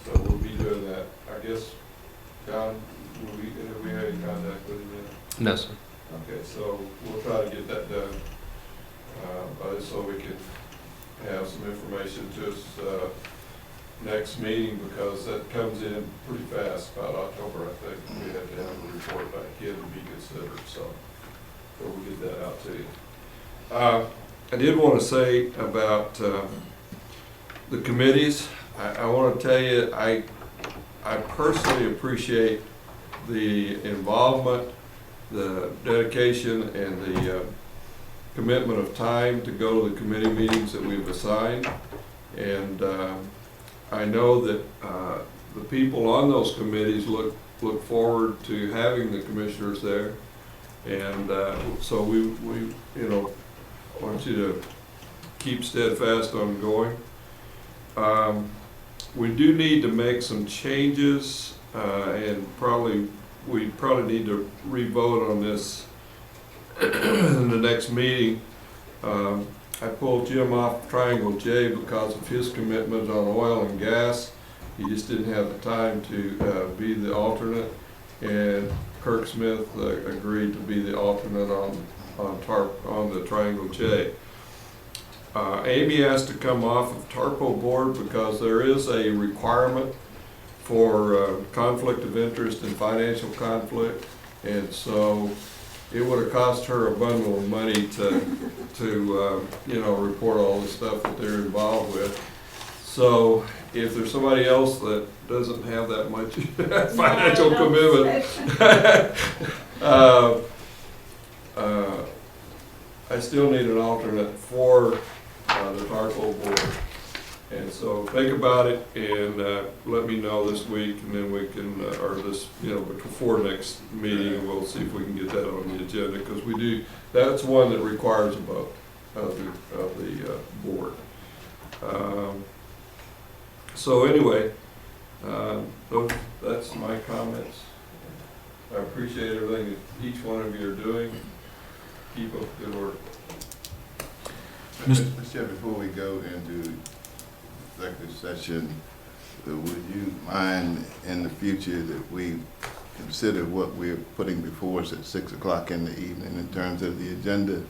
So we'll be doing that. I guess, John, have we had any contact with him yet? No, sir. Okay, so we'll try to get that done, so we can have some information to us next meeting, because that comes in pretty fast, about October, I think. We have to have a report back in to be considered, so we'll get that out to you. I did want to say about the committees. I want to tell you, I personally appreciate the involvement, the dedication, and the commitment of time to go to the committee meetings that we've assigned. And I know that the people on those committees look forward to having the commissioners there. And so we want you to keep steadfast on going. We do need to make some changes, and we probably need to re-vote on this in the next meeting. I pulled Jim off Triangle J because of his commitment on oil and gas. He just didn't have the time to be the alternate, and Kirk Smith agreed to be the alternate on the Triangle J. Amy has to come off of TARPO board because there is a requirement for conflict of interest and financial conflict, and so it would have cost her a bundle of money to report all the stuff that they're involved with. So if there's somebody else that doesn't have that much financial commitment, I still need an alternate for the TARPO board. And so think about it and let me know this week, and then we can, or this, before next meeting, and we'll see if we can get that on the agenda, because we do, that's one that requires a vote of the board. So anyway, that's my comments. I appreciate everything that each one of you are doing. Keep up the good work. Mr. Chair, before we go into executive session, would you mind in the future that we consider what we're putting before us at 6 o'clock in the evening in terms of the agenda.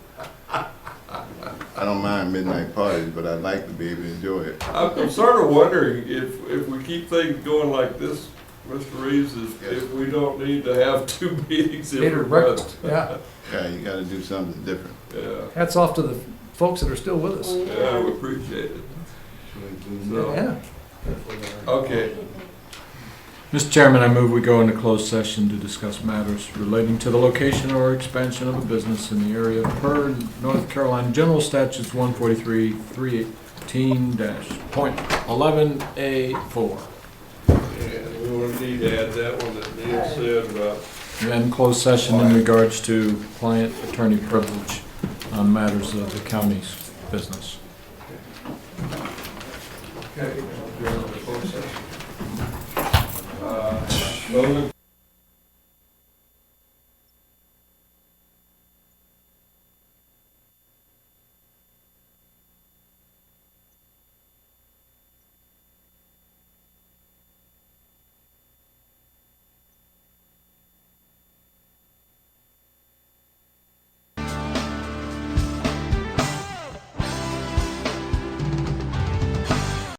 I don't mind midnight parties, but I'd like to be able to enjoy it. I'm sort of wondering if we keep things going like this, Mr. Reeves, if we don't need to have 2 meetings in Catered a breakfast, month. yeah. Yeah, you gotta do something different. Yeah. Hats off to the folks that are still with us. Yeah, we appreciate it. So, Yeah. okay. Mr. Chairman, I move we go into closed session to discuss matters relating to the location or expansion of a business in the area per North Carolina General Statutes 143-318-.11A4. And we will need to add that one that Neil said about. And closed session in regards to client attorney privilege on matters of the county's business. Okay.